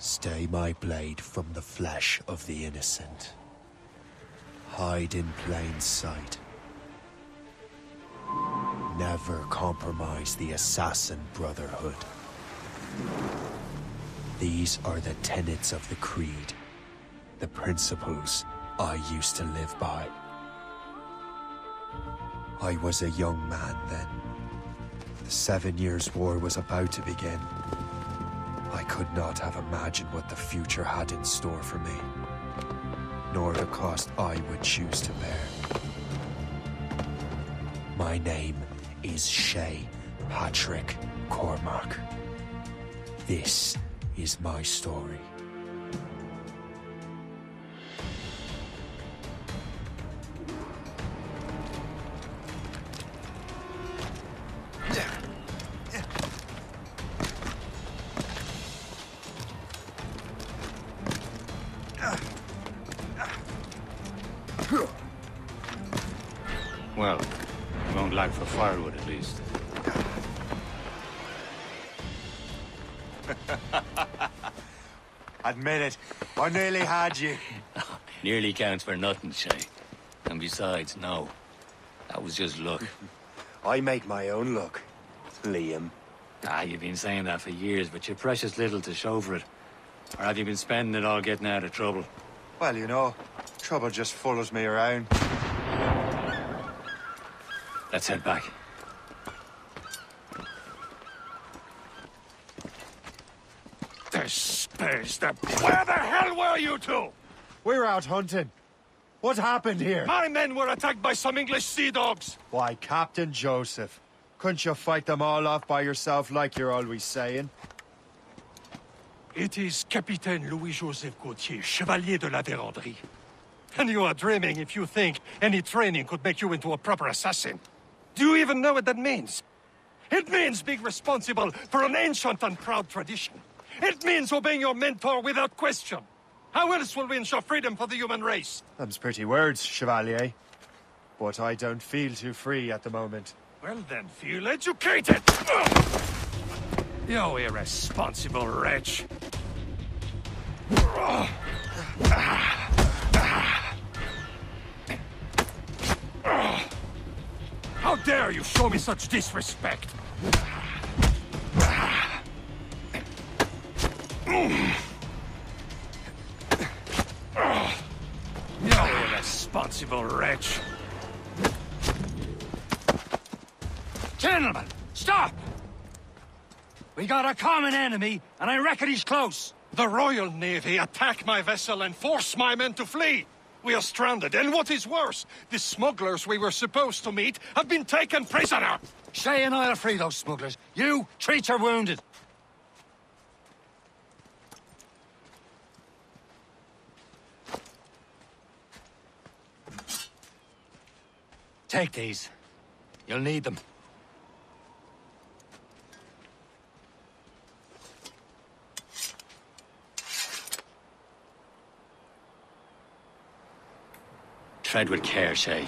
Stay my blade from the flesh of the innocent. Hide in plain sight. Never compromise the Assassin Brotherhood. These are the tenets of the Creed, the principles I used to live by. I was a young man then. The 7 Years' War was about to begin. I could not have imagined what the future had in store for me, nor the cost I would choose to bear. My name is Shay Patrick Cormac. This is my story. Well, you won't lack for firewood at least. Admit it, I nearly had you. Nearly counts for nothing, Shay. And besides, no. That was just luck. I make my own luck, Liam. You've been saying that for years, but you're precious little to show for it. Or have you been spending it all getting out of trouble? Well, you know, trouble just follows me around. Let's head back. Where the hell were you two? We're out hunting. What happened here? My men were attacked by some English sea dogs. Why, Captain Joseph, couldn't you fight them all off by yourself like you're always saying? It is Capitaine Louis-Joseph Gauthier, Chevalier de la Vérendrye. And you are dreaming if you think any training could make you into a proper assassin. Do you even know what that means? It means being responsible for an ancient and proud tradition. It means obeying your mentor without question. How else will we ensure freedom for the human race? Them's pretty words, Chevalier. But I don't feel too free at the moment. Well then, feel educated! You irresponsible wretch. How dare you show me such disrespect? You irresponsible wretch. Gentlemen, stop! We got a common enemy, and I reckon he's close. The Royal Navy attack my vessel and force my men to flee. We are stranded, and what is worse, the smugglers we were supposed to meet have been taken prisoner. Shay and I'll free those smugglers. You, treat your wounded. Take these. You'll need them. Tread with care, Shay.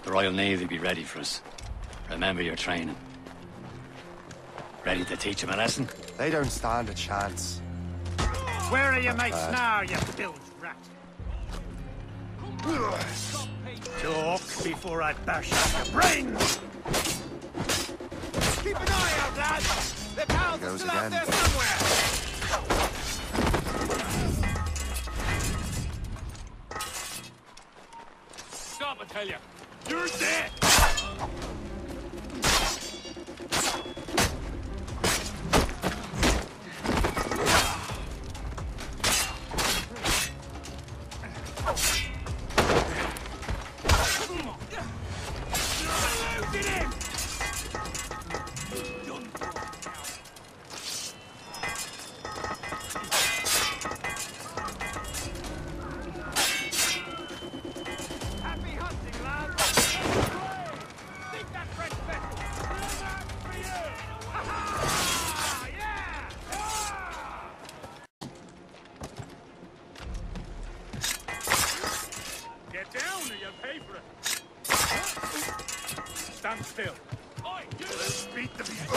The Royal Navy will be ready for us. Remember your training. Ready to teach them a lesson? They don't stand a chance. Where are your mates now, you bilge rat? Talk before I bash out your brains! Keep an eye out, lads! The pals are still out there somewhere! Stop, I tell you! You're dead! Stand still. Beat the beast.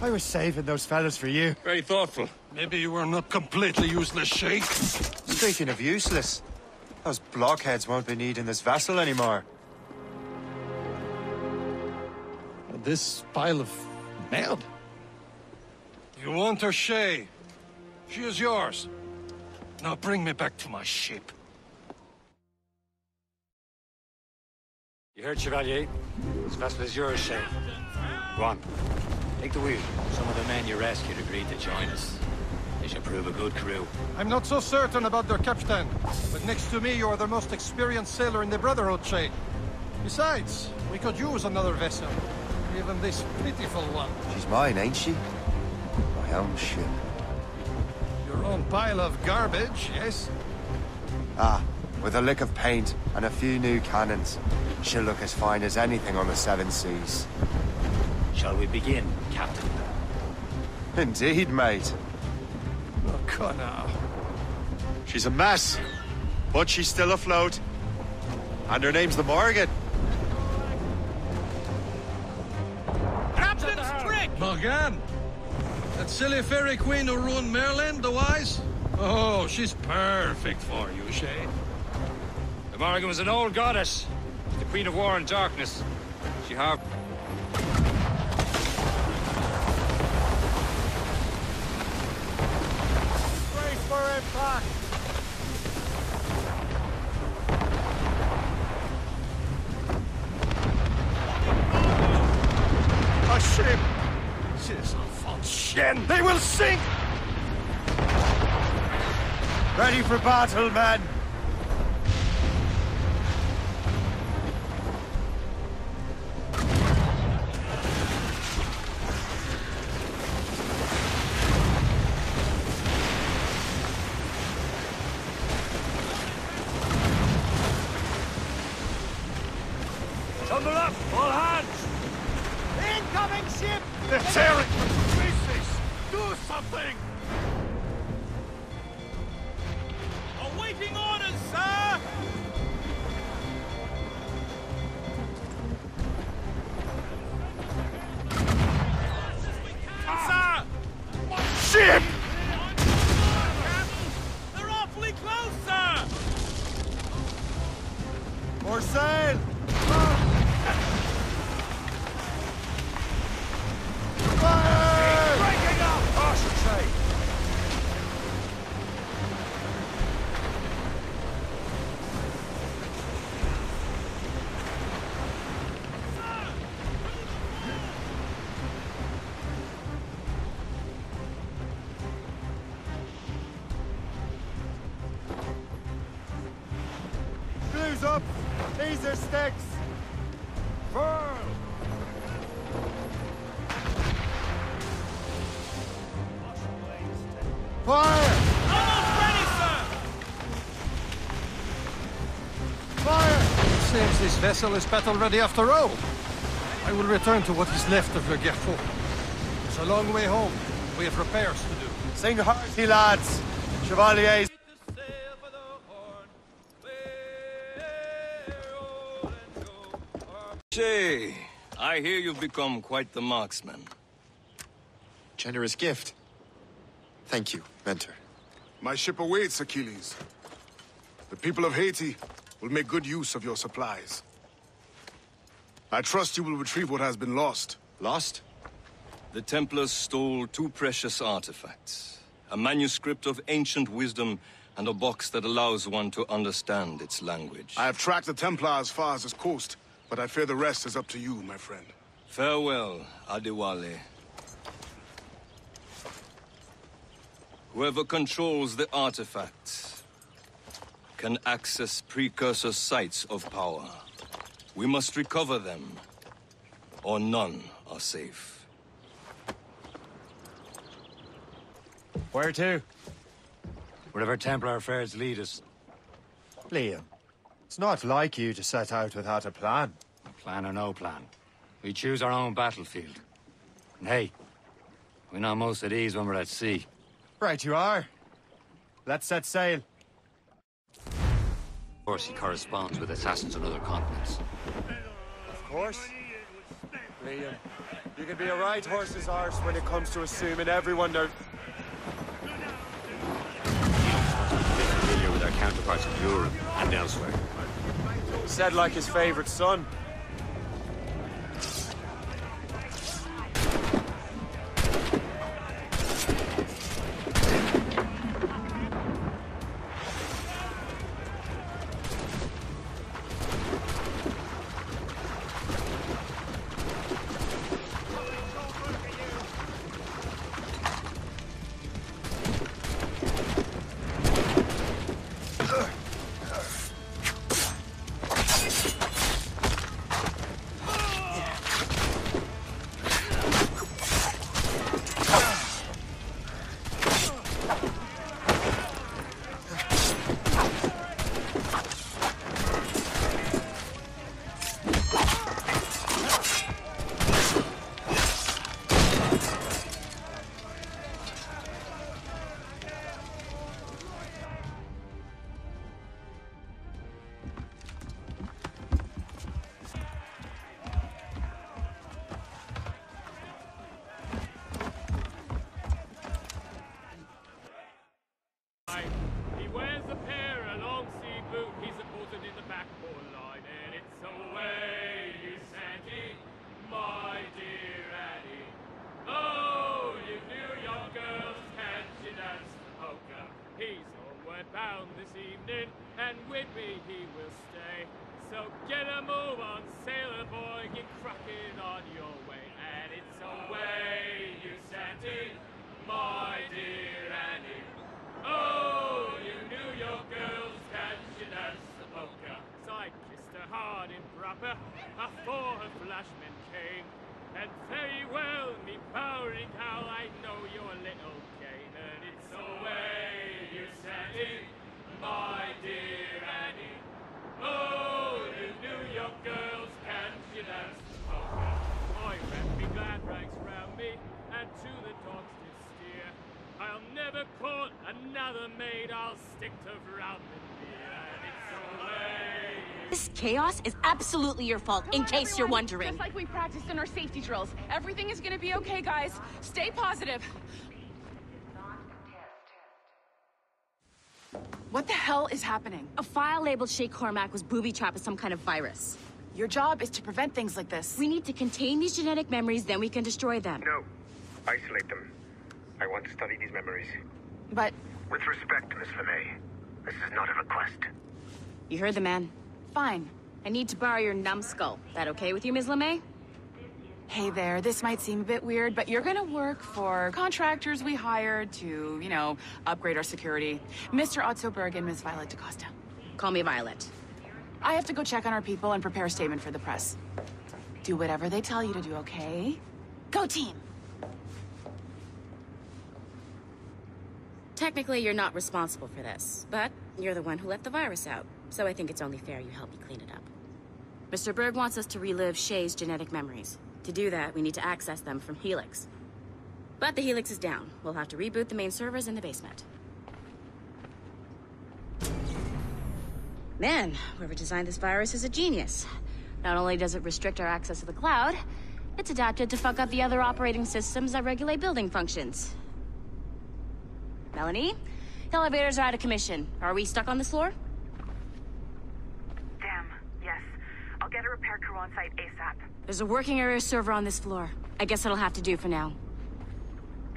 I was saving those fellas for you. Very thoughtful. Maybe you were not completely useless, Shay. Speaking of useless, those blockheads won't be needing this vessel anymore. This pile of merde? You want her, Shay? She is yours. Now bring me back to my ship. You heard, Chevalier? This vessel is yours, Shay. Go on. Take the wheel. Some of the men you rescued agreed to join us. They should prove a good crew. I'm not so certain about their captain, but next to me you are the most experienced sailor in the Brotherhood, Shay. Besides, we could use another vessel. Even this pitiful one. She's mine, ain't she? My own ship. Your own pile of garbage, yes? Ah, with a lick of paint and a few new cannons. She'll look as fine as anything on the Seven Seas. Shall we begin, Captain? Indeed, mate. Oh, Connor. She's a mess, but she's still afloat. And her name's the Morgan. Captain's trick! Morgan! That silly fairy queen who ruined Merlin, the wise? Oh, she's perfect for you, Shay. The Morgan was an old goddess. The Queen of War and Darkness. She harbored... Brace for impact! A ship! This Alphonse. They will sink! Ready for battle, men! Tumble up, all hands! Incoming ship! They're tearing to pieces! Do something! Awaiting orders, sir! Sir! Ship! They're awfully close, sir! More sail! Fire! Breaking up! Concentrate! Blues up! These are sticks! Furl! Fire! Almost ready, sir! Fire! It seems this vessel is battle-ready after all. I will return to what is left of Le Guerfort. It's a long way home. We have repairs to do. Sing hearty, lads! Chevaliers! Shay, I hear you've become quite the marksman. Generous gift. Thank you, Mentor. My ship awaits, Achilles. The people of Haiti will make good use of your supplies. I trust you will retrieve what has been lost. Lost? The Templars stole two precious artifacts. A manuscript of ancient wisdom and a box that allows one to understand its language. I have tracked the Templar as far as this coast, but I fear the rest is up to you, my friend. Farewell, Adewale. Whoever controls the artifacts can access precursor sites of power. We must recover them, or none are safe. Where to? Wherever Templar affairs lead us. Liam, it's not like you to set out without a plan. Plan or no plan. We choose our own battlefield. And hey, we know most at ease when we're at sea. Right you are. Let's set sail. course, he corresponds with assassins on other continents. Of course. Liam, you can be a right horse's arse when it comes to assuming everyone knows. Familiar with our counterparts in Europe and elsewhere. Said like his favorite son. He wears a pair of long sea boots. He's supported in the backbone line, and it's away, you Sandy, my dear Annie. Oh, you New York girls, can't you dance the polka? He's homeward bound this evening, and with me he will stay. So get a move on, sailor boy, get cracking on your way, and it's away, you Sandy, my dear Annie. Oh, you New York girls, can't you dance the polka? So I kissed her hard and proper, afore her flashman came. And very well, me bowing how I know you're a little game. And it's away, you Sandy, my dear Annie. Oh, you New York girls, can't you dance the polka? I wrapped me glad rags round me, and to the dogs did steer. I'll never court another maid, I'll stick to Vroud and beer, and it's away. This chaos is absolutely your fault, in case you're wondering. Just like we practiced in our safety drills. Everything is gonna be okay, guys. Stay positive. What the hell is happening? A file labeled Shay Cormac was booby-trapped with some kind of virus. Your job is to prevent things like this. We need to contain these genetic memories, then we can destroy them. No. Isolate them. I want to study these memories. But... With respect, Miss LeMay, this is not a request. You heard the man. Fine. I need to borrow your numbskull. That okay with you, Ms. LeMay? Hey there, this might seem a bit weird, but you're gonna work for contractors we hired to, you know, upgrade our security. Mr. Otto Berg and Ms. Violet DaCosta. Call me Violet. I have to go check on our people and prepare a statement for the press. Do whatever they tell you to do, okay? Go team! Technically, you're not responsible for this, but you're the one who let the virus out, so I think it's only fair you help me clean it up. Mr. Berg wants us to relive Shay's genetic memories. To do that, we need to access them from Helix. But the Helix is down. We'll have to reboot the main servers in the basement. Man, whoever designed this virus is a genius. Not only does it restrict our access to the cloud, it's adapted to fuck up the other operating systems that regulate building functions. Melanie? The elevators are out of commission. Are we stuck on this floor? Damn, yes. I'll get a repair crew on site ASAP. There's a working area server on this floor. I guess that'll have to do for now.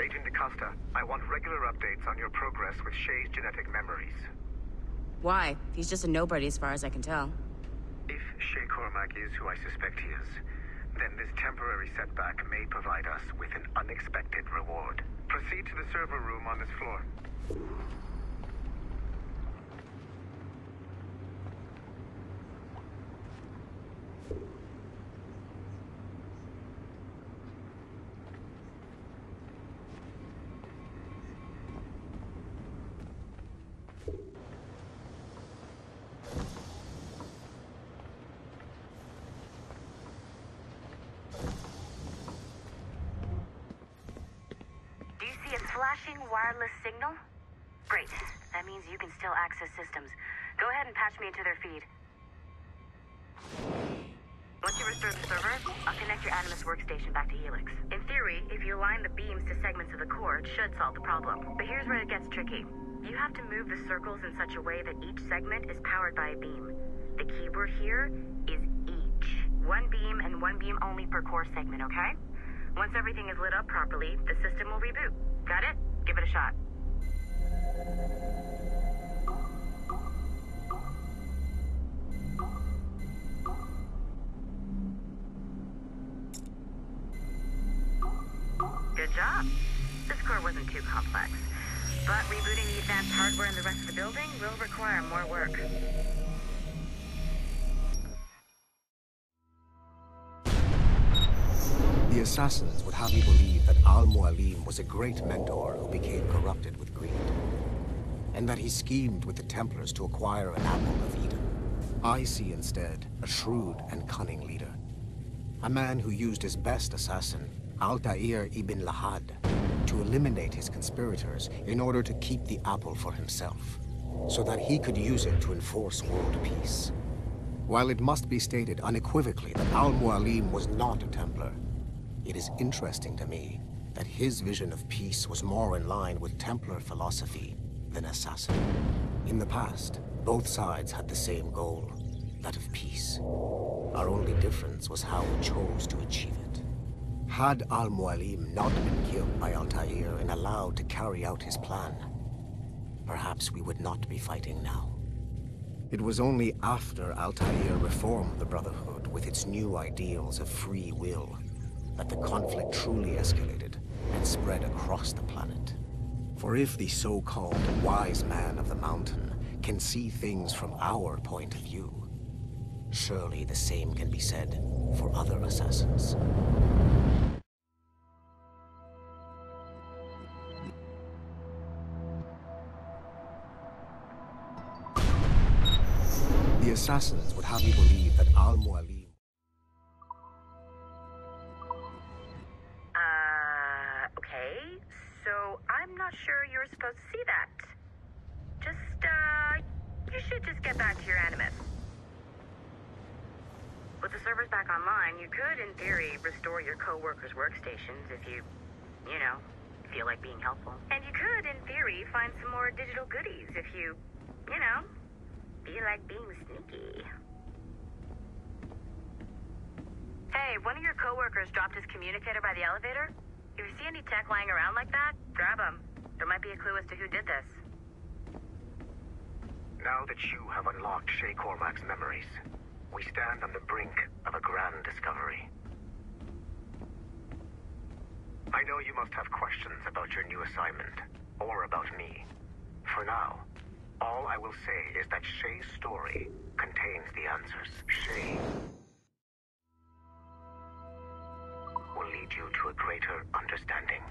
Agent DaCosta, I want regular updates on your progress with Shay's genetic memories. Why? He's just a nobody as far as I can tell. If Shay Cormac is who I suspect he is, then this temporary setback may provide us with an unexpected reward. Proceed to the server room on this floor. Flashing wireless signal? Great. That means you can still access systems. Go ahead and pack patch me into their feed. Once you restore the server, I'll connect your Animus workstation back to Helix. In theory, if you align the beams to segments of the core, it should solve the problem. But here's where it gets tricky. You have to move the circles in such a way that each segment is powered by a beam. The keyword here is each. One beam and one beam only per core segment, okay? Once everything is lit up properly, the system will reboot. Got it? Give it a shot. Good job. This core wasn't too complex. But rebooting the advanced hardware in the rest of the building will require more work. The assassins would have you believe that Al-Mualim was a great mentor who became corrupted with greed, and that he schemed with the Templars to acquire an apple of Eden. I see instead a shrewd and cunning leader, a man who used his best assassin, Altair ibn Lahad, to eliminate his conspirators in order to keep the apple for himself, so that he could use it to enforce world peace. While it must be stated unequivocally that Al-Mualim was not a Templar, it is interesting to me that his vision of peace was more in line with Templar philosophy than assassin. In the past, both sides had the same goal, that of peace. Our only difference was how we chose to achieve it. Had Al-Mualim not been killed by Altair and allowed to carry out his plan, perhaps we would not be fighting now. It was only after Altair reformed the Brotherhood with its new ideals of free will that the conflict truly escalated and spread across the planet. For if the so-called wise man of the mountain can see things from our point of view, surely the same can be said for other assassins. The assassins would have you believe that Al-Mualim... Okay. So, I'm not sure you're supposed to see that. You should just get back to your Animus. With the servers back online, you could, in theory, restore your co-workers' workstations if you feel like being helpful. And you could, in theory, find some more digital goodies if you feel like being sneaky. Hey, one of your co-workers dropped his communicator by the elevator. If you see any tech lying around like that, grab them. There might be a clue as to who did this. Now that you have unlocked Shay Cormac's memories, we stand on the brink of a grand discovery. I know you must have questions about your new assignment, or about me. For now, all I will say is that Shay's story contains the answers. Shay will lead you to a greater understanding.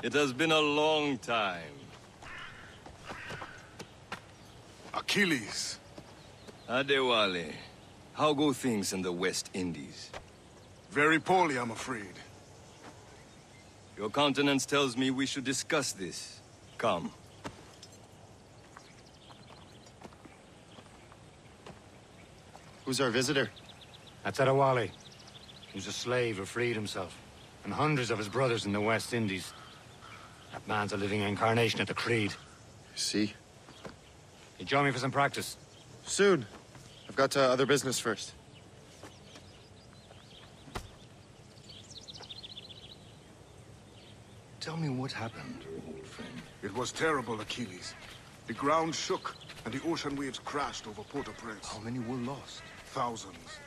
It has been a long time. Achilles. Adewale, how go things in the West Indies? Very poorly, I'm afraid. Your countenance tells me we should discuss this. Come. Who's our visitor? That's Adewale. He was a slave who freed himself, and hundreds of his brothers in the West Indies. That man's a living incarnation of the Creed. See? You join me for some practice? Soon. I've got other business first. Tell me what happened, old friend. It was terrible, Achilles. The ground shook, and the ocean waves crashed over Port-au-Prince. How many were lost? Thousands.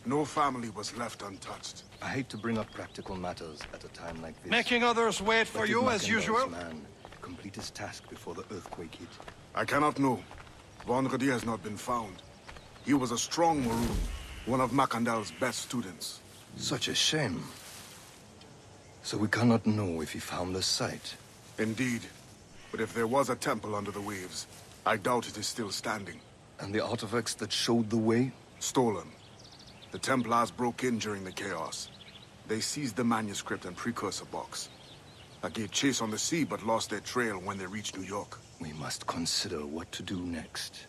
No family was left untouched. I hate to bring up practical matters at a time like this. Making others wait for But you did as usual? Macandal's man complete his task before the earthquake hit? I cannot know. Vendredi has not been found. He was a strong Maroon, one of Macandal's best students. Such a shame. So we cannot know if he found the site. Indeed. But if there was a temple under the waves, I doubt it is still standing. And the artifacts that showed the way? Stolen. The Templars broke in during the chaos. They seized the manuscript and precursor box. I gave chase on the sea, but lost their trail when they reached New York. We must consider what to do next.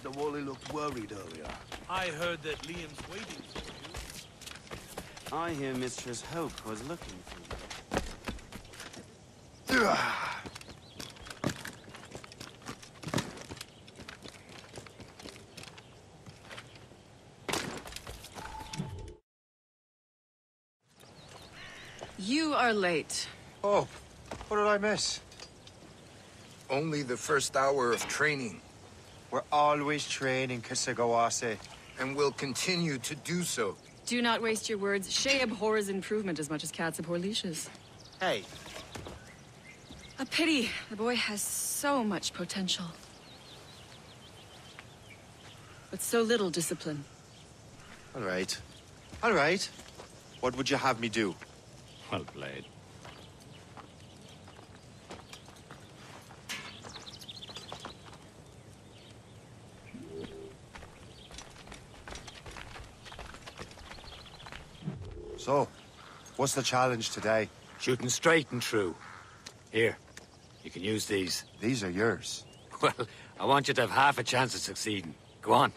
Adewale looked worried earlier. I heard that Liam's waiting for you. I hear Mistress Hope was looking for you. You are late. Oh, what did I miss? Only the first hour of training. We're always training, Kisagawase. And will continue to do so. Do not waste your words. Shay abhors improvement as much as cats abhor leashes. Hey. A pity. The boy has so much potential. But so little discipline. All right. All right. What would you have me do? Well played. So, what's the challenge today? Shooting straight and true. Here, you can use these. These are yours. Well, I want you to have half a chance of succeeding. Go on.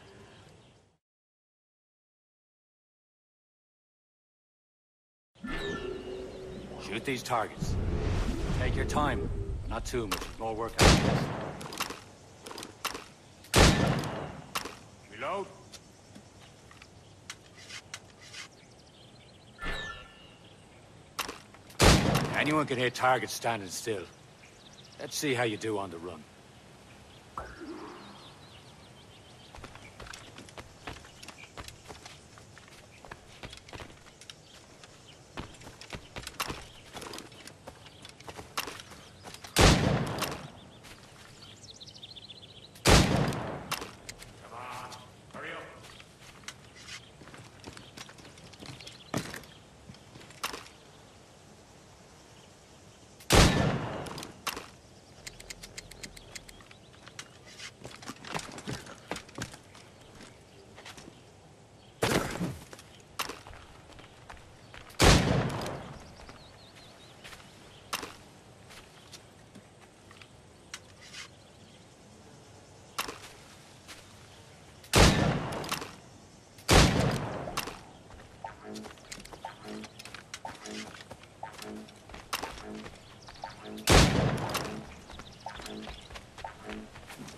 Shoot these targets. Take your time. Not too much. More work after this. Reload. Anyone can hit targets standing still. Let's see how you do on the run.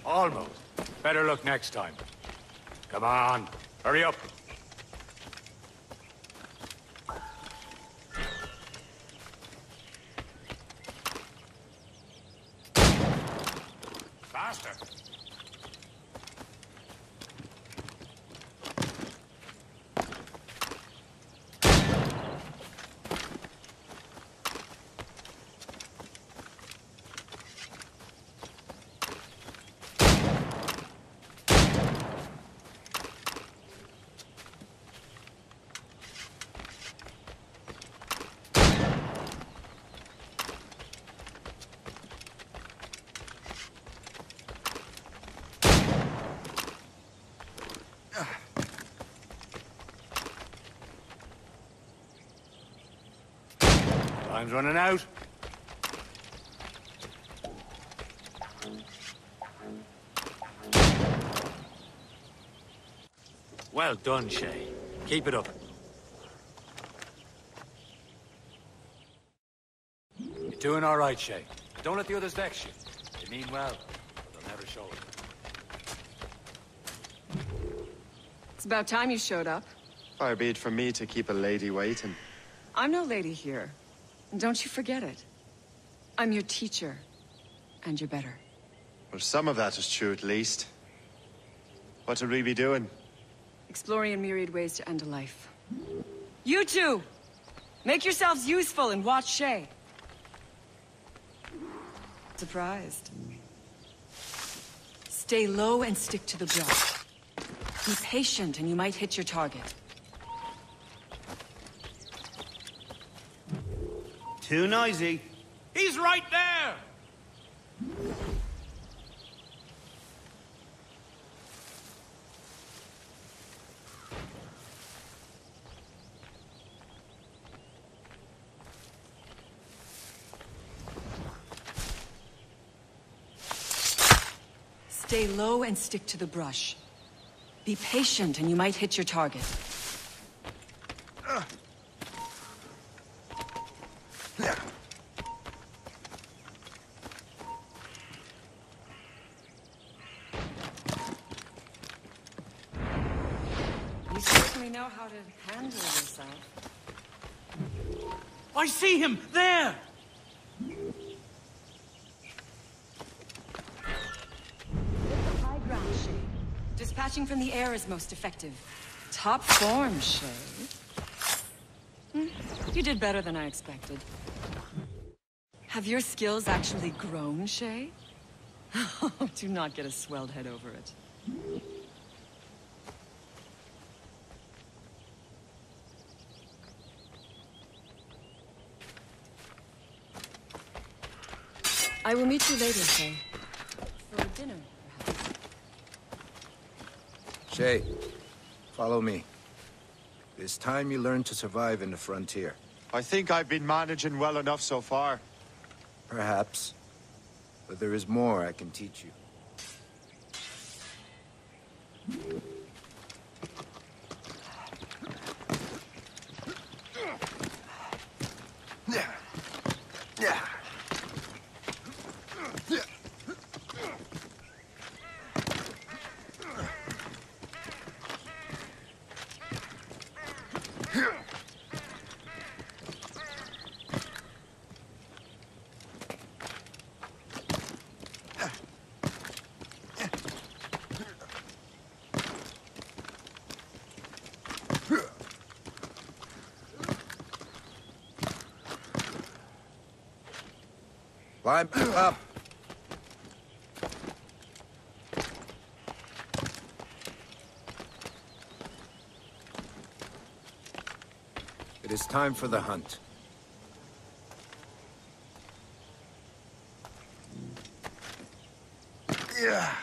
Almost. Better luck next time. Come on, hurry up. Faster. Time's running out. Well done, Shay. Keep it up. You're doing all right, Shay. Don't let the others vex you. They mean well, but they'll never show it. It's about time you showed up. Far be it from me to keep a lady waiting. I'm no lady here. And don't you forget it. I'm your teacher. And you're better. Well, some of that is true, at least. What would we be doing? Exploring a myriad ways to end a life. You two! Make yourselves useful and watch Shay. Surprised. Stay low and stick to the brush. Be patient and you might hit your target. Too noisy. He's right there! Stay low and stick to the brush. Be patient and you might hit your target. You certainly know how to handle yourself. I see him! There! High ground, Shay. Dispatching from the air is most effective. Top form, Shay. You did better than I expected. Have your skills actually grown, Shay? Do not get a swelled head over it. I will meet you later, Shay. For dinner, perhaps. Shay, follow me. It's time you learn to survive in the frontier. I think I've been managing well enough so far. Perhaps. But there is more I can teach you. Climb up. It is time for the hunt. Yeah.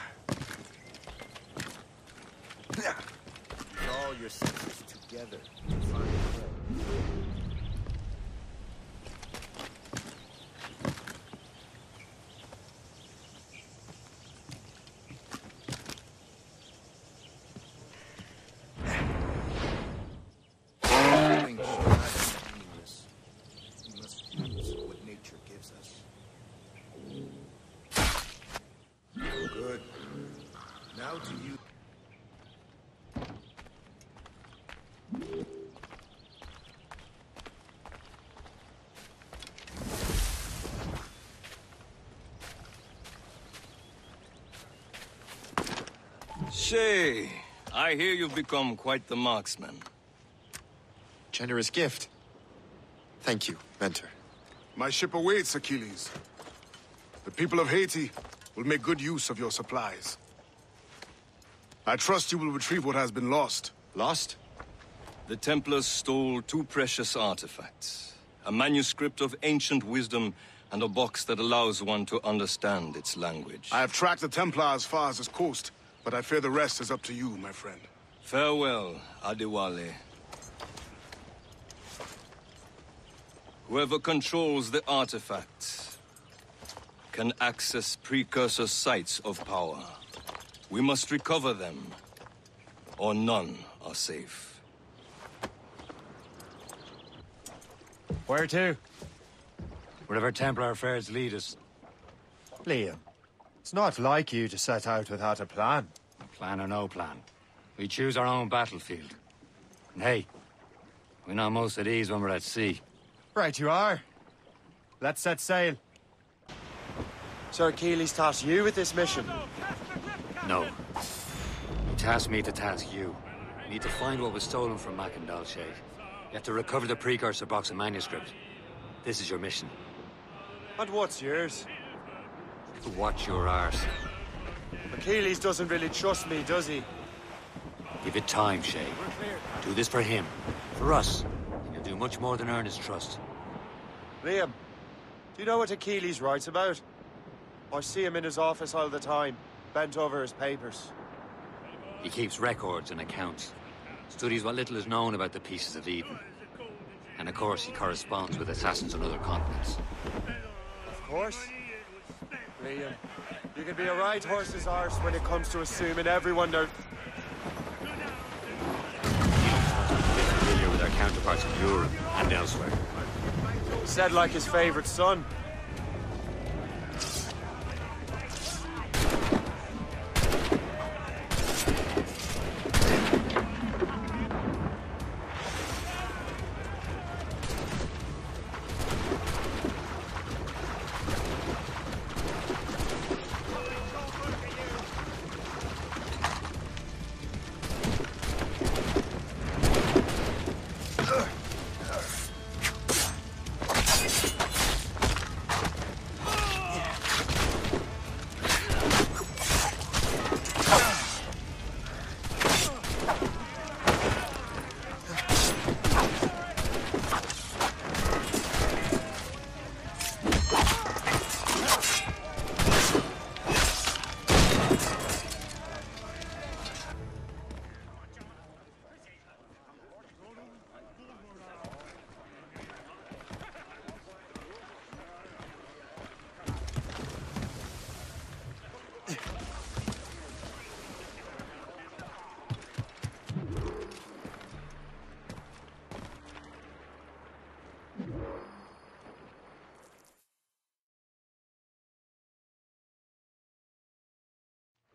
All your senses together to find prey. Shay, I hear you've become quite the marksman. Generous gift. Thank you, Mentor. My ship awaits, Achilles. The people of Haiti will make good use of your supplies. I trust you will retrieve what has been lost. Lost? The Templars stole 2 precious artifacts. A manuscript of ancient wisdom and a box that allows one to understand its language. I have tracked the Templar as far as this coast, but I fear the rest is up to you, my friend. Farewell, Adewale. Whoever controls the artifacts can access precursor sites of power. We must recover them, or none are safe. Where to? Wherever Templar affairs lead us. Liam, it's not like you to set out without a plan. Plan or no plan. We choose our own battlefield. And hey, we're not most at ease when we're at sea. Right you are. Let's set sail. Sir Achilles tasked you with this mission. No. You tasked me to task you. You need to find what was stolen from Mackandal, Shay. You have to recover the precursor box and manuscript. This is your mission. And what's yours? Watch your arse. Achilles doesn't really trust me, does he? Give it time, Shay. Do this for him. For us. And you'll do much more than earn his trust. Liam, do you know what Achilles writes about? I see him in his office all the time, bent over his papers. He keeps records and accounts. Studies what little is known about the Pieces of Eden. And of course, he corresponds with assassins on other continents. Of course. Liam, you can be a right horse's arse when it comes to assuming everyone knows. Familiar with our counterparts in Europe and elsewhere. Said like his favorite son.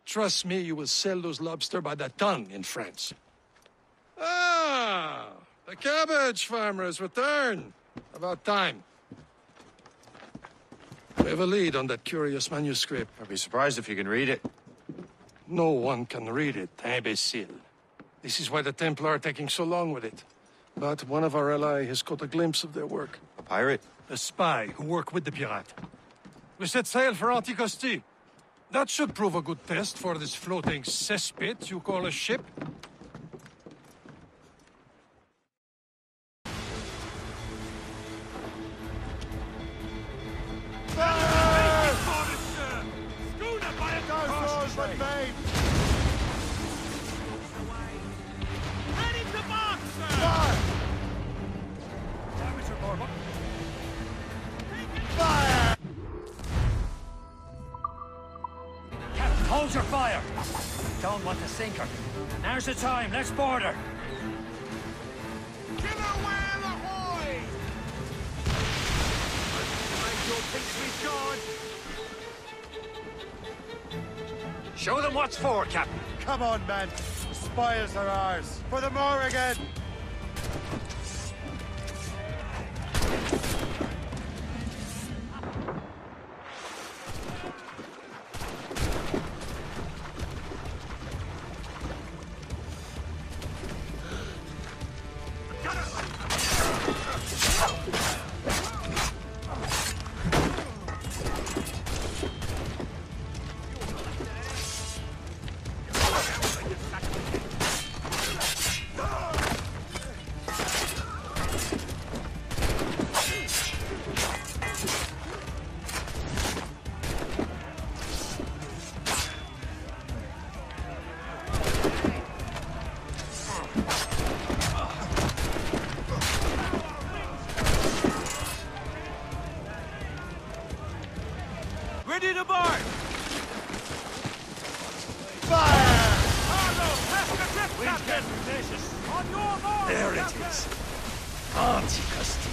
Trust me, you will sell those lobster by the ton in France. Ah, the cabbage farmer has returned. About time. We have a lead on that curious manuscript. I'd be surprised if you can read it. No one can read it, imbecile. This is why the Templar are taking so long with it. But one of our allies has caught a glimpse of their work. A pirate? A spy who worked with the pirate. We set sail for Anticosti. That should prove a good test for this floating cesspit you call a ship. Hold your fire! Don't want to sink her. Now's the time, let's board her! Show them what's for, Captain. Come on, men. The spoils are ours. For the Morrigan! Ready to board! Fire! There it is. Anticosti.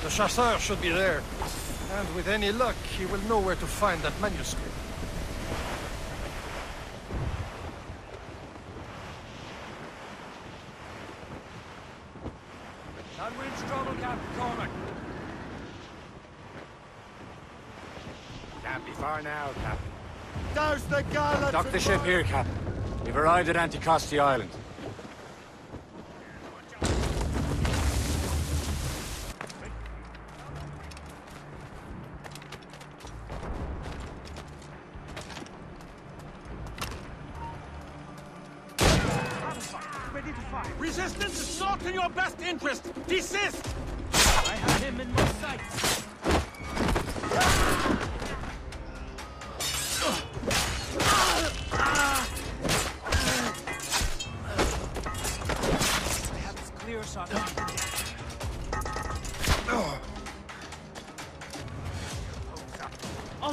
The chasseur should be there. And with any luck, he will know where to find that manuscript. Not winch trouble, Captain Cormac. Can't be far now, Captain. Douse the gallants! Dock the ship here, Captain. We've arrived at Anticosti Island. Resistance is not in your best interest! Desist! I have him in my sights!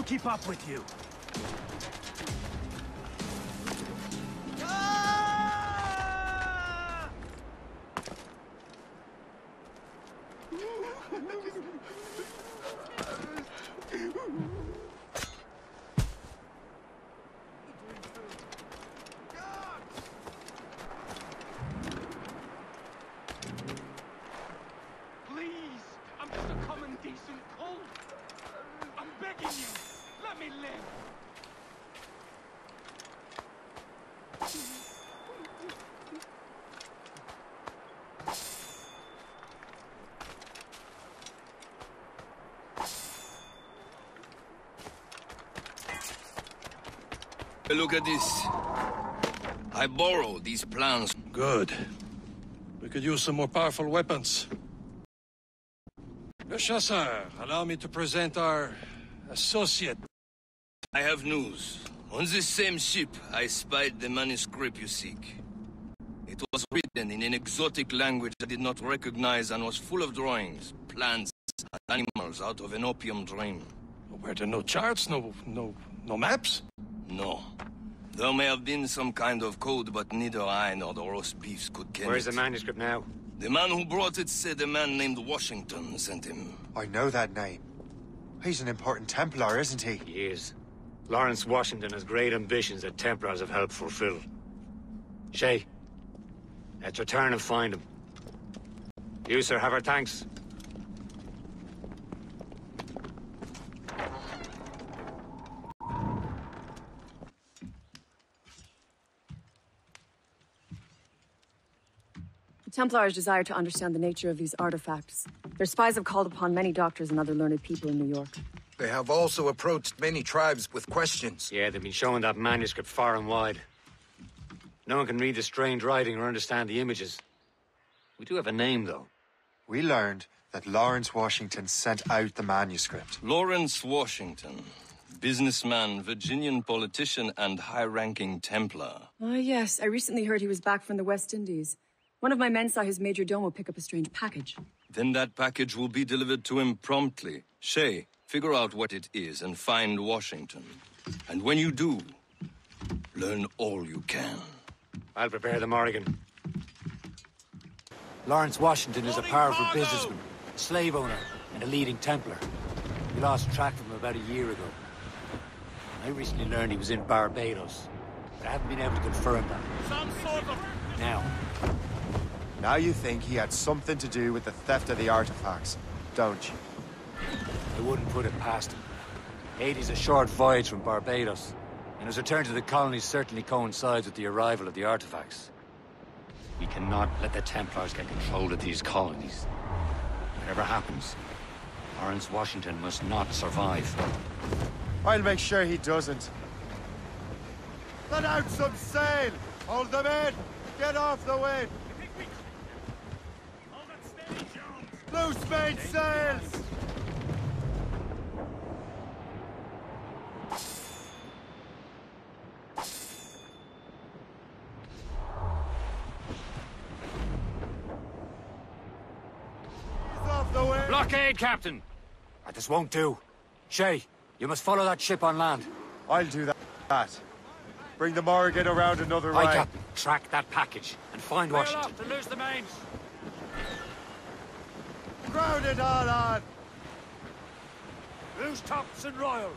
I'll keep up with you. Please, I'm just a common decent colt. I'm begging you, let me live. Look at this. I borrowed these plans. Good. We could use some more powerful weapons. Le Chasseur, allow me to present our associate. I have news. On this same ship, I spied the manuscript you seek. It was written in an exotic language I did not recognize and was full of drawings, plants, and animals out of an opium dream. Were there no charts, no maps? No. There may have been some kind of code, but neither I nor the roast beefs could ken Where's it. the manuscript now? The man who brought it said a man named Washington sent him. I know that name. He's an important Templar, isn't he? He is. Lawrence Washington has great ambitions that Templars have helped fulfill. Shay, let's return and find him. You, sir, have our thanks. The Templars desire to understand the nature of these artifacts. Their spies have called upon many doctors and other learned people in New York. They have also approached many tribes with questions. Yeah, they've been showing that manuscript far and wide. No one can read the strange writing or understand the images. We do have a name, though. We learned that Lawrence Washington sent out the manuscript. Lawrence Washington. Businessman, Virginian politician, and high-ranking Templar. Ah, yes. I recently heard he was back from the West Indies. One of my men saw his major domo pick up a strange package. Then that package will be delivered to him promptly. Shay, figure out what it is and find Washington. And when you do, learn all you can. I'll prepare the Morrigan. Lawrence Washington is a powerful businessman, a slave owner, and a leading Templar. We lost track of him about a year ago. I recently learned he was in Barbados, but I haven't been able to confirm that. Some sort of... Now you think he had something to do with the theft of the artifacts, don't you? I wouldn't put it past him. Haiti's a short voyage from Barbados, and his return to the colonies certainly coincides with the arrival of the artifacts. We cannot let the Templars get control of these colonies. Whatever happens, Lawrence Washington must not survive. I'll make sure he doesn't. Let out some sail! Hold them in! Get off the wind! Loose main sails! Off the wind! Blockade, Captain! This won't do. Shay, you must follow that ship on land. I'll do that. Bring the Morrigan around another way. Aye, Captain. Track that package and find Washington. to lose the mains. Crowd it all on! Loose tops and royals.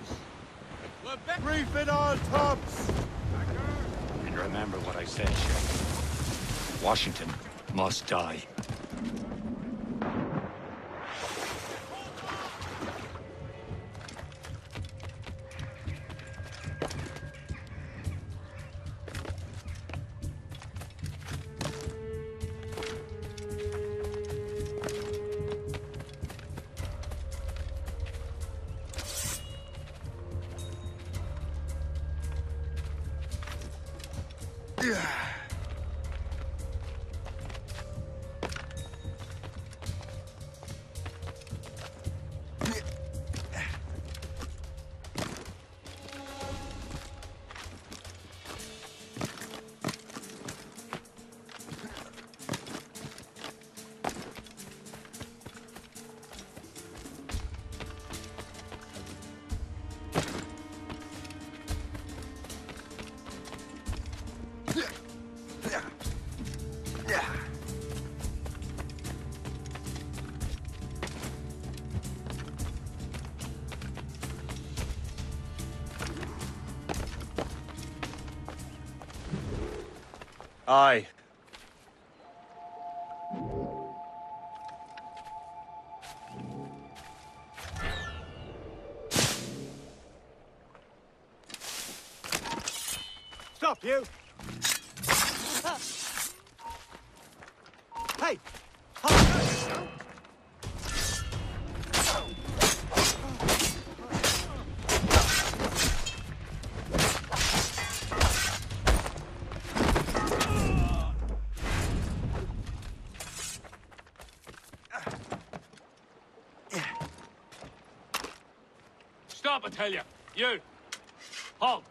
Reef it all tops! And remember what I said, Shay. Washington must die. Aye. Stop, you! Hey! Stop, I tell you! You! Halt!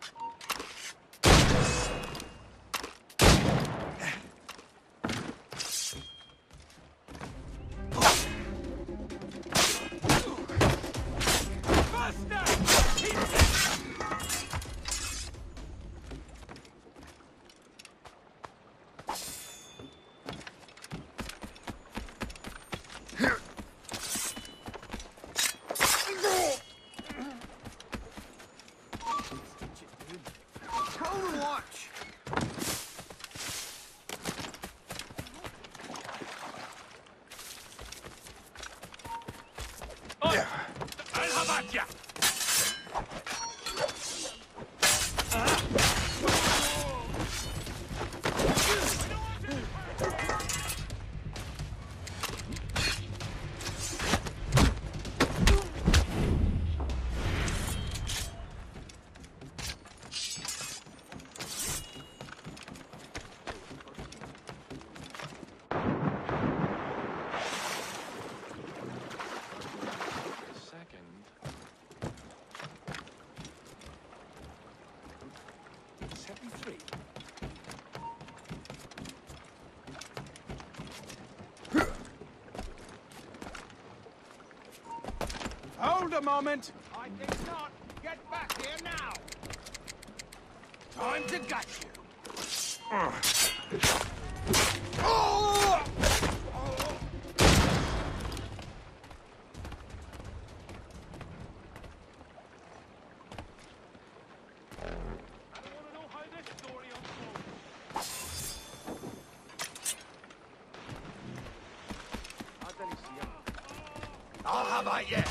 I'll have at ya! Hold a moment! I think not. Get back here now! Time to gut you! I'll have at you!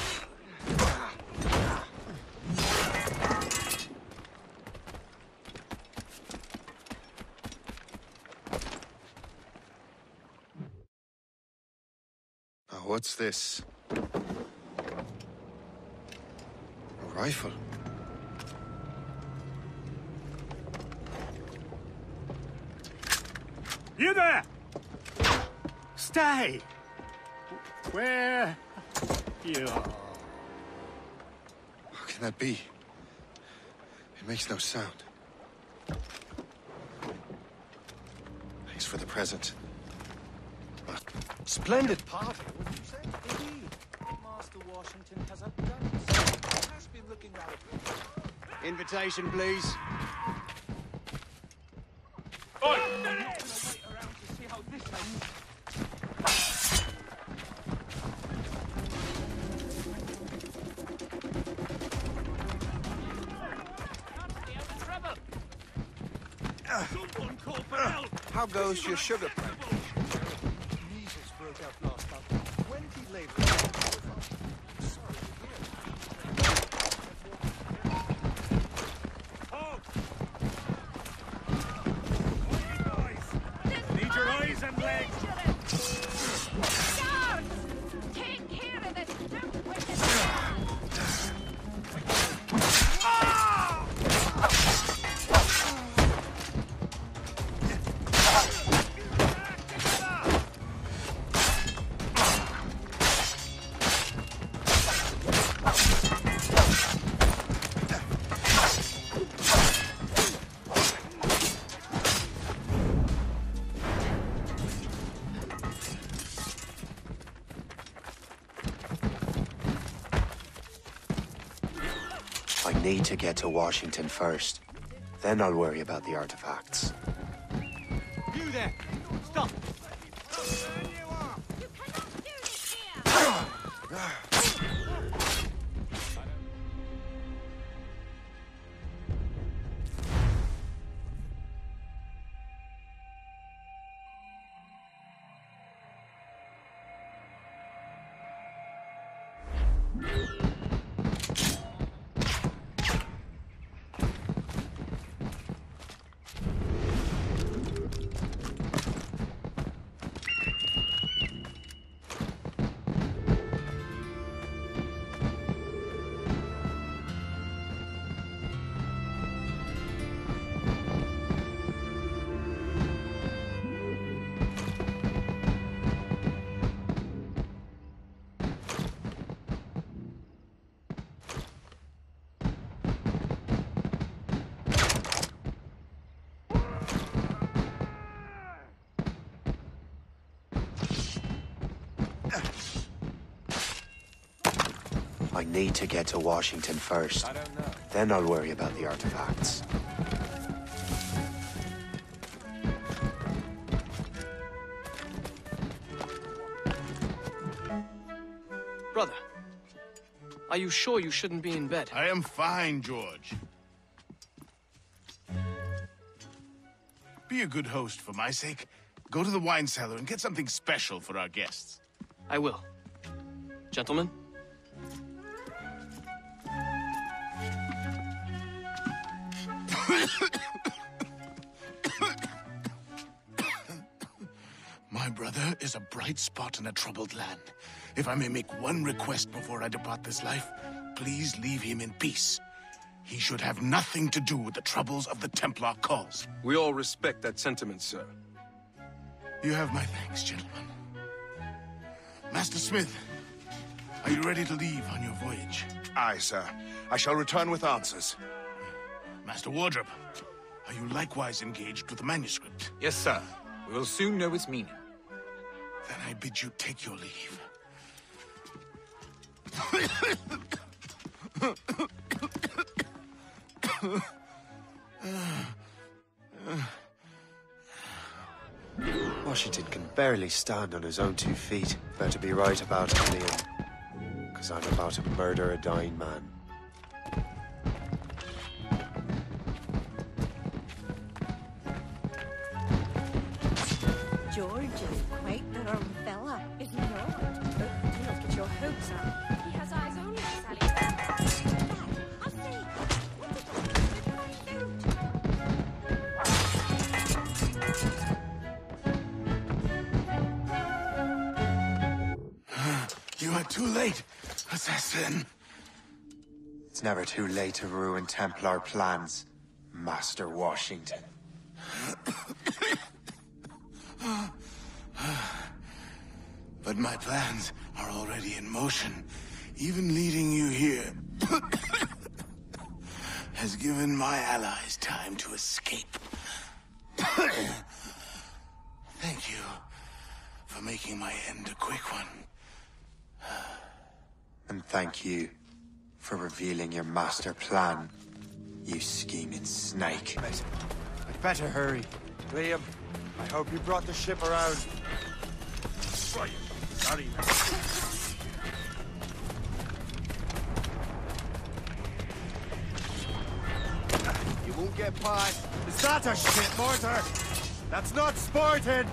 What's this? A rifle? You there! Stay! Where you are? How can that be? It makes no sound. Thanks for the present. Splendid party. Indeed. Master Washington has outdone himself. Has been looking rather. Invitation, please. Oi! Someone call for help! How goes your sugar plant? Measles broke out last month. 20 laborers. Sorry to hear. Need your eyes and legs. Guards! Take care of this stupid wicked. I need to get to Washington first. Then I'll worry about the artifacts. You there! Stop! I need to get to Washington first. Then I'll worry about the artifacts. Brother, are you sure you shouldn't be in bed? I am fine, George. Be a good host for my sake. Go to the wine cellar and get something special for our guests. I will. Gentlemen? My brother is a bright spot in a troubled land. If I may make one request before I depart this life, please leave him in peace. He should have nothing to do with the troubles of the Templar cause. We all respect that sentiment, sir. You have my thanks, gentlemen. Master Smith, are you ready to leave on your voyage? Aye, sir. I shall return with answers. Master Wardrop, are you likewise engaged with the manuscript? Yes, sir. We will soon know its meaning. Then I bid you take your leave. Washington can barely stand on his own 2 feet. Better be right about it, Liam. Because I'm about to murder a dying man. George is quite the wrong fella, is he not? Oh, do not get your hopes up. He has eyes only for Sally. I see. What did you do with my suit? You are too late, assassin. It's never too late to ruin Templar plans, Master Washington. But my plans are already in motion. Even leading you here has given my allies time to escape. Thank you for making my end a quick one. And thank you for revealing your master plan, you scheming snake. I'd better hurry. Liam, I hope you brought the ship around. Sorry. You won't get past. Is that a shit mortar? That's not sporting!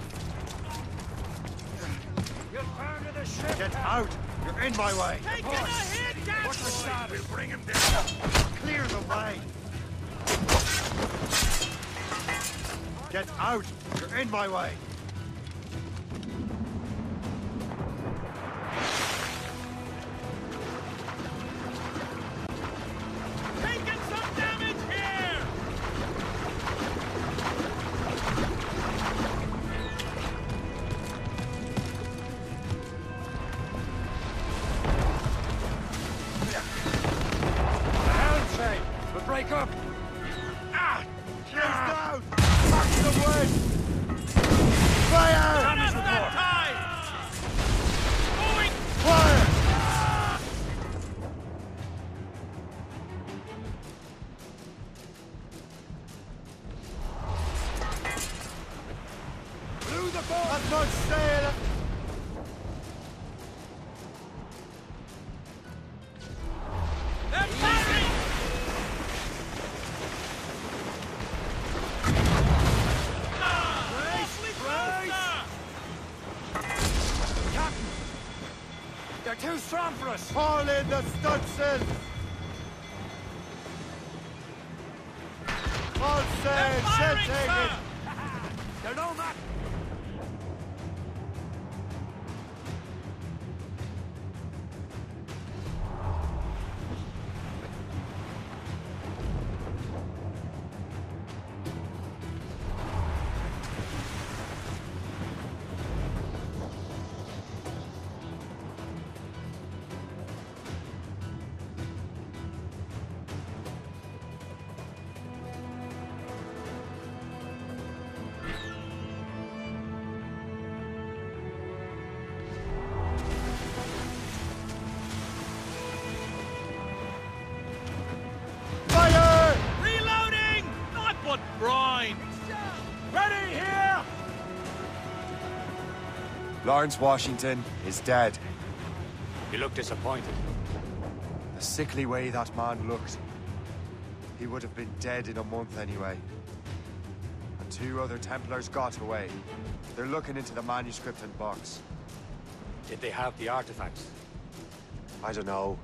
You'll turn to the ship. Get out! You're in my way! Take him ahead, Dad! Watch the shot! We'll bring him down. Clear the way! Get out! You're in my way! Taking some damage here! The helm chain! We'll break up! Down! Back to the wood! too strong for us! Haul in the stunsails! All sail, shell taken! They're no match! Brine! Ready here! Lawrence Washington is dead. You look disappointed. The sickly way that man looked. He would have been dead in a month anyway. And 2 other Templars got away. They're looking into the manuscript and box. Did they have the artifacts? I don't know.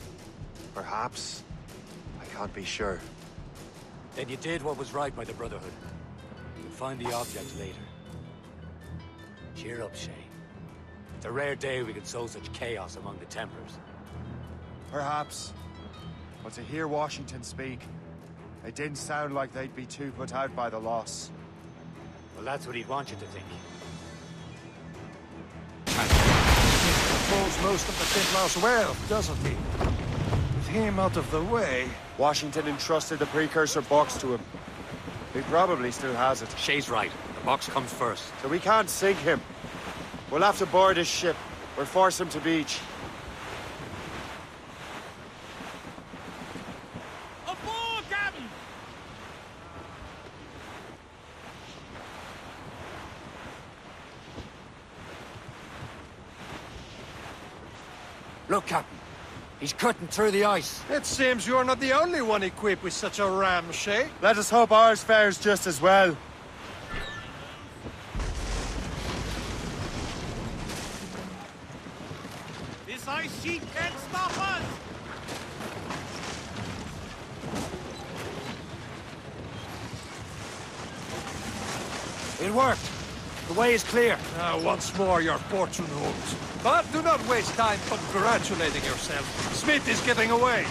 Perhaps. I can't be sure. Then you did what was right by the Brotherhood. You'll find the object later. Cheer up, Shay. It's a rare day we can sow such chaos among the Templars. Perhaps. But to hear Washington speak, it didn't sound like they'd be too put out by the loss. Well, that's what he'd want you to think. Controls most of the Templars well, doesn't he? With him out of the way... Washington entrusted the precursor box to him. He probably still has it. Shay's right. The box comes first. So we can't sink him. We'll have to board his ship, or force him to beach. Aboard, Captain! Look, Captain. He's cutting through the ice. It seems you're not the only one equipped with such a ram, Shay. Let us hope ours fares just as well. This ice sheet can't stop us! It worked. The way is clear. Now, once more, your fortune holds. But do not waste time congratulating yourself. Smith is getting away.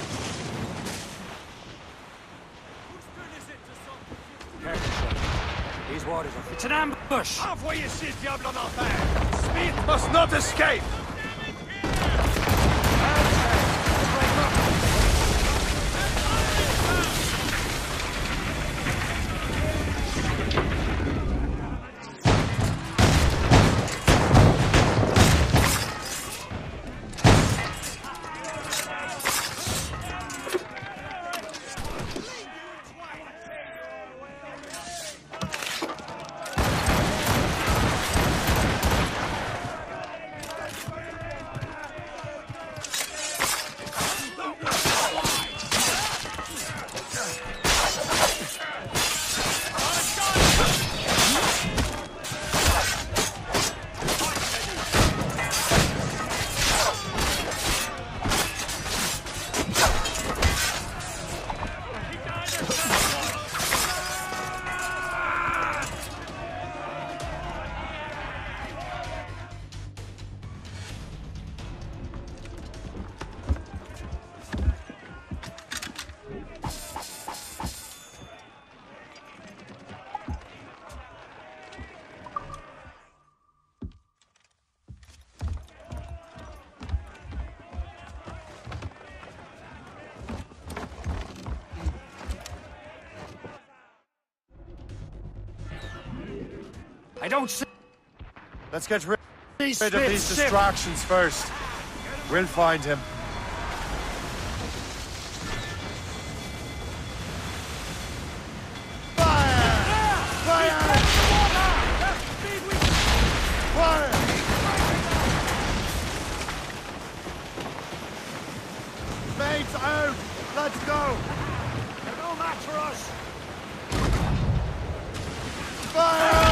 These waters are... It's an ambush! Envoyez ces diables en enfer! Smith must not escape! I don't see... Let's get rid of these distractions first. We'll find him. Mates out! Let's go! They're no match for us! Fire!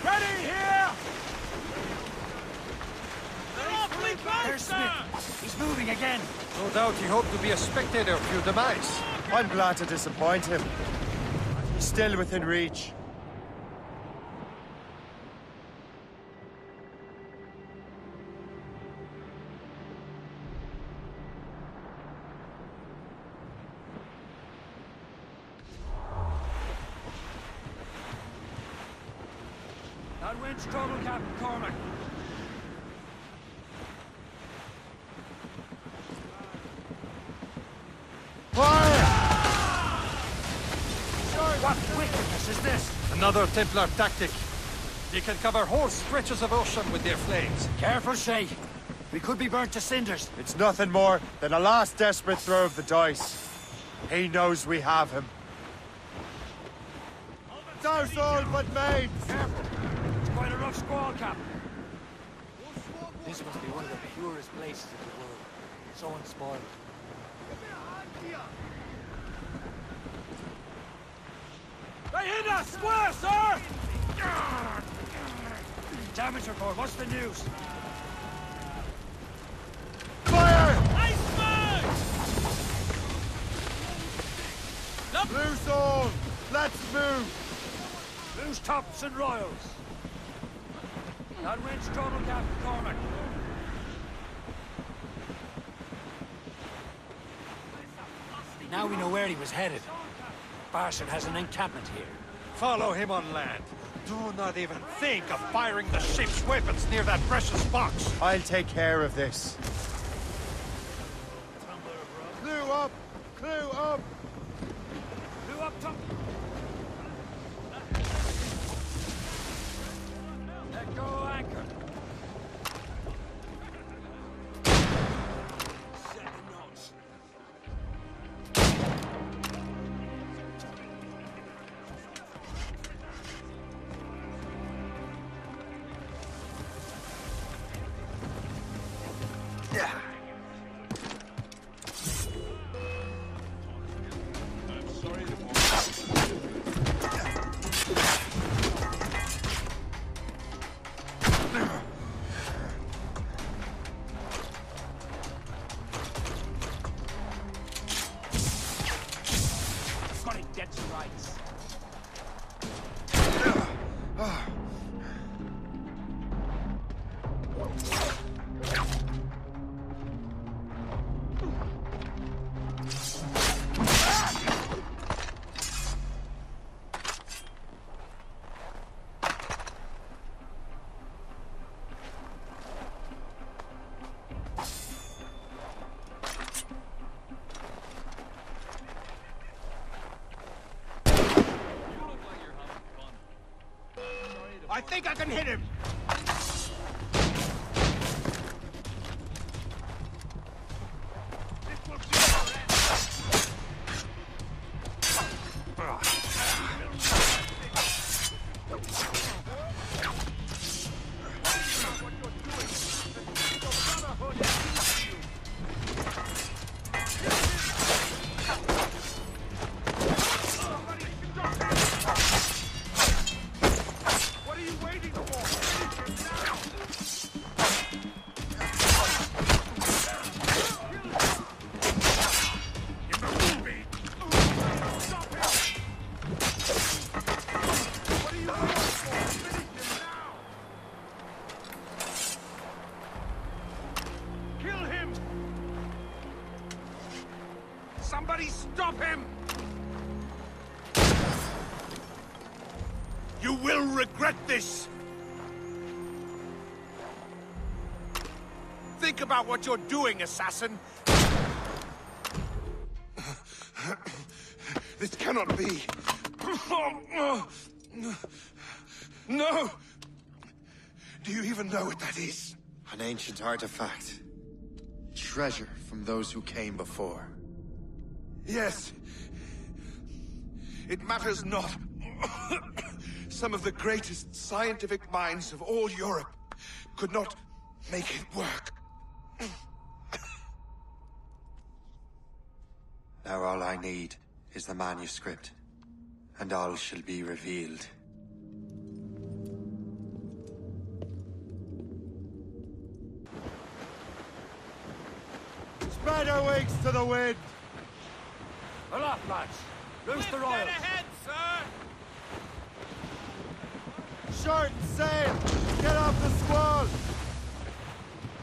Ready here! They're off He's moving again. No doubt he hoped to be a spectator of your demise. I'm glad to disappoint him. He's still within reach. That wind's trouble, Captain Cormac. What wickedness is this? Another Templar tactic. They can cover whole stretches of ocean with their flames. Careful, Shay. We could be burnt to cinders. It's nothing more than a last desperate throw of the dice. He knows we have him. It's our soul, but maids! Careful. It's quite a rough squall, Captain. This must be one of the purest places in the world. So unspoiled. They hit us! Square, sir! Damage report, what's the news? Fire! Iceberg! Loose all! Let's move! Loose tops and royals. That wind's trouble, Captain Cormac. Now we know where he was headed. Bastard has an encampment here. Follow him on land. Do not even think of firing the ship's weapons near that precious box. I'll take care of this. Clue up! Clue up! Clue up top! Let go anchor. I think I can hit him! Somebody stop him! You will regret this! Think about what you're doing, assassin! This cannot be! No! Do you even know what that is? An ancient artifact. Treasure from those who came before. Yes. It matters not. Some of the greatest scientific minds of all Europe could not make it work. Now all I need is the manuscript, and all shall be revealed. Spread our wings to the wind! Aloft, lads! Loose the royals! ahead, sir! Short sail! Get off the squall!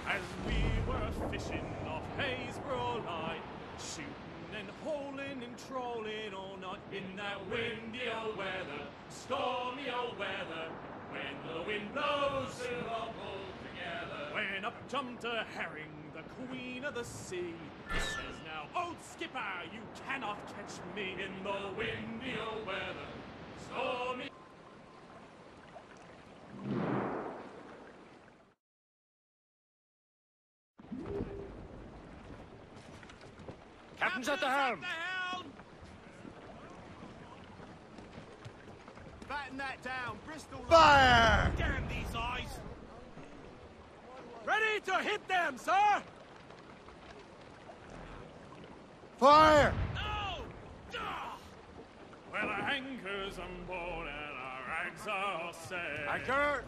As we were fishing off Haysborough line, shooting and holing and trolling all night in that windy old weather, stormy old weather, when the wind blows we'll all pull together. When up jumped a herring, the queen of the sea, says now, old skipper, you cannot catch me in the windy old weather, stormy. Captain's at the helm! Batten that down, Bristol. Fire! Damn these eyes! Ready to hit them, sir! Fire! No! Well, our anchor's on board and our rags are set. Anchor!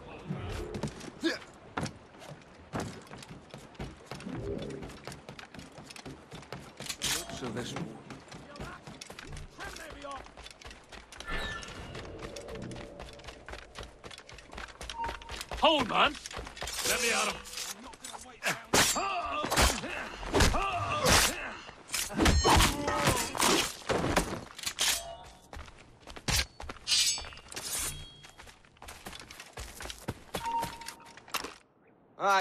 So this one. Hold, man! Let me out of... Aye.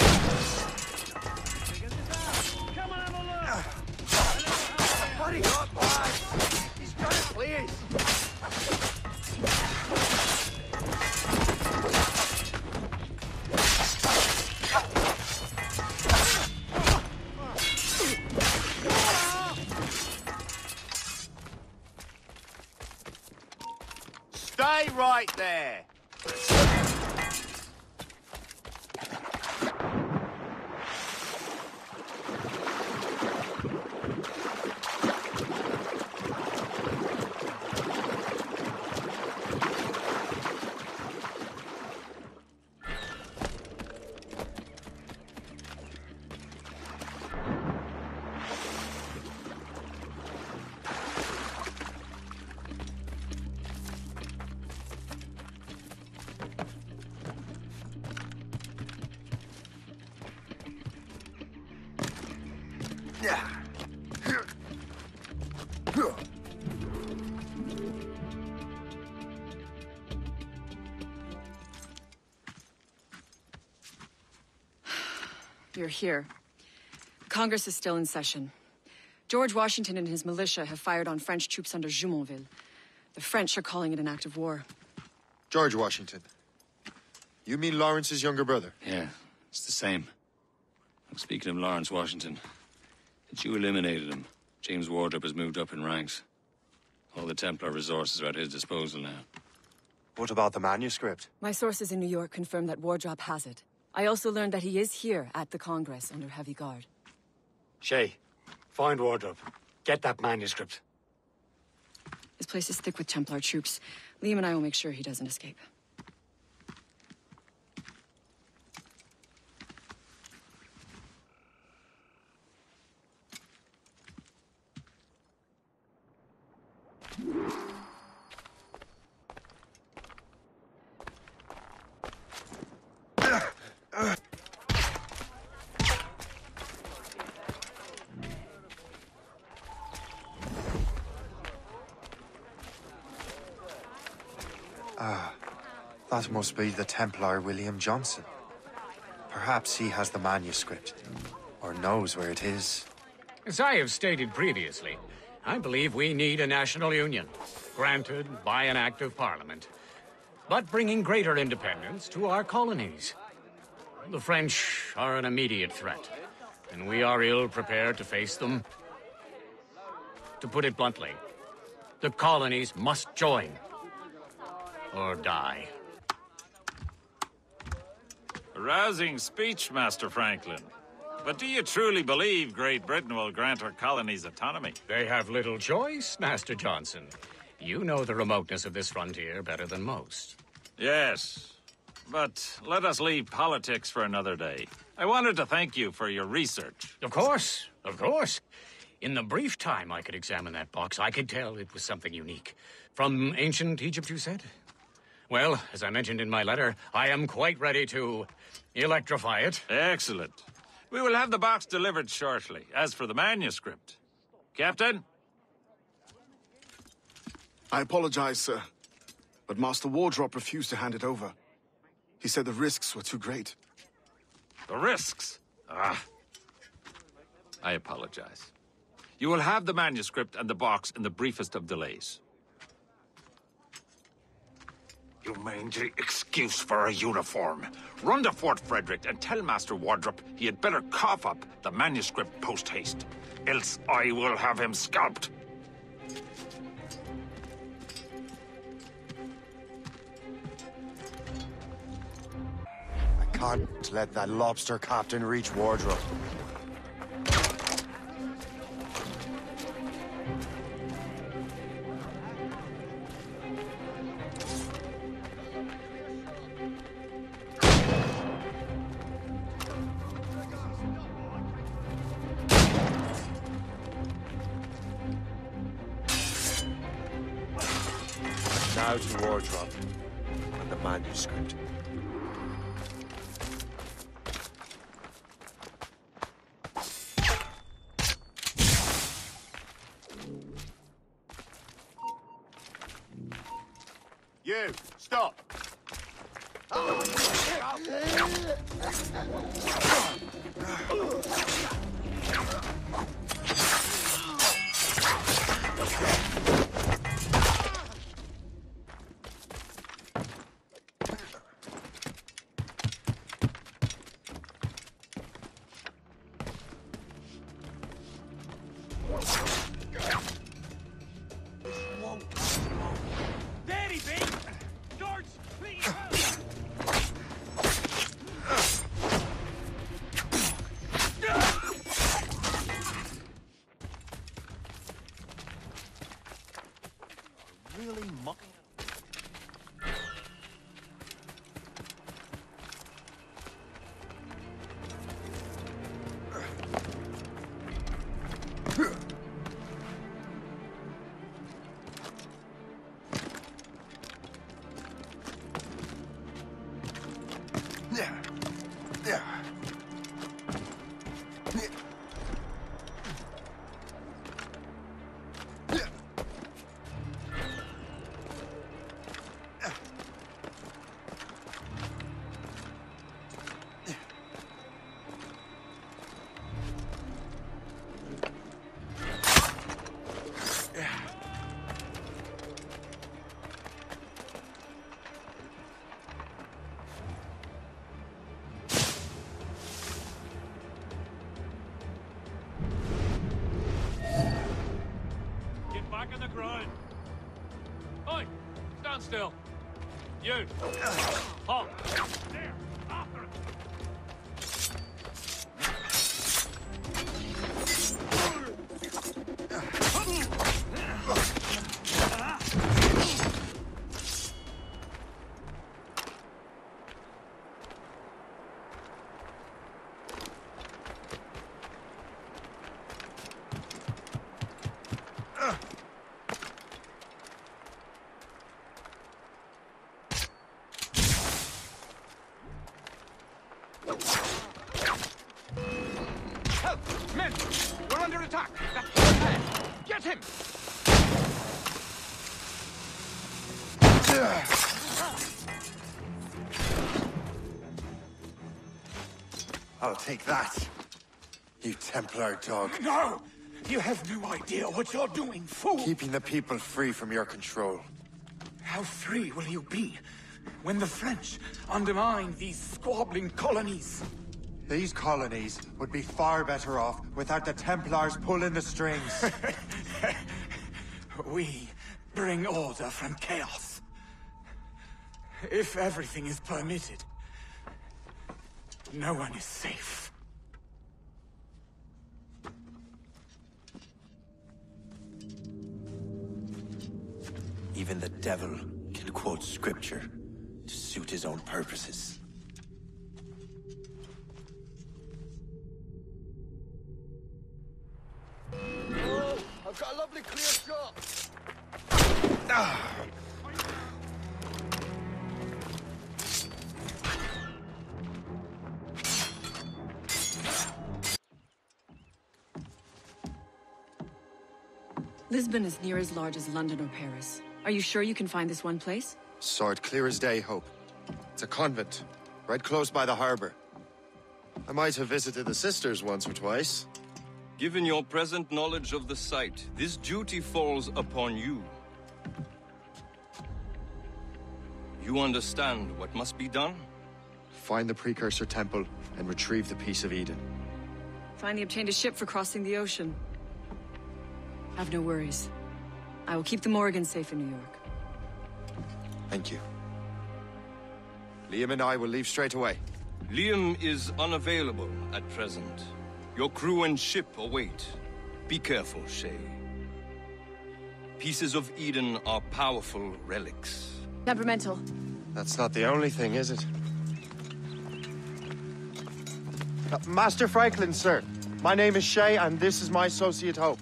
Come on, have a look! What do you got, boys? He's got it, please. Stay right there! You're here. Congress is still in session. George Washington and his militia have fired on French troops under Jumonville. The French are calling it an act of war. George Washington. You mean Lawrence's younger brother? Yeah, it's the same. I'm speaking of Lawrence Washington. Since you eliminated him, James Wardrop has moved up in ranks. All the Templar resources are at his disposal now. What about the manuscript? My sources in New York confirm that Wardrop has it. I also learned that he is here at the Congress under heavy guard. Shay, find Wardrop. Get that manuscript. His place is thick with Templar troops. Liam and I will make sure he doesn't escape. That must be the Templar William Johnson. Perhaps he has the manuscript, or knows where it is. As I have stated previously, I believe we need a national union, granted by an act of parliament, but bringing greater independence to our colonies. The French are an immediate threat, and we are ill prepared to face them. To put it bluntly, the colonies must join, or die. A rousing speech, Master Franklin. But do you truly believe Great Britain will grant her colonies autonomy? They have little choice, Master Johnson. You know the remoteness of this frontier better than most. Yes, but let us leave politics for another day. I wanted to thank you for your research. Of course, of course. In the brief time I could examine that box, I could tell it was something unique. From ancient Egypt, you said? Well, as I mentioned in my letter, I am quite ready to electrify it. Excellent. We will have the box delivered shortly. As for the manuscript... Captain? I apologize, sir. But Master Wardrop refused to hand it over. He said the risks were too great. The risks? Ah. I apologize. You will have the manuscript and the box in the briefest of delays. You mangy excuse for a uniform. Run to Fort Frederick and tell Master Wardrop he had better cough up the manuscript post-haste. Else I will have him scalped. I can't let that lobster captain reach Wardrop. Now to Wardrop and the manuscript. You, stop! There he be! George, please help! Really mocking. Back on the ground. Oi, stand still. You. Halt. There. After it. Help! Men! We're under attack! That man! Get him! I'll take that, you Templar dog. No! You have no idea what you're doing, fool! Keeping the people free from your control. How free will you be when the French undermine these squabbling colonies? These colonies would be far better off without the Templars pulling the strings. We bring order from chaos. If everything is permitted, no one is safe. Even the devil can quote scripture to suit his own purposes. I've got a lovely clear shot. Lisbon is near as large as London or Paris. Are you sure you can find this one place? Sword clear as day, Hope. It's a convent, right close by the harbor. I might have visited the sisters once or twice. Given your present knowledge of the site, this duty falls upon you. You understand what must be done? Find the Precursor Temple and retrieve the Piece of Eden. Finally obtained a ship for crossing the ocean. Have no worries. I will keep the Morrigan safe in New York. Thank you. Liam and I will leave straight away. Liam is unavailable at present. Your crew and ship await. Be careful, Shay. Pieces of Eden are powerful relics. Temperamental. That's not the only thing, is it? Master Franklin, sir. My name is Shay, and this is my associate Hope.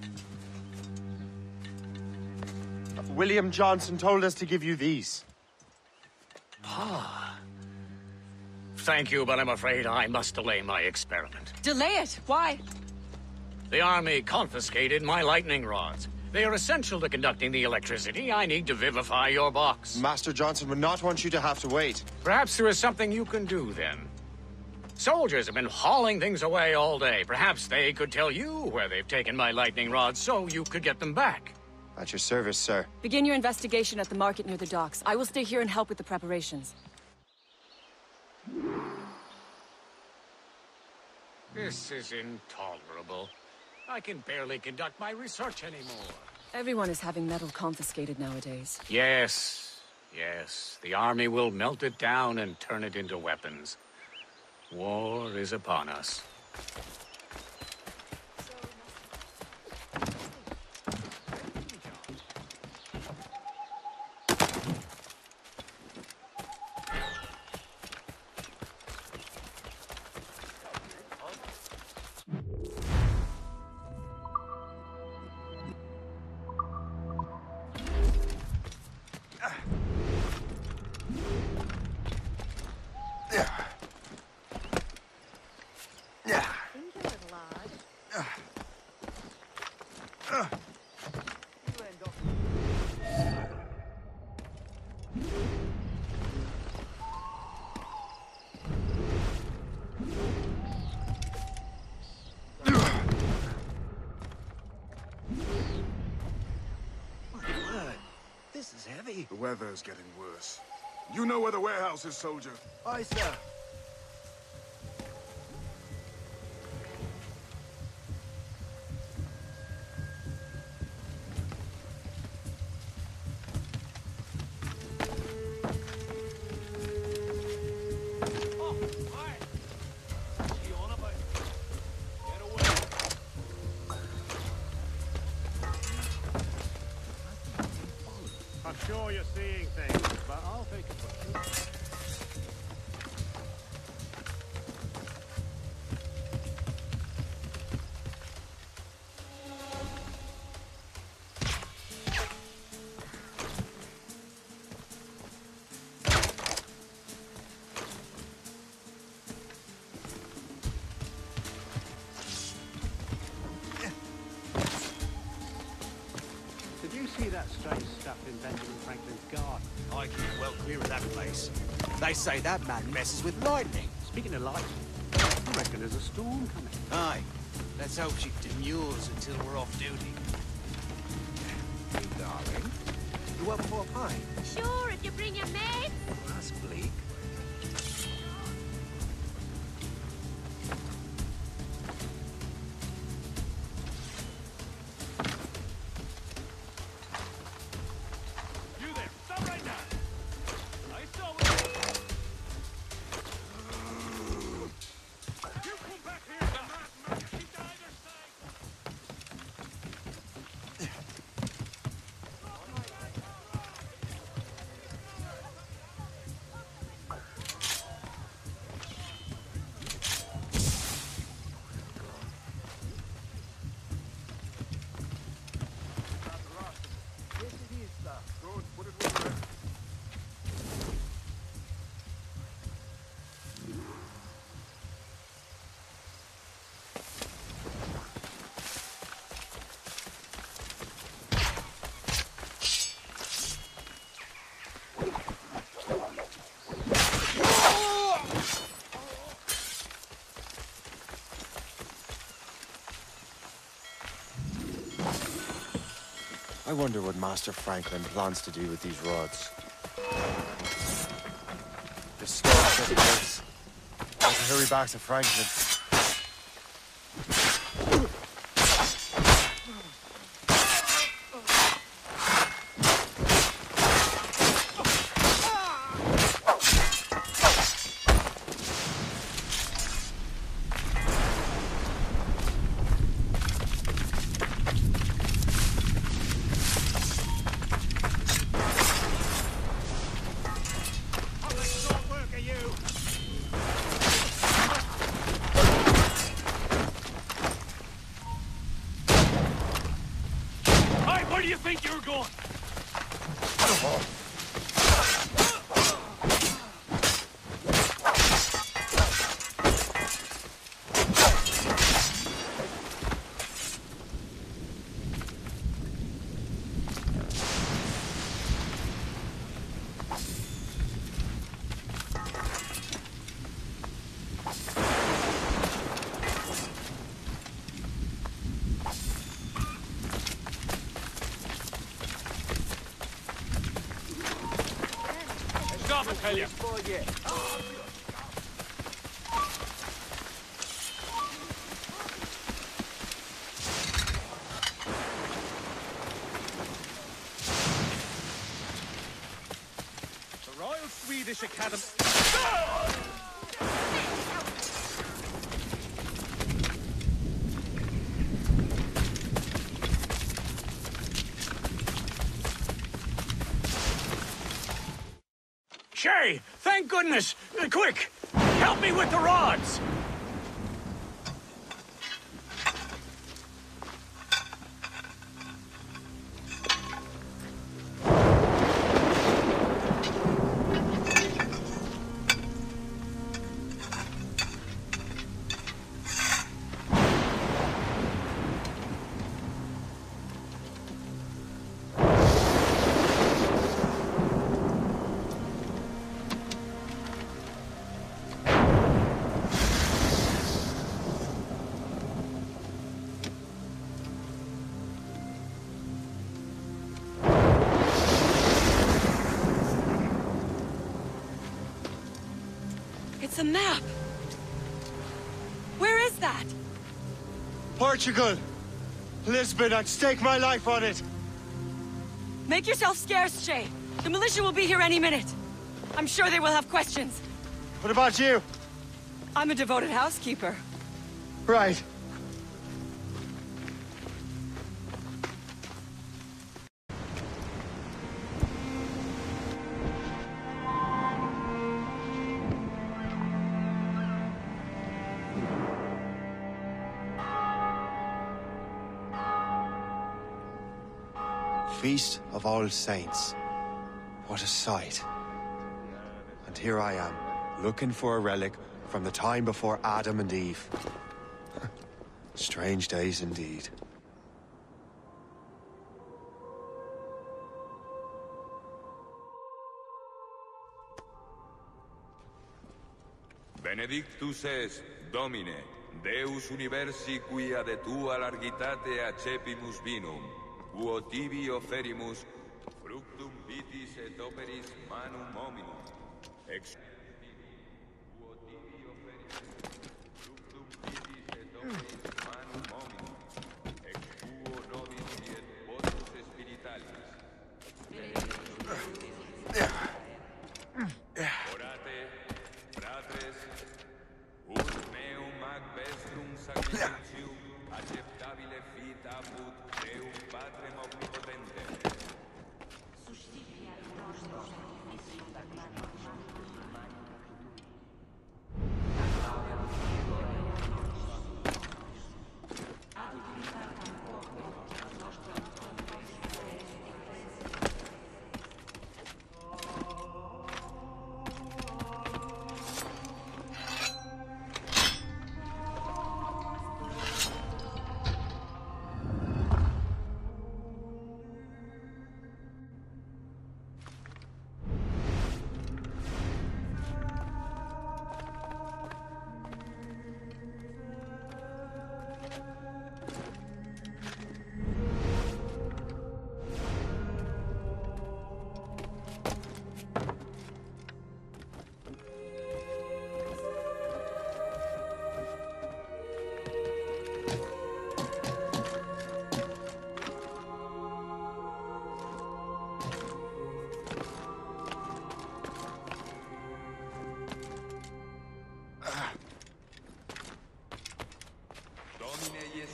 William Johnson told us to give you these. Ah. Thank you, but I'm afraid I must delay my experiment. Delay it? Why? The army confiscated my lightning rods. They are essential to conducting the electricity I need to vivify your box. Master Johnson would not want you to have to wait. Perhaps there is something you can do, then. Soldiers have been hauling things away all day. Perhaps they could tell you where they've taken my lightning rods so you could get them back. At your service, sir. Begin your investigation at the market near the docks. I will stay here and help with the preparations. This is intolerable. I can barely conduct my research anymore. Everyone is having metal confiscated nowadays. Yes, yes. The army will melt it down and turn it into weapons. War is upon us. This is heavy. The weather is getting worse. You know where the warehouse is, soldier. Aye, sir. I'm sure you're seeing things, but I'll take it for you. Did you see that strange stuff in Benjamin Franklin's garden? I keep well clear of that place. They say that man messes with lightning. Speaking of lightning, I reckon there's a storm coming. Aye. Let's hope she demurs until we're off duty. Hey, darling. You up for a pint? Sure, if you bring your mates. That's bleak. You there, stop right now! I saw what you come back here, the mad mercy to either side! I wonder what Master Franklin plans to do with these rods. The storm getting worse. Let's hurry back to Franklin. Where do you think you're going? Stop, I tell you. The Royal Swedish Academy. Shay, thank goodness! Quick! Help me with the rods! It's a map! Where is that? Portugal! Lisbon, I'd stake my life on it! Make yourself scarce, Shay. The militia will be here any minute. I'm sure they will have questions. What about you? I'm a devoted housekeeper. Right. Feast of All Saints. What a sight. And here I am, looking for a relic from the time before Adam and Eve. Strange days indeed. Benedictus est, Domine, Deus universi quia de tua largitate accepimus vinum, quo tibi offerimus fructum vitis et operis manum hominum. Ex quo tibi offerimus fructum vitis et operis manum hominum. Ex quo nobis et votus spiritualis. Orate, fratres, ut meum ac vestrum sacrificium acceptabile fit apud Deum Patrem omnipotentem.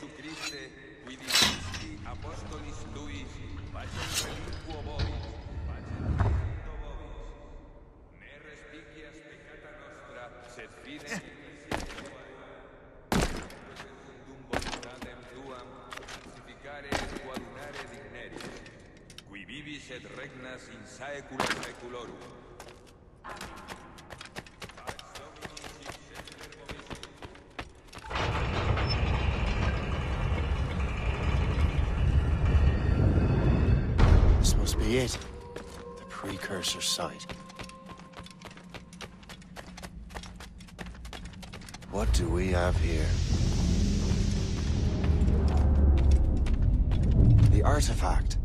Jesu Christe, qui dicisti apostolis tuis, pacem reliquo vobis, pacem Christo vobis. Ne respicias peccata nostra, sed fide ecclesia tuae. Secundum voluntatem tuam, pacificare et coadunare digneris, qui vivis et regnas in saecula saeculorum. This must be it. The precursor site. What do we have here? The artifact.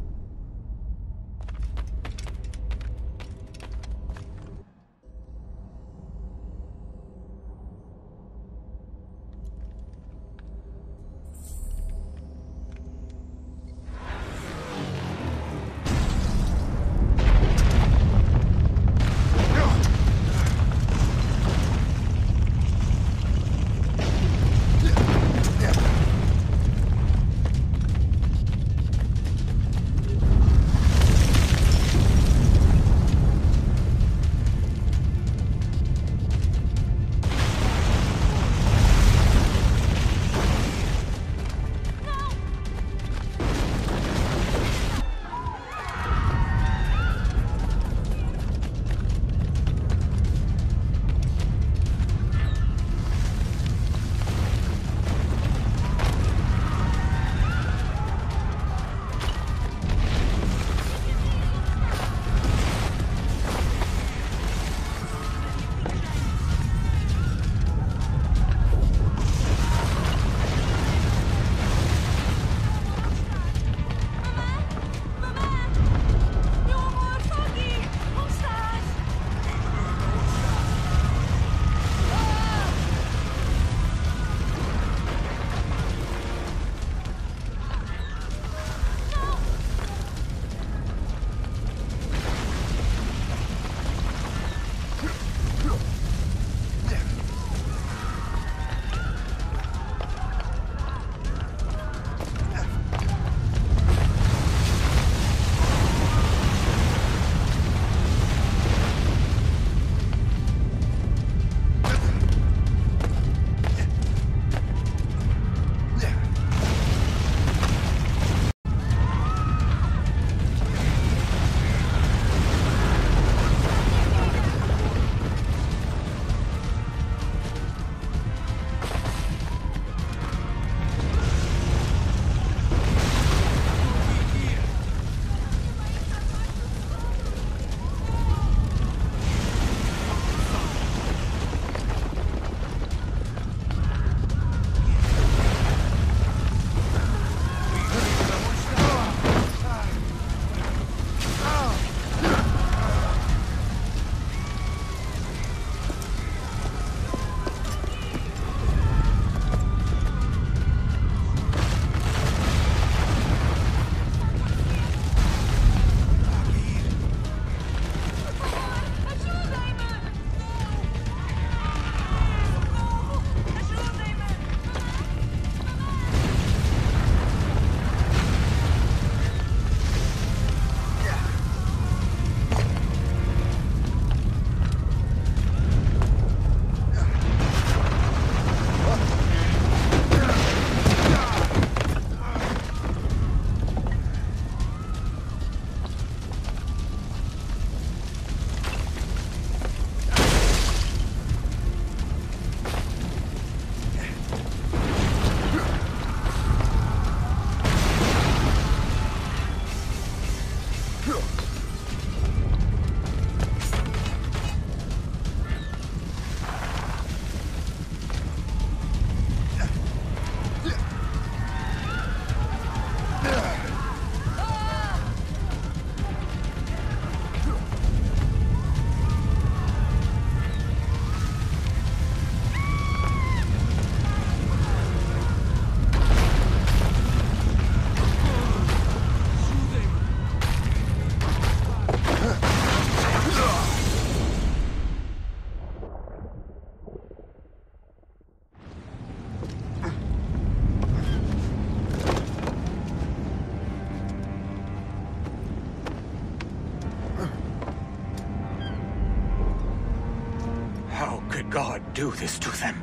do this to them?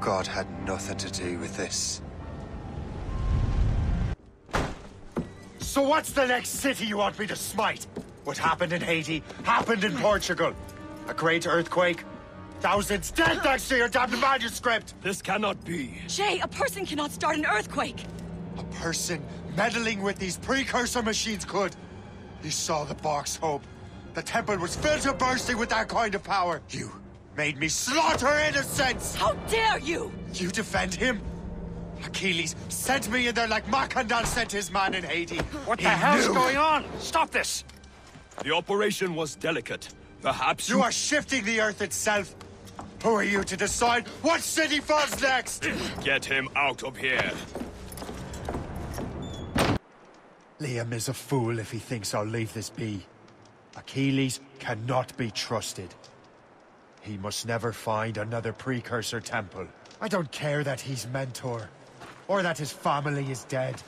God had nothing to do with this. So what's the next city you want me to smite? What happened in Haiti happened in Portugal. A great earthquake. Thousands dead thanks to your damned manuscript! This cannot be. Shay, a person cannot start an earthquake! A person meddling with these precursor machines could. You saw the box, Hope. The temple was filled to bursting with that kind of power. You made me slaughter innocents! How dare you! You defend him? Achilles sent me in there like Macandal sent his man in Haiti. What the hell's going on? Stop this! The operation was delicate. Perhaps you are shifting the earth itself. Who are you to decide what city falls next? Get him out of here. Liam is a fool if he thinks I'll leave this be. Achilles cannot be trusted. He must never find another precursor temple. I don't care that he's mentor, or that his family is dead.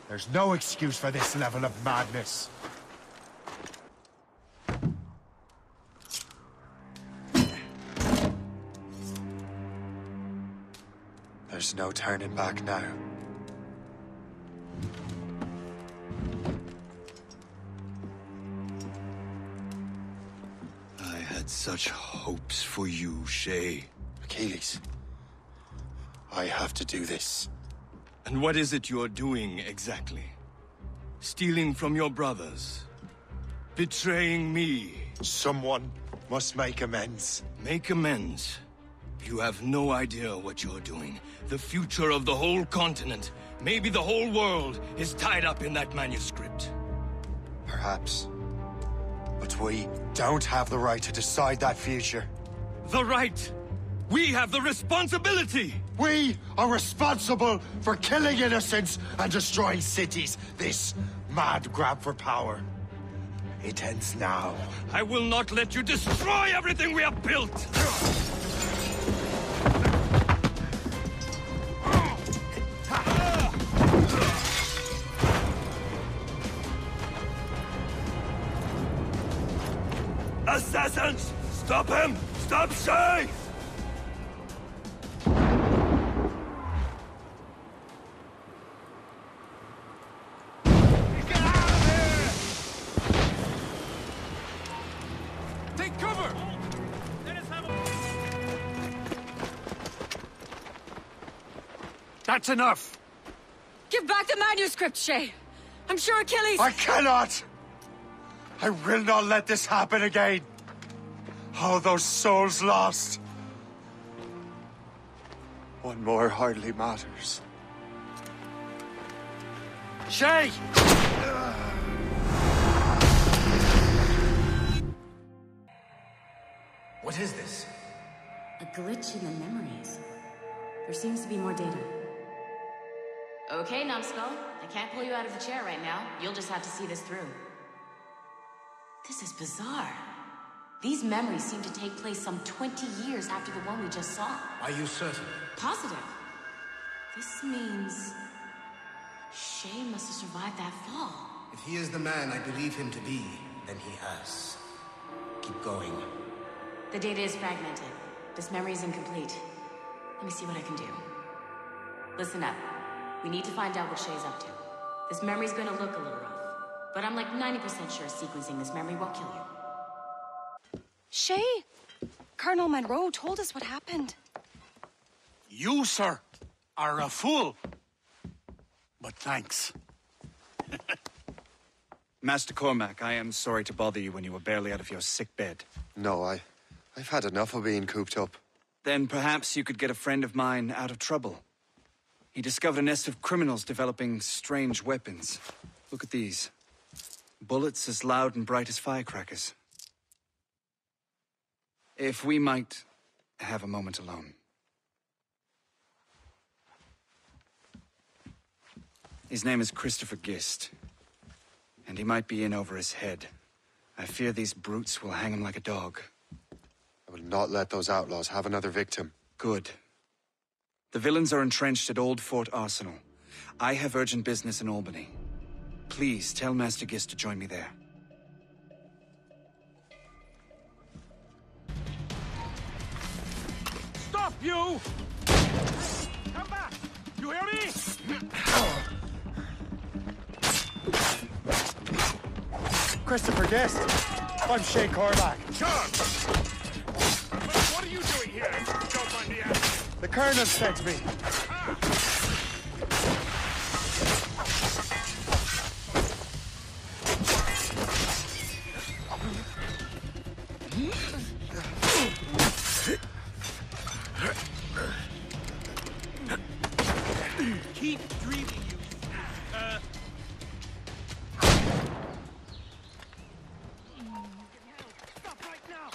There's no excuse for this level of madness. There's no turning back now. I had such hopes for you, Shay. Achilles, I have to do this. And what is it you're doing, exactly? Stealing from your brothers? Betraying me? Someone must make amends. Make amends? You have no idea what you're doing. The future of the whole continent, maybe the whole world, is tied up in that manuscript. Perhaps. But we don't have the right to decide that future. The right! We have the responsibility! We are responsible for killing innocents and destroying cities. This mad grab for power. It ends now. I will not let you destroy everything we have built! Assassins! Stop him! Stop Shay! Take cover! That's enough! Give back the manuscript, Shay! I'm sure Achilles... I cannot! I will not let this happen again! All those souls lost! One more hardly matters. Shay! What is this? A glitch in the memories. There seems to be more data. Okay, Numbskull. I can't pull you out of the chair right now. You'll just have to see this through. This is bizarre. These memories seem to take place some 20 years after the one we just saw. Are you certain? Positive. This means... Shay must have survived that fall. If he is the man I believe him to be, then he has. Keep going. The data is fragmented. This memory is incomplete. Let me see what I can do. Listen up. We need to find out what Shay's up to. This memory's gonna look a little rough, but I'm like 90% sure sequencing this memory won't kill you. Shay! Colonel Monroe told us what happened. You, sir, are a fool. But thanks. Master Cormac, I am sorry to bother you when you were barely out of your sick bed. No, I've had enough of being cooped up. Then perhaps you could get a friend of mine out of trouble. He discovered a nest of criminals developing strange weapons. Look at these. Bullets as loud and bright as firecrackers. If we might have a moment alone. His name is Christopher Gist. And he might be in over his head. I fear these brutes will hang him like a dog. I will not let those outlaws have another victim. Good. The villains are entrenched at Old Fort Arsenal. I have urgent business in Albany. Please tell Master Gist to join me there. you! Come back! You hear me? Christopher Guest. I'm Shay Cormac. Charge! What are you doing here? Don't mind the ass. The Colonel sent me. Keep dreaming, you... Stop right now!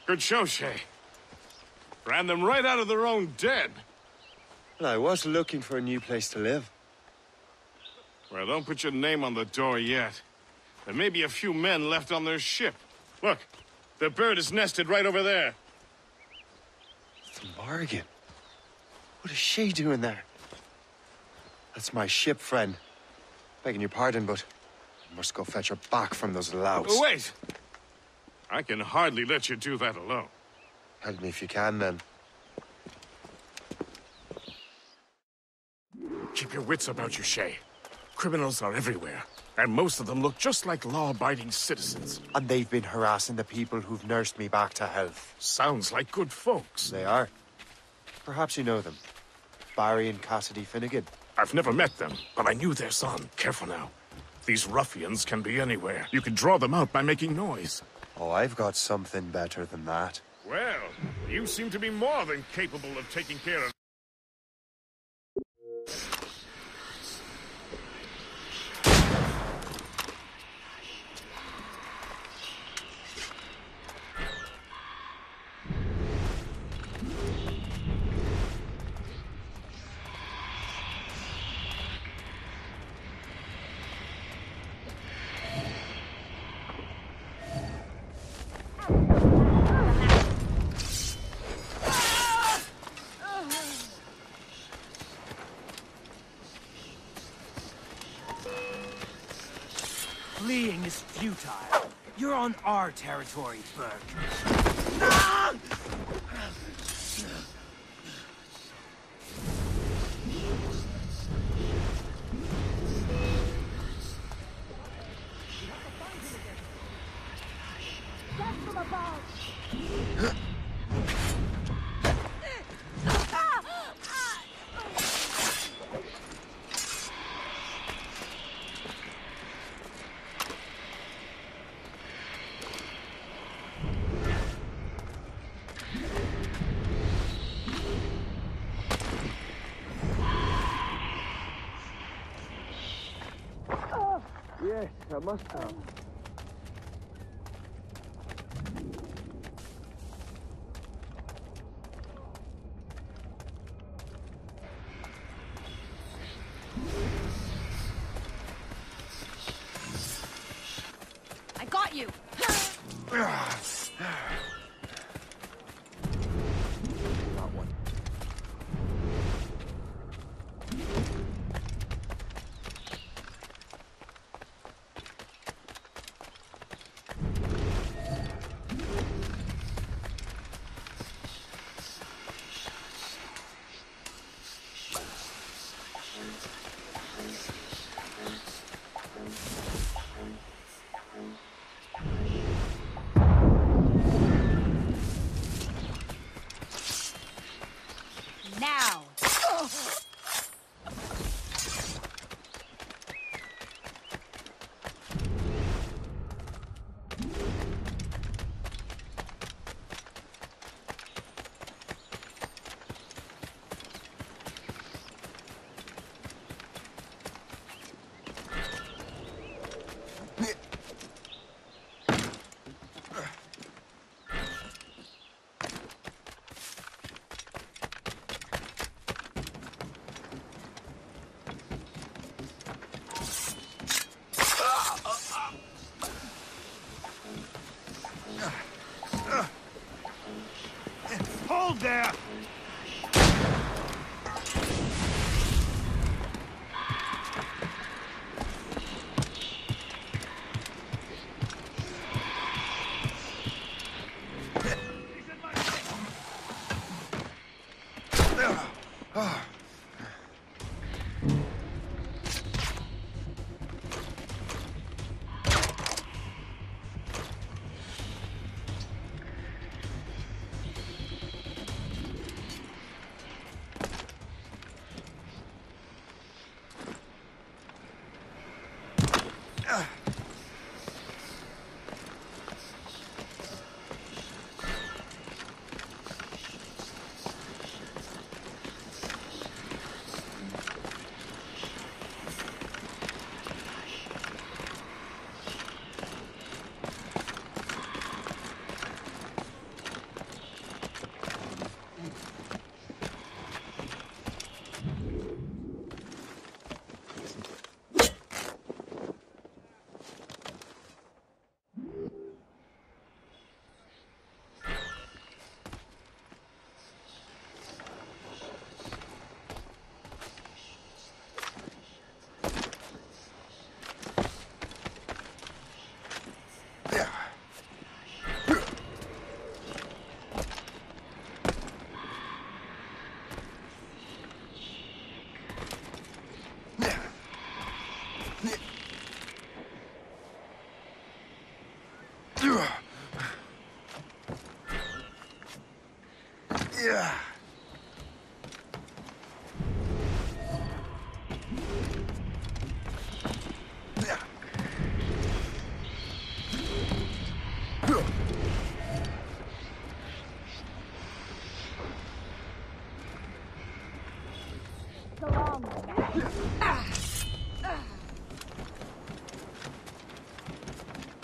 Good show, Shay. Ran them right out of their own den. Well, I was looking for a new place to live. Well, don't put your name on the door yet. There may be a few men left on their ship. Look, the bird is nested right over there. The Morrigan. What is she doing there? That's my ship, friend. Begging your pardon, but I must go fetch her back from those louts. Oh, wait! I can hardly let you do that alone. Help me if you can, then. Keep your wits about you, Shay. Criminals are everywhere, and most of them look just like law-abiding citizens. And they've been harassing the people who've nursed me back to health. Sounds like good folks. They are. Perhaps you know them. Barry and Cassidy Finnegan. I've never met them, but I knew their son. Careful now. These ruffians can be anywhere. You can draw them out by making noise. Oh, I've got something better than that. Well, you seem to be more than capable of taking care of... Fleeing is futile. You're on our territory, Burke. Ah! Yes, I must have. I got you! Now! Hold there! I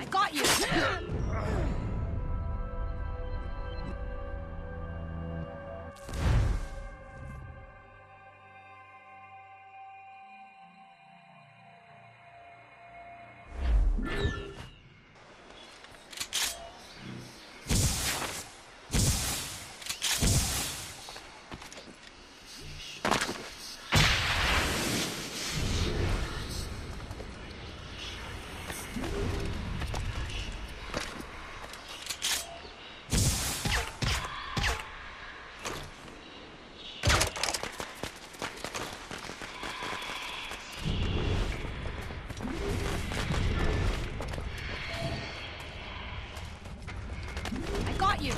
got you! You.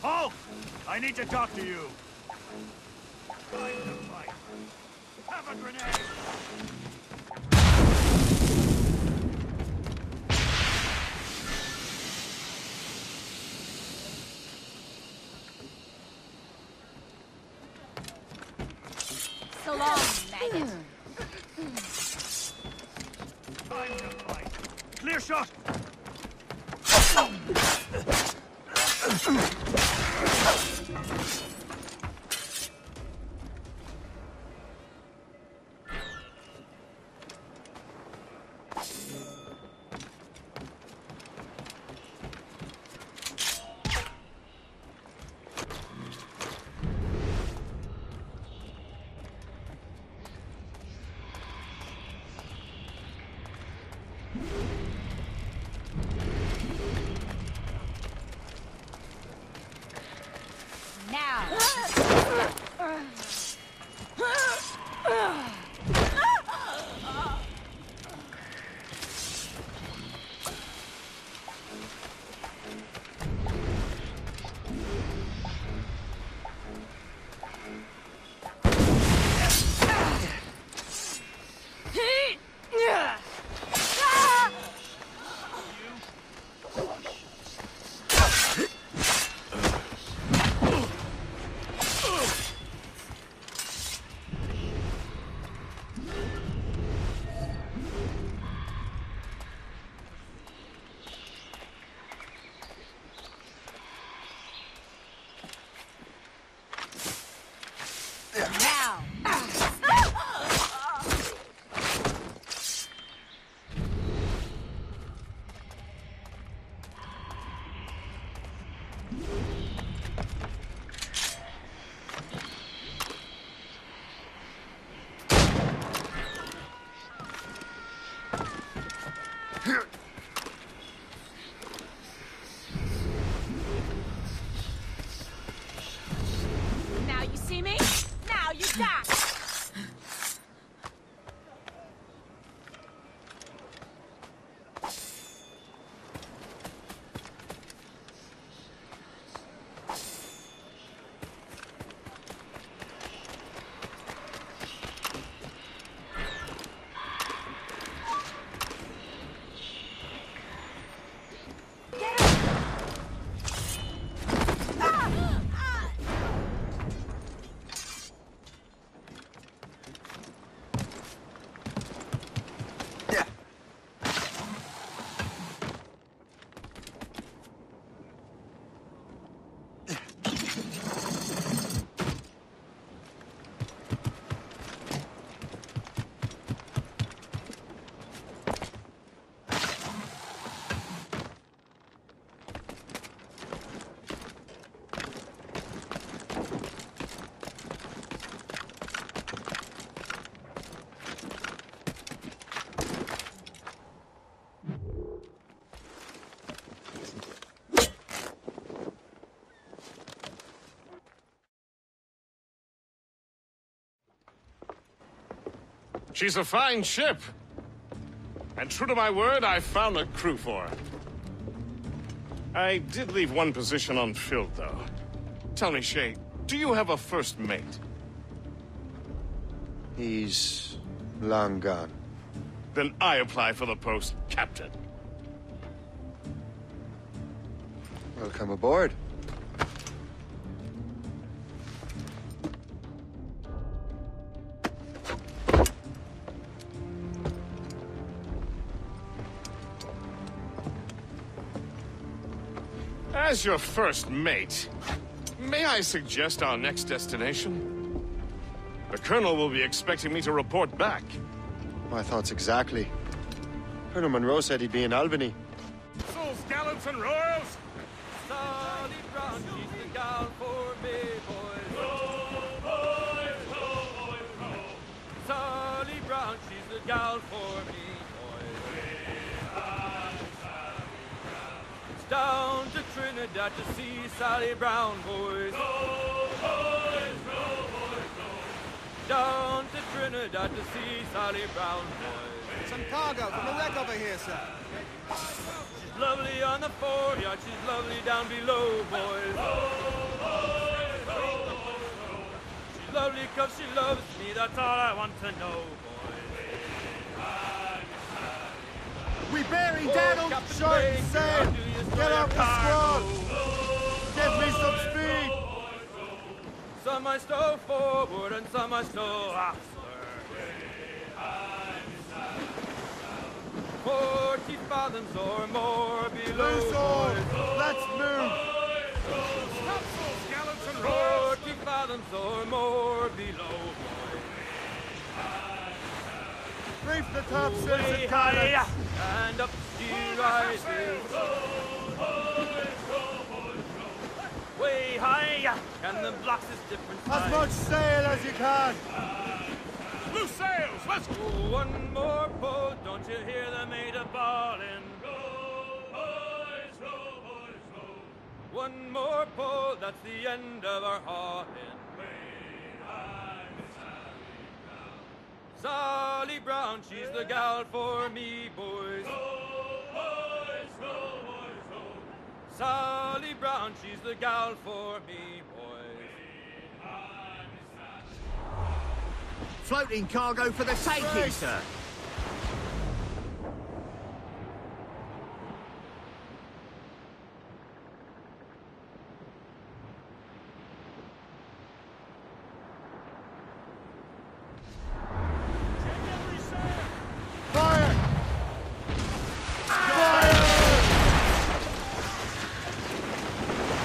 Halt! I need to talk to you. Time to fight. Have a grenade! So long, maggot. Time to fight. Clear shot! She's a fine ship. And true to my word, I found a crew for her. I did leave one position unfilled, though. Tell me, Shay, do you have a first mate? He's long gone. Then I apply for the post, Captain. Welcome aboard. As your first mate, may I suggest our next destination? The Colonel will be expecting me to report back. My thoughts exactly. Colonel Monroe said he'd be in Albany. Souls, gallants, and royals! Sally Brown, she's the gal for me, boys. Row, boys, row, boys, row. Sally Brown, she's the gal for me, boys. It's down to Trinidad to see Sally Brown, boys. Row, boys, row, boys, row. Down to Trinidad to see Sally Brown, boys. Some cargo from the wreck over here, sir. She's lovely on the foreyard, she's lovely down below, boys. She's lovely 'cause she loves me, that's all I want to know, boys. We bearing down on short and sail. Get up the squad. Give me some speed. Some I stow forward and some I stow aft. 40 fathoms or more below. Loose oar. Let's move. Stop, souls, gallants, and royals! 40 fathoms or more below, boys. Reef the topsails Way and high cannons. and up she rises. Way high and the blocks is different size. As much sail as you can. Loose sails! Let's go! Oh, one more pull, don't you hear the mate a bawling? One more pull, that's the end of our hauling. Sally Brown, she's the gal for me, boys. Sally Brown, she's the gal for me, boys. Floating cargo for the taking, sir. Fire!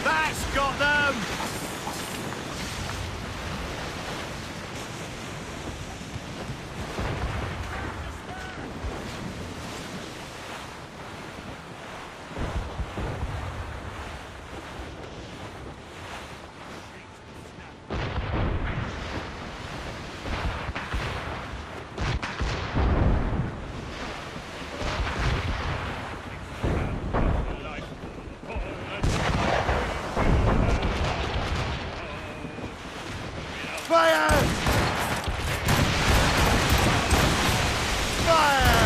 That's got them! Fire! Fire!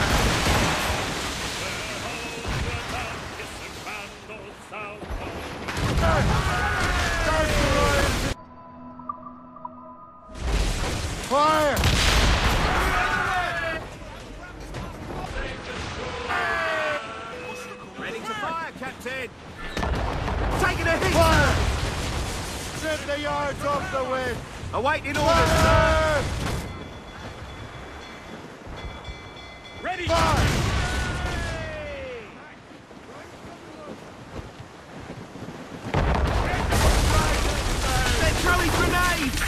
Fire! Ready to fire, Captain! Taking a hit! Fire! Strip the yards off the wind! Awaiting orders, sir! Ready! Fire! They're throwing grenades!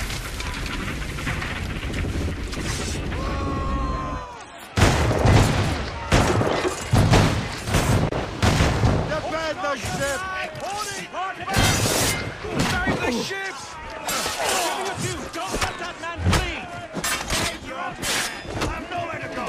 Defend the ship! Save the ship! Don't let that man flee! I'm nowhere to go!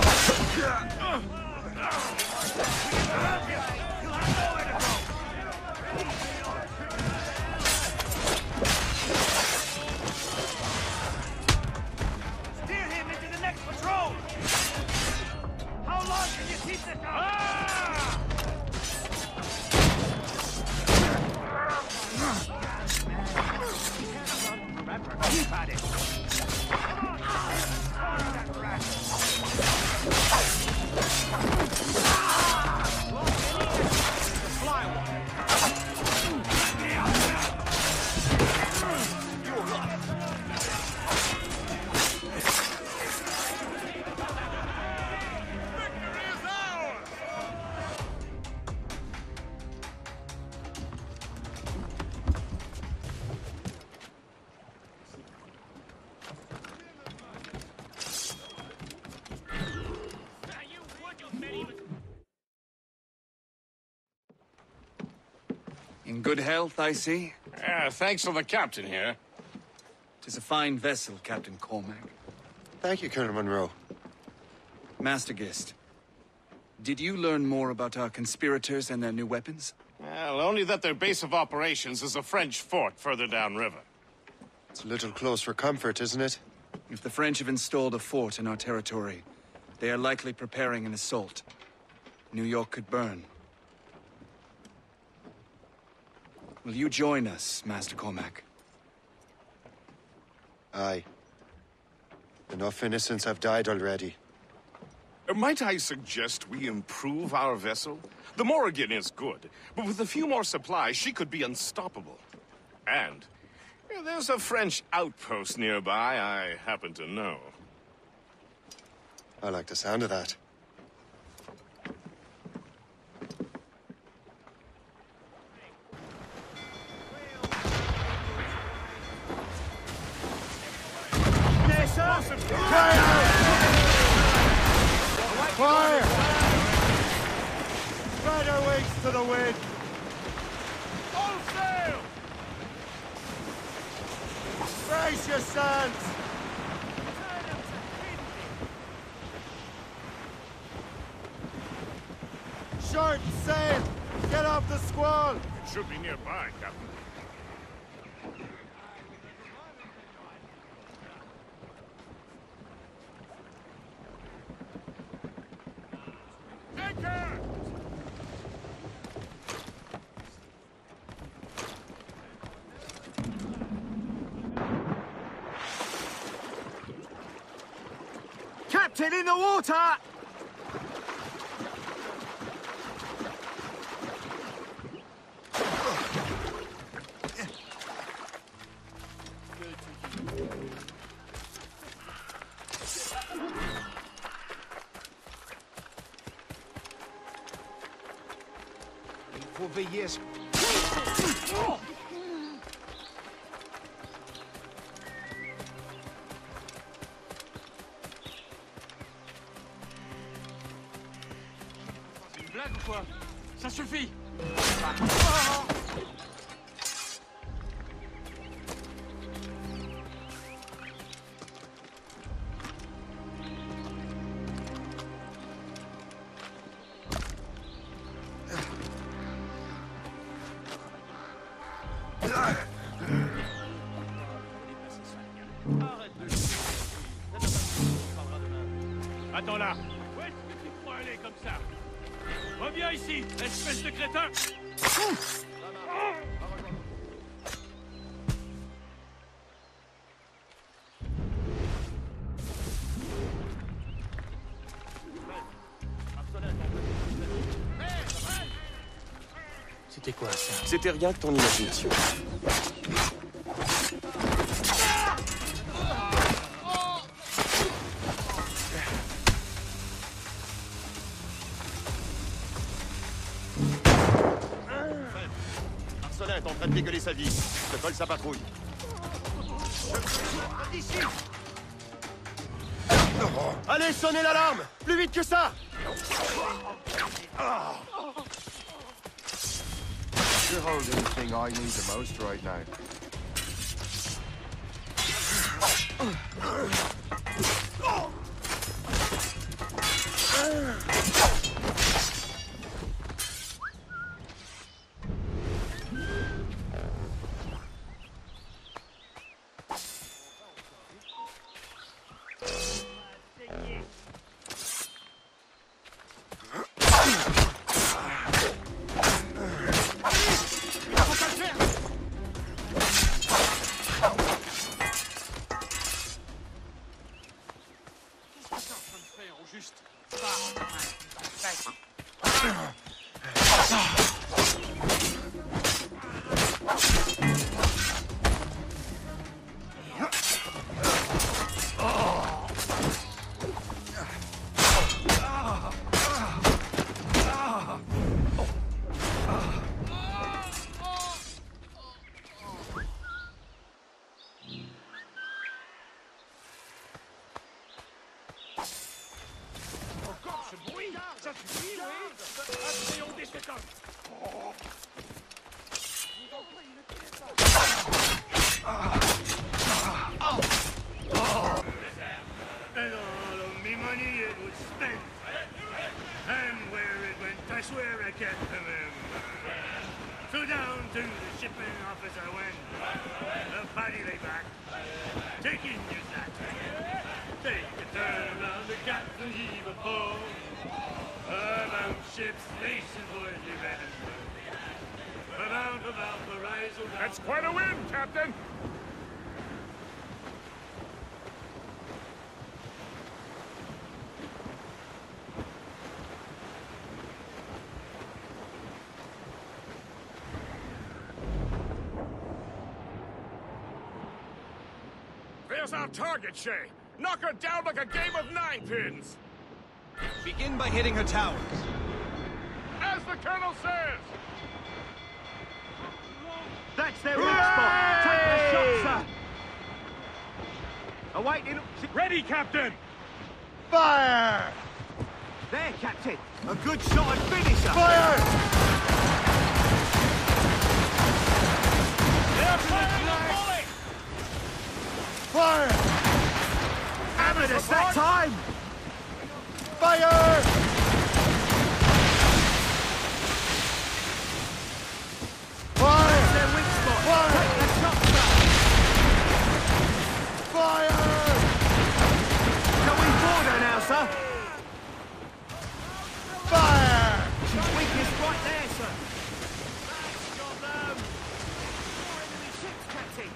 In good health, I see? Thanks to the captain here. 'Tis a fine vessel, Captain Cormac. Thank you, Colonel Monroe. Master Gist, did you learn more about our conspirators and their new weapons? Well, only that their base of operations is a French fort further downriver. It's a little close for comfort, isn't it? If the French have installed a fort in our territory, they are likely preparing an assault. New York could burn. Will you join us, Master Cormac? Aye. Enough innocents have died already. Might I suggest we improve our vessel? The Morrigan is good, but with a few more supplies, she could be unstoppable. And there's a French outpost nearby I happen to know. I like the sound of that. Fire! Spread our wings to the wind! All sail! Brace yourselves! Short sail! Get off the squall! It should be nearby, Captain. Captain, in the water! Il faut veiller à ce... Blague ou quoi? Ça suffit! Attends là! Où est-ce que tu crois aller comme ça? Reviens ici, espèce de crétin! C'était quoi ça? C'était rien que ton imagination. Marcelin est en train de dégueuler sa vie. Je colle sa patrouille. Ici! Allez, sonnez l'alarme! Plus vite que ça! You're holding the thing I need the most right now. And all of me money it was spent. And where it went, I swear I can't remember. So down to the shipping office I went. The party lay back, taking your sack. Take a turn around the captain, heave a pole. About ships, nations, boys, you better. About the rise of... That's quite a win, Captain! There's our target, Shay! Knock her down like a game of 9-pins! Begin by hitting her towers. As the Colonel says! That's their weak spot. Take the shot, sir. Awaiting. Ready, Captain! Fire! There, Captain. A good shot and finisher. Fire! They're firing a volley! Fire! Amadeus, that time! Fire! Fire! That's their weak spot. Fire! Take the shot, sir. Fire! Shall we board her now, sir? Fire! She's weakest right there, sir. Got them. More enemy ships, Captain.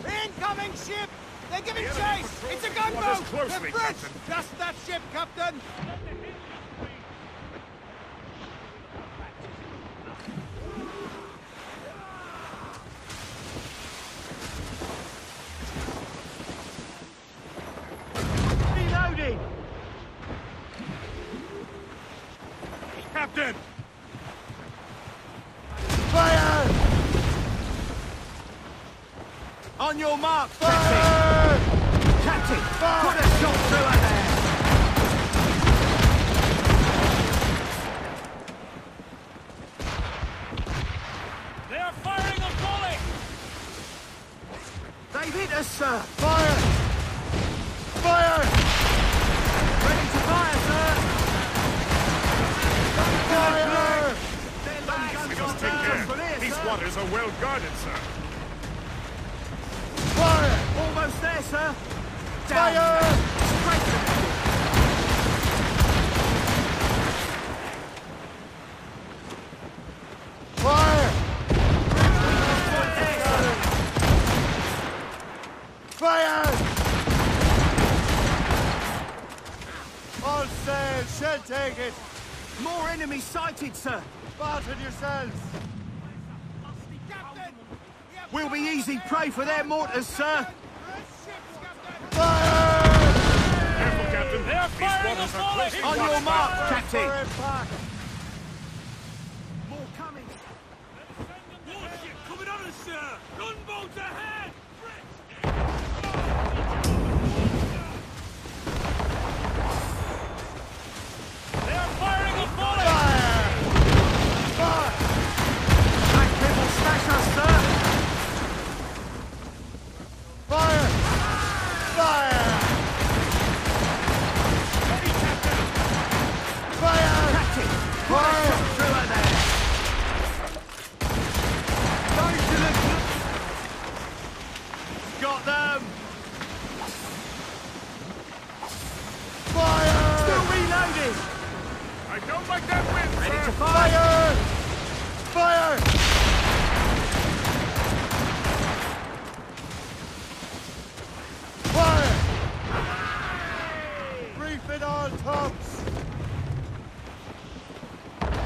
Incoming ship! They're giving chase! It's a gunboat! Closely, The French! Captain. Just that ship, Captain! Reloading! Captain! Fire! On your mark, Fire! Captain! Put a shot through her there! They are firing a volley! They've hit us, sir! Fire! Fire! Ready to fire, sir! Fire! We must take care. These waters are well guarded, sir. Fire! Almost there, sir! Fire! Straight to the Fire! Fire! All sail, shall take it! More enemies sighted, sir! Barton yourselves! We'll be easy prey for their mortars, sir! Fire! Careful, Captain. They are firing a volley! On your mark, Captain! More coming! Warship coming on us, sir! Gunboats ahead! They are firing a volley! Fire! Fire! That will smash us, sir! Fire! Fire! Ready, Captain! Fire! Captain! Fire! Through her there! Going to the... Got them! Fire! Still reloading! I don't like that wind, Ready sir. to fire! Fire! Fire! Reef it all tops!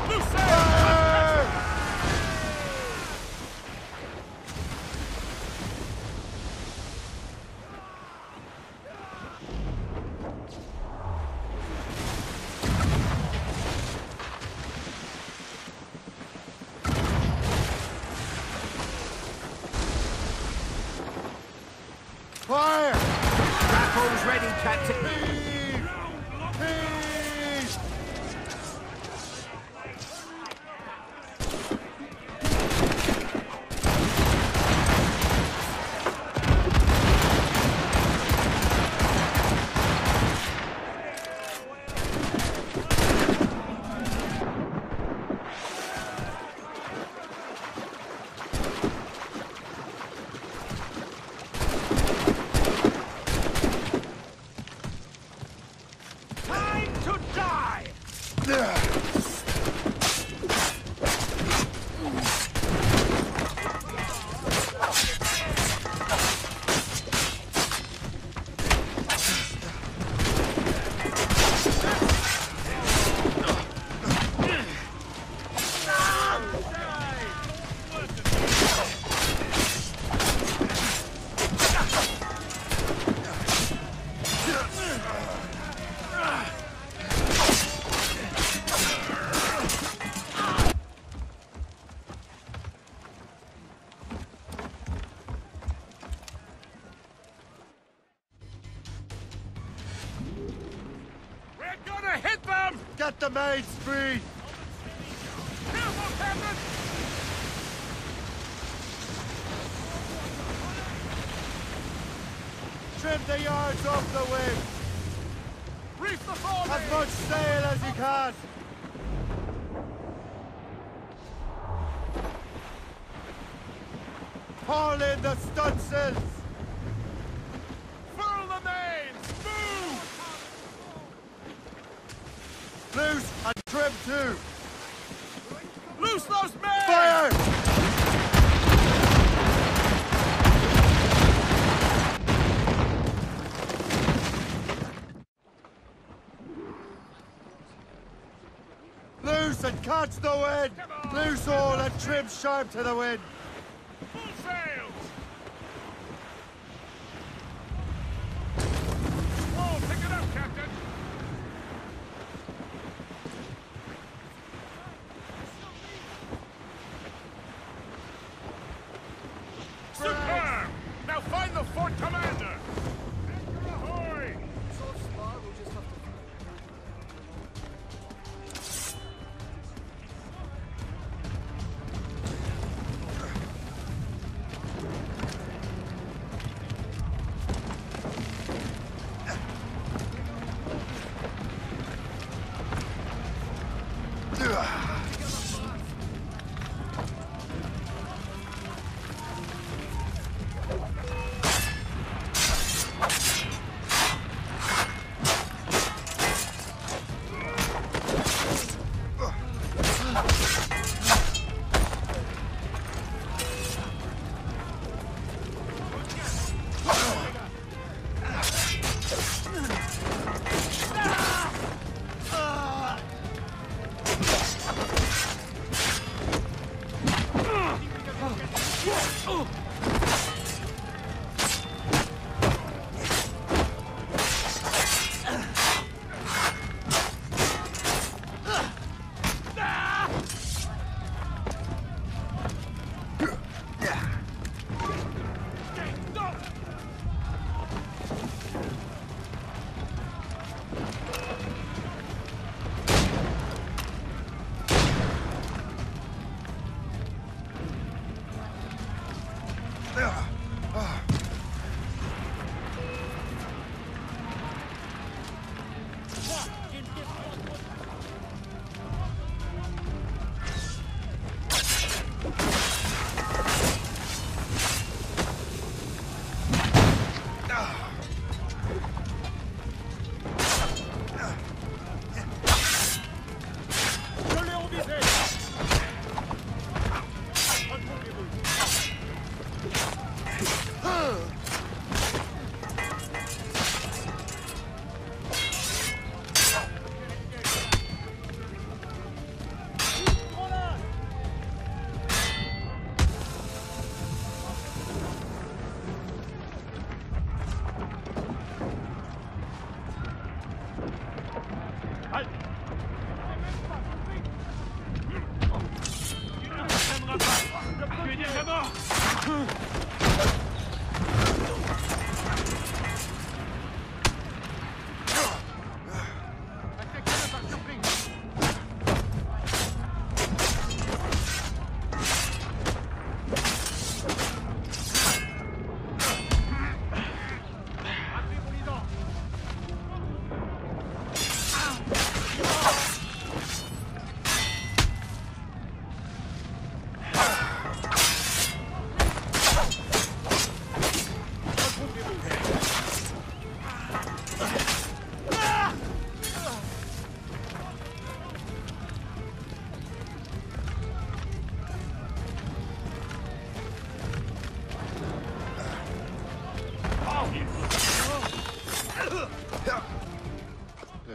Loose sail! Fire! Fire! Raffles ready, Captain. Heave! Get the maids free! Careful, Captain! Trim the yards off the wind! Reef the fore! As much sail as you can! Haul in the stunsails! Furl the mains! Move! Loose and trim too! Loose those men! Fire! Loose and catch the wind! Loose all and trim sharp to the wind! Full sails! Oh, pick it up, Captain! Superb! Now find the fort commander! Anchor ahoy!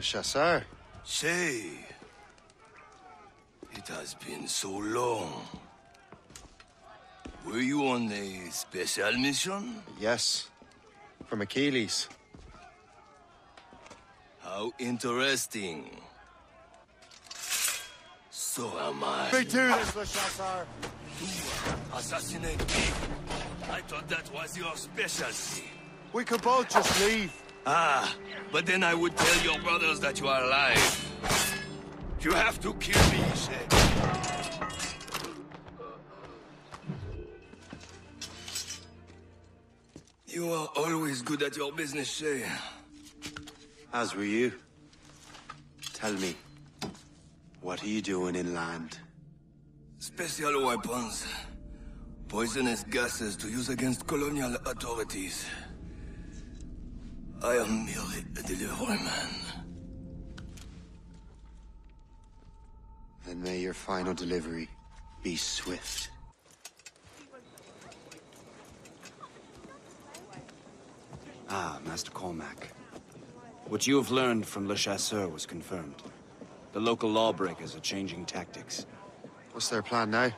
Chasseur. Shay. It has been so long. Were you on a special mission? Yes. From Achilles. How interesting. So am I. Big to this, Le Chasseur. Assassinate me. I thought that was your specialty. We could both just leave. Ah, but then I would tell your brothers that you are alive. You have to kill me, Shay. You are always good at your business, Shay. As were you. Tell me, what are you doing inland? Special weapons. Poisonous gases to use against colonial authorities. I am merely a delivery man. Then may your final delivery be swift. Ah, Master Cormac. What you have learned from Le Chasseur was confirmed. The local lawbreakers are changing tactics. What's their plan now?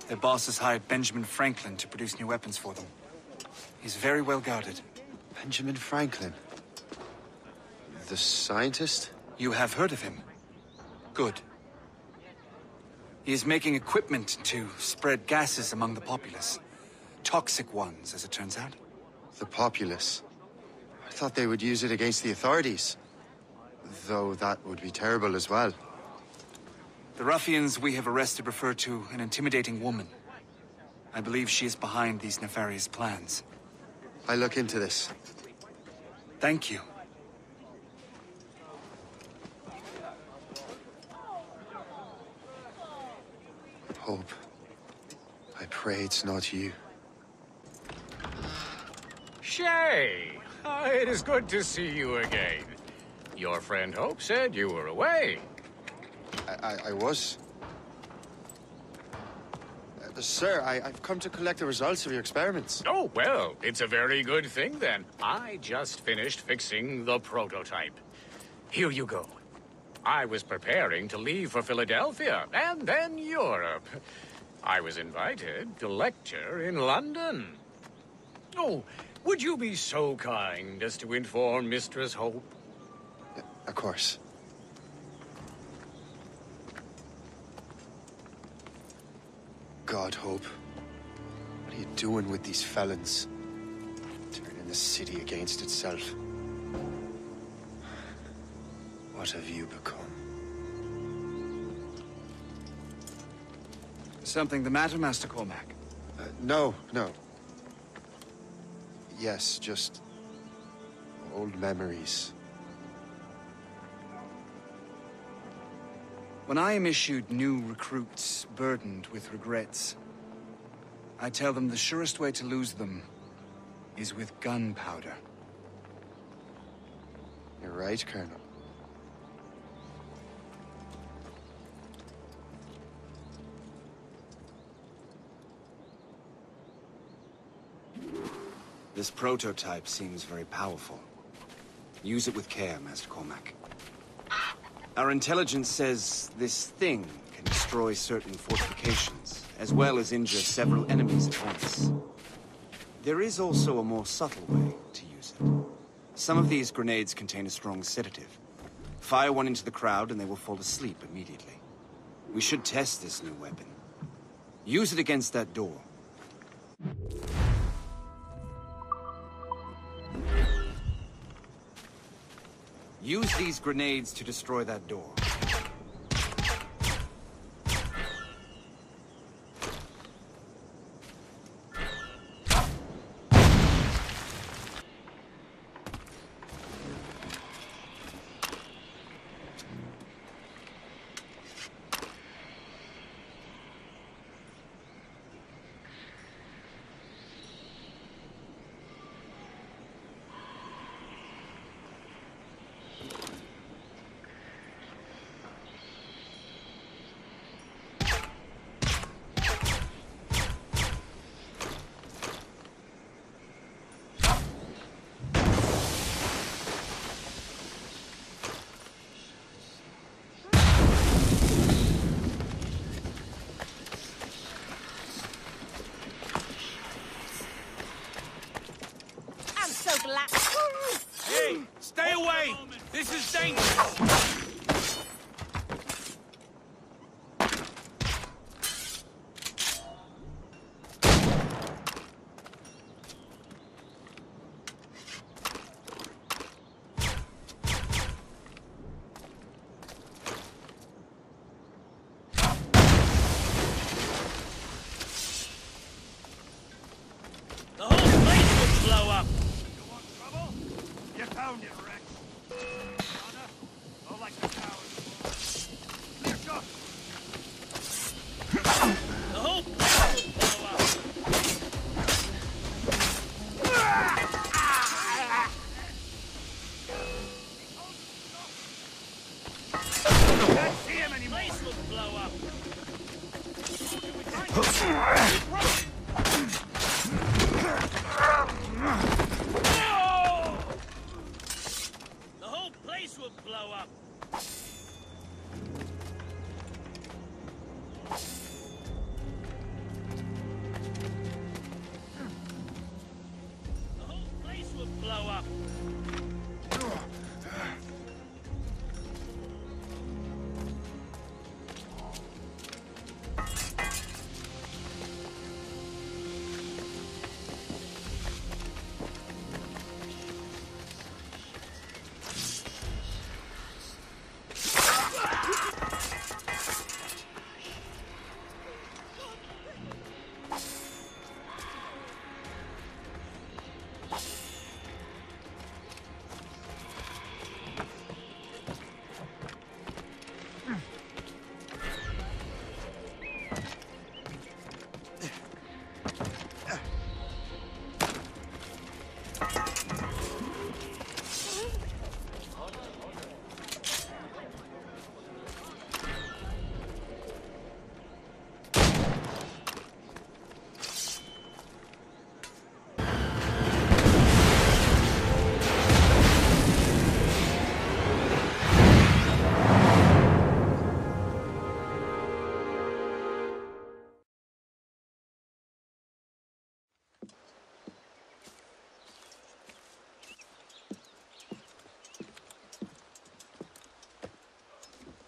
Their boss has hired Benjamin Franklin to produce new weapons for them. He's very well guarded. Benjamin Franklin? The scientist? You have heard of him? Good. He is making equipment to spread gases among the populace. Toxic ones, as it turns out. The populace? I thought they would use it against the authorities. Though that would be terrible as well. The ruffians we have arrested refer to an intimidating woman. I believe she is behind these nefarious plans. I look into this. Thank you. Hope. I pray it's not you. Shay! It is good to see you again. Your friend Hope said you were away. I was. Sir, I've come to collect the results of your experiments. Oh, well, it's a very good thing then. I just finished fixing the prototype. Here you go. I was preparing to leave for Philadelphia, and then Europe. I was invited to lecture in London. Oh, would you be so kind as to inform Mistress Hope? Of course. God, Hope. What are you doing with these felons? Turning the city against itself. What have you become? Something the matter, Master Cormac? No. Yes, just old memories. When I am issued new recruits burdened with regrets, I tell them the surest way to lose them is with gunpowder. You're right, Colonel. This prototype seems very powerful. Use it with care, Master Cormac. Our intelligence says this thing can destroy certain fortifications, as well as injure several enemies at once. There is also a more subtle way to use it. Some of these grenades contain a strong sedative. Fire one into the crowd and they will fall asleep immediately. We should test this new weapon. Use it against that door. Use these grenades to destroy that door. range! The whole place will blow up! You want trouble? You found it, Rex. Honor? Not like the cowards. Clear shot. The whole place will blow up! Can't see him anymore. The place will blow up! The whole place will blow up! The whole place will blow up!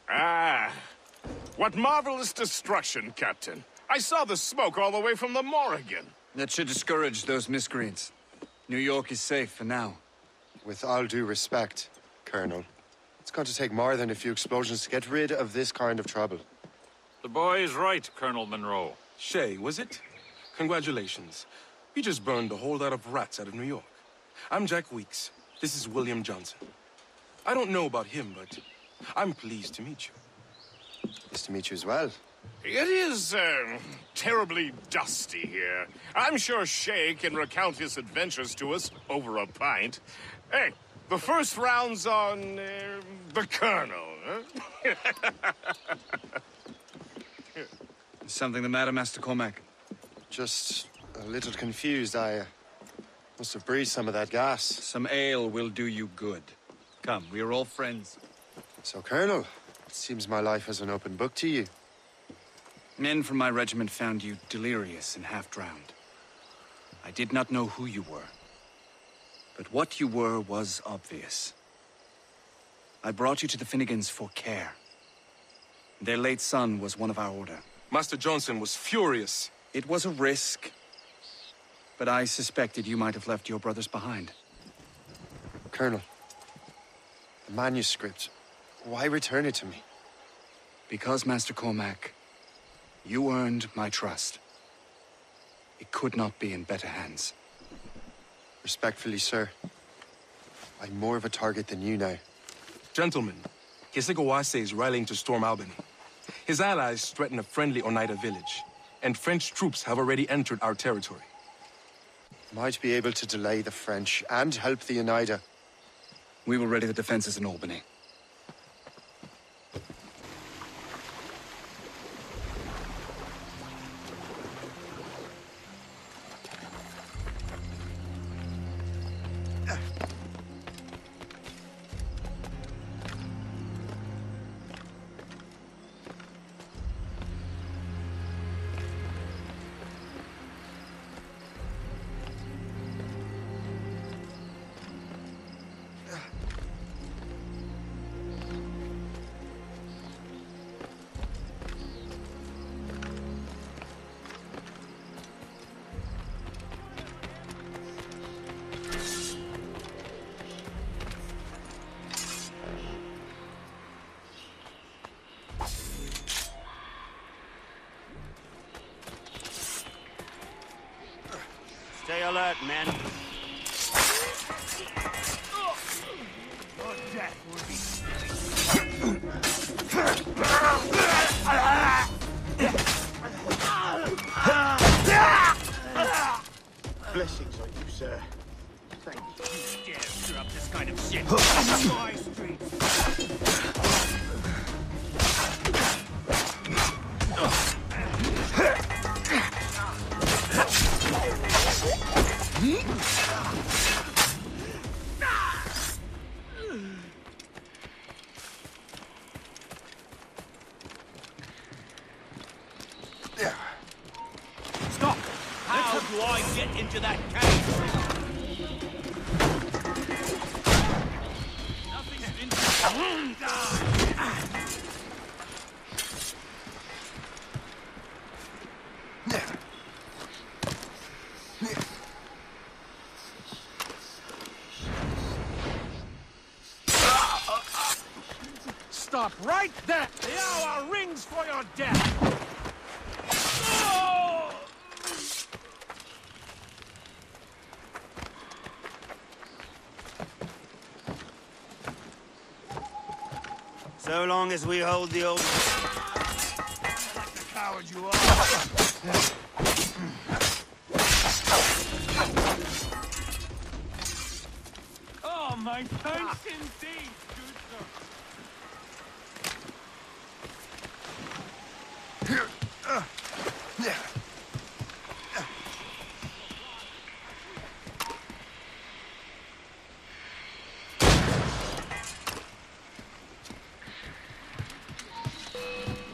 Ah, what marvelous destruction, Captain. I saw the smoke all the way from the Morrigan. That should discourage those miscreants. New York is safe for now. With all due respect, Colonel, it's going to take more than a few explosions to get rid of this kind of trouble. The boy is right, Colonel Monroe. Shay, was it? Congratulations. We just burned a whole lot of rats out of New York. I'm Jack Weeks. This is William Johnson. I don't know about him, but I'm pleased to meet you. Nice to meet you as well. It is, terribly dusty here. I'm sure Shay can recount his adventures to us over a pint. Hey, the first round's on, the Colonel, huh? Is something the matter, Master Cormac? Just a little confused. I must have breathed some of that gas. Some ale will do you good. Come, we are all friends. So, Colonel, it seems my life is an open book to you. Men from my regiment found you delirious and half-drowned. I did not know who you were. But what you were was obvious. I brought you to the Finnegans for care. Their late son was one of our order. Master Johnson was furious. It was a risk. But I suspected you might have left your brothers behind. Colonel, the manuscript, why return it to me? Because, Master Cormac, you earned my trust. It could not be in better hands. Respectfully, sir. I'm more of a target than you now. Gentlemen, Kesegoase is rallying to storm Albany. His allies threaten a friendly Oneida village, and French troops have already entered our territory. Might be able to delay the French and help the Oneida. We will ready the defenses in Albany. hurt, men. Your death will be Blessings on you, sir. Thank you. You dare stir up this kind of shit in my streets. Stop! How do I get into that cave? Nothing's been Stop right there! The hour rings for your death! Oh! So long as we hold the old... Like the coward you are! Oh, my thanks indeed, good sir!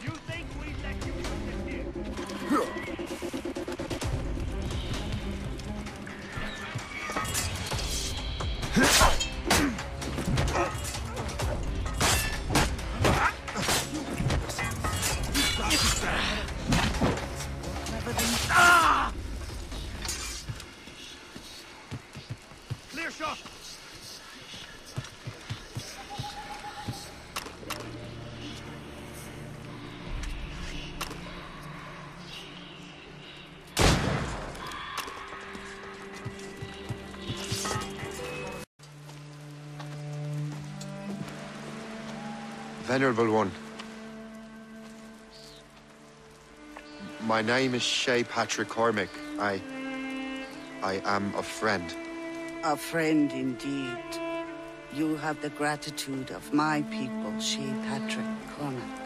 You think we let you interfere? Clear shot! Venerable One. My name is Shay Patrick Cormac. I am a friend. A friend indeed. You have the gratitude of my people, Shay Patrick Cormac.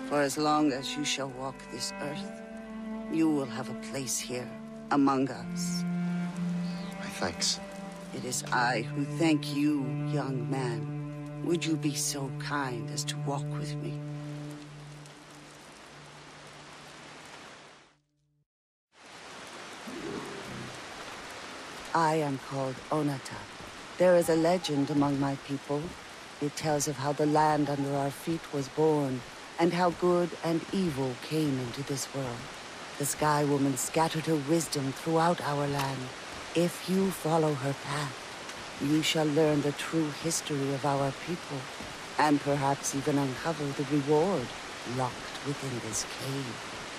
For as long as you shall walk this earth, you will have a place here, among us. My thanks. It is I who thank you, young man. Would you be so kind as to walk with me? I am called Onata. There is a legend among my people. It tells of how the land under our feet was born, and how good and evil came into this world. The Sky Woman scattered her wisdom throughout our land. If you follow her path, you shall learn the true history of our people, and perhaps even uncover the reward locked within this cave.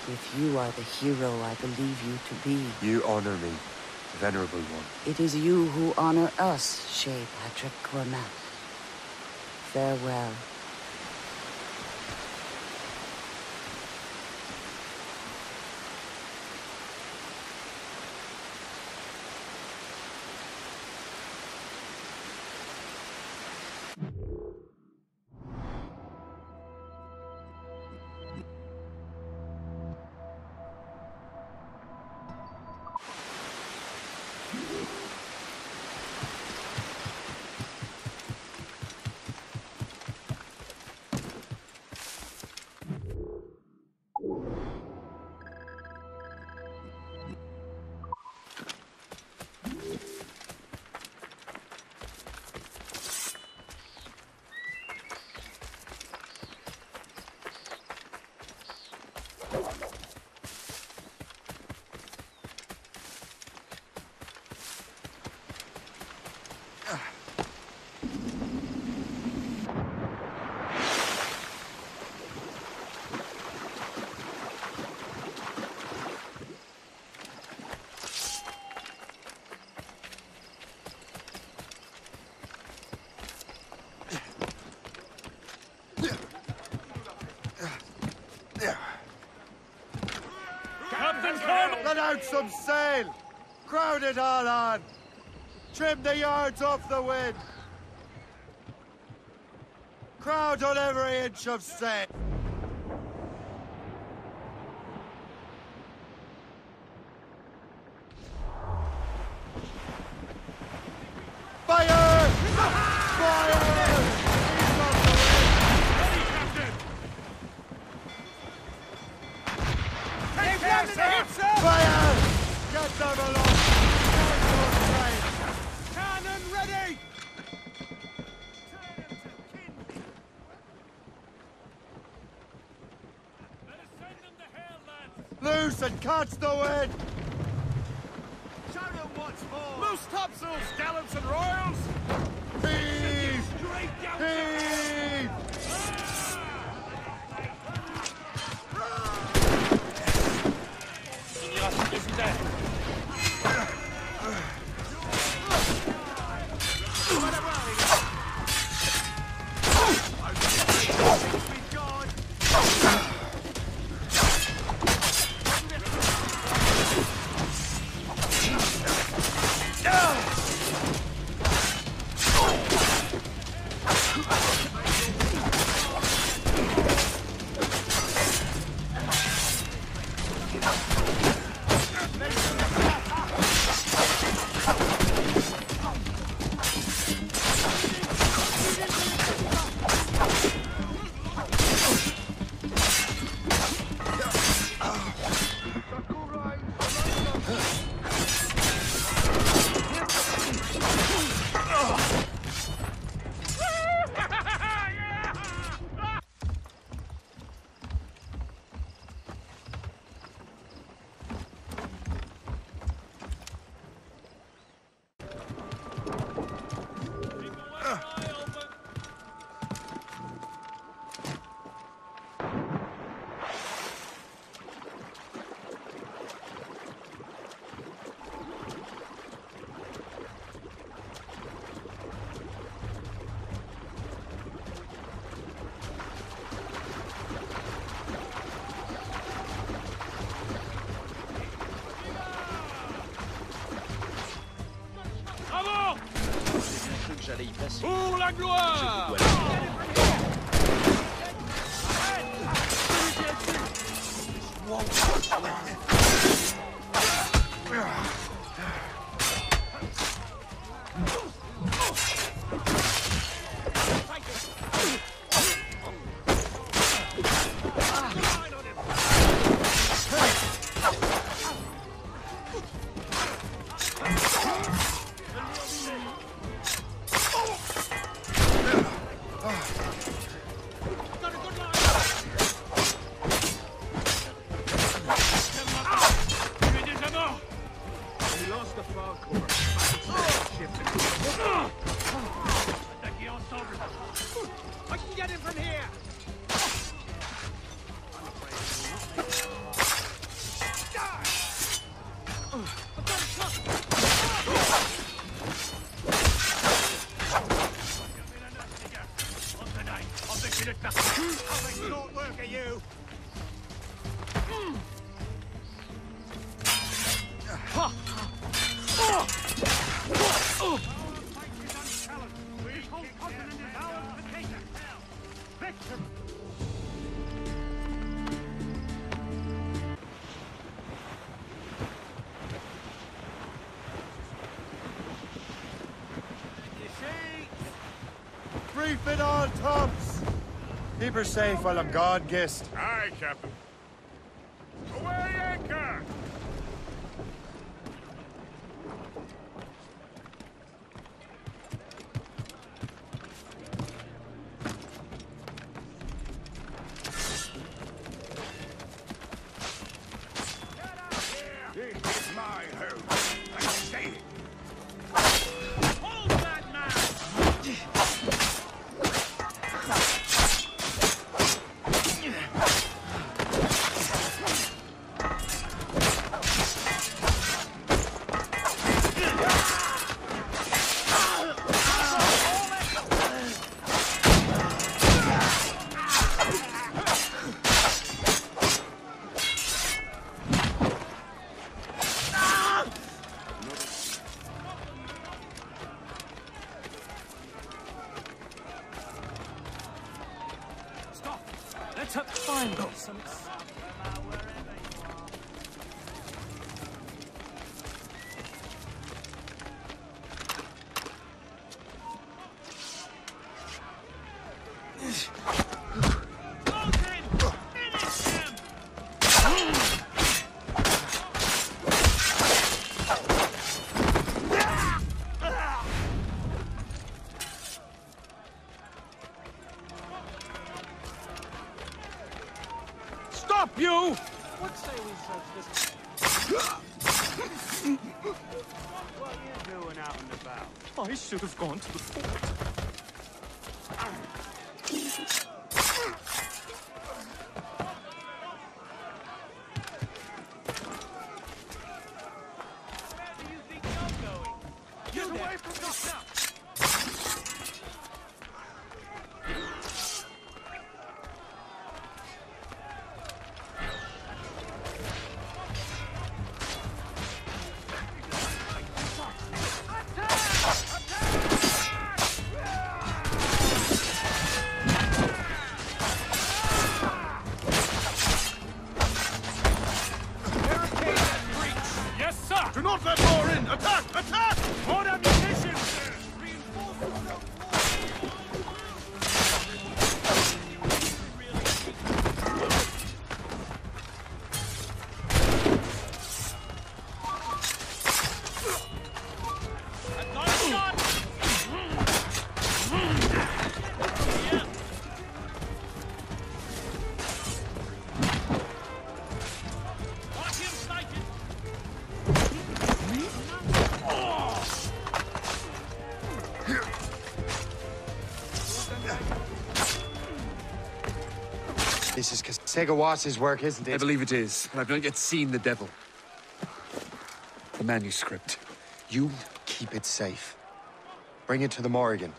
If you are the hero I believe you to be. You honor me, Venerable One. It is you who honor us, Shay Patrick Cormac. Farewell. out some sail! Crowd it all on! Trim the yards off the wind! Crowd on every inch of sail! Fire! Fire! Fire! Get them along! Cannon ready! Loose and catch the wind! Shout them once more! Loose topsails, gallants and royals! Heave! Straight down! Heave! Isn't there? J'allais y passer. Pour la gloire! I can get him from here! Reef it all tops! Keep her safe while I'm gone, Gist. Aye, Captain. Away anchor! This is my home. I say it. Hold that man! Let's hope to find some... Stop, you! What say we search this? What are you doing out and about? I should have gone to the fort. Where do you think you're going? Get away from me now! Yes, sir! Do not let more in! Attack! Attack! More ammunition, sir! This is Segawas's work, isn't it? I believe it is, but I've not yet seen the devil. The manuscript. You keep it safe. Bring it to the Morrigan.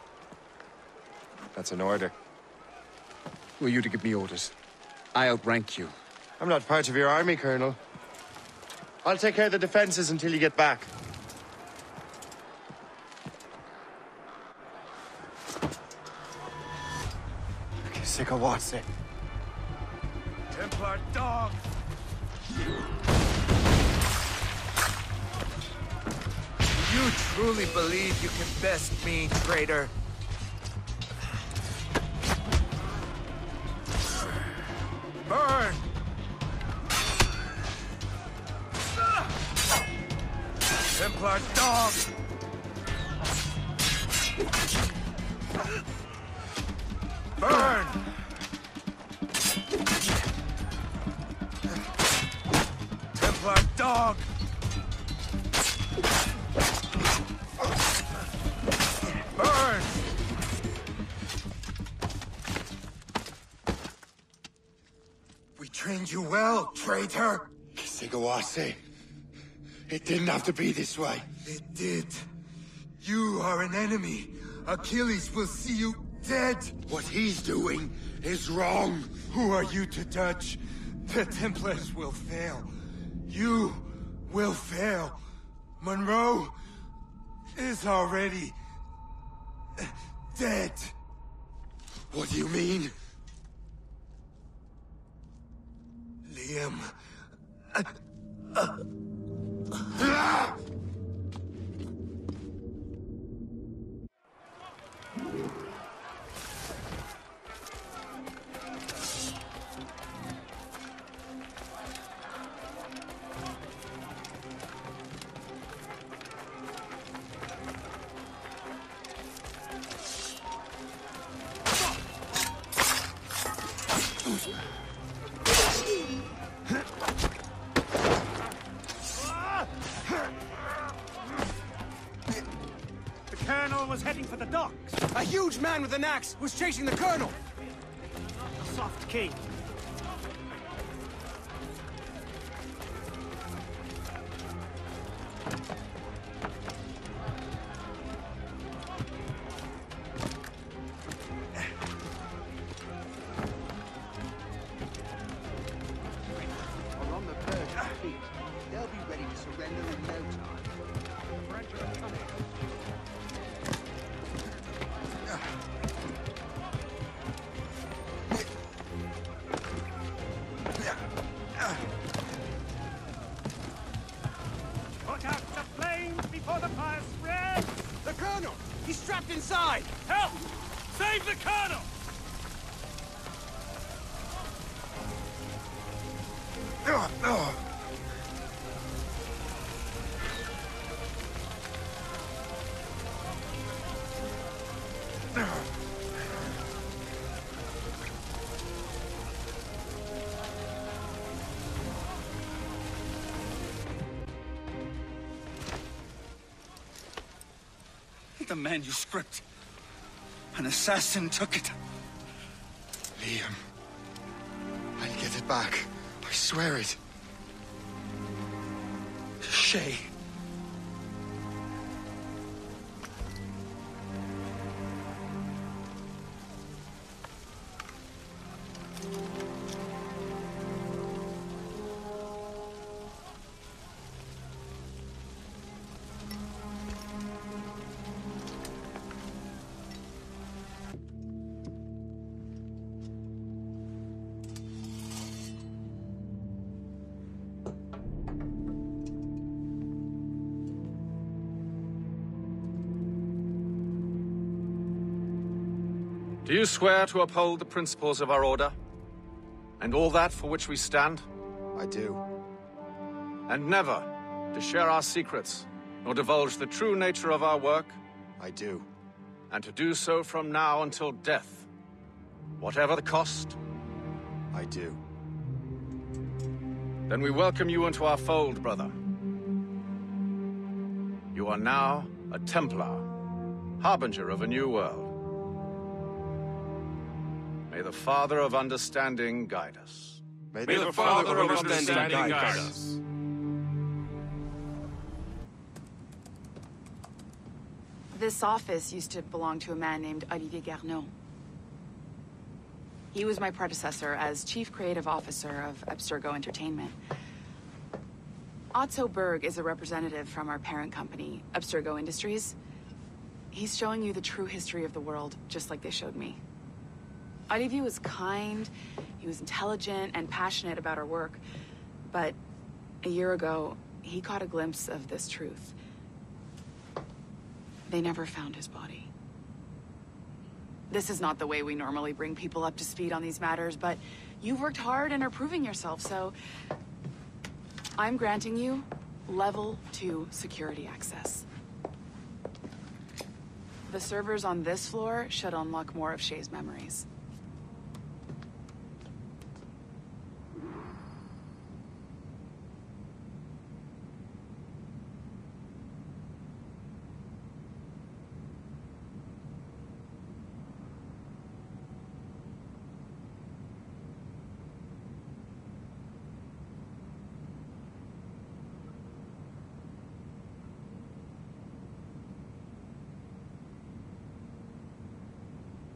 That's an order. Who are you to give me orders? I outrank you. I'm not part of your army, Colonel. I'll take care of the defenses until you get back. Segawase. Templar dog! You truly believe you can best me, traitor? Burn! Templar dog! Burn! Templar dog! Burn! We trained you well, traitor! Segawase. It didn't have to be this way. It did. You are an enemy. Achilles will see you dead. What he's doing is wrong. Who are you to judge? The Templars will fail. You will fail. Monroe is already dead. What do you mean? Liam. The Colonel was heading for the docks. A huge man with an axe was chasing the Colonel! A soft key. Are on the verge of defeat. They'll be ready to surrender in no time. The French are coming. for the Colonel! The manuscript. An assassin took it. Liam. I'll get it back. I swear it. Shay. Do you swear to uphold the principles of our order? And all that for which we stand? I do. And never to share our secrets, nor divulge the true nature of our work? I do. And to do so from now until death, whatever the cost? I do. Then we welcome you into our fold, brother. You are now a Templar, harbinger of a new world. May the Father of Understanding guide us. May the Father of Understanding guide us. This office used to belong to a man named Olivier Garneau. He was my predecessor as Chief Creative Officer of Abstergo Entertainment. Otto Berg is a representative from our parent company, Abstergo Industries. He's showing you the true history of the world, just like they showed me. Olivier was kind, he was intelligent and passionate about our work, but a year ago, he caught a glimpse of this truth. They never found his body. This is not the way we normally bring people up to speed on these matters, but you've worked hard and are proving yourself, so I'm granting you Level 2 security access. The servers on this floor should unlock more of Shay's memories.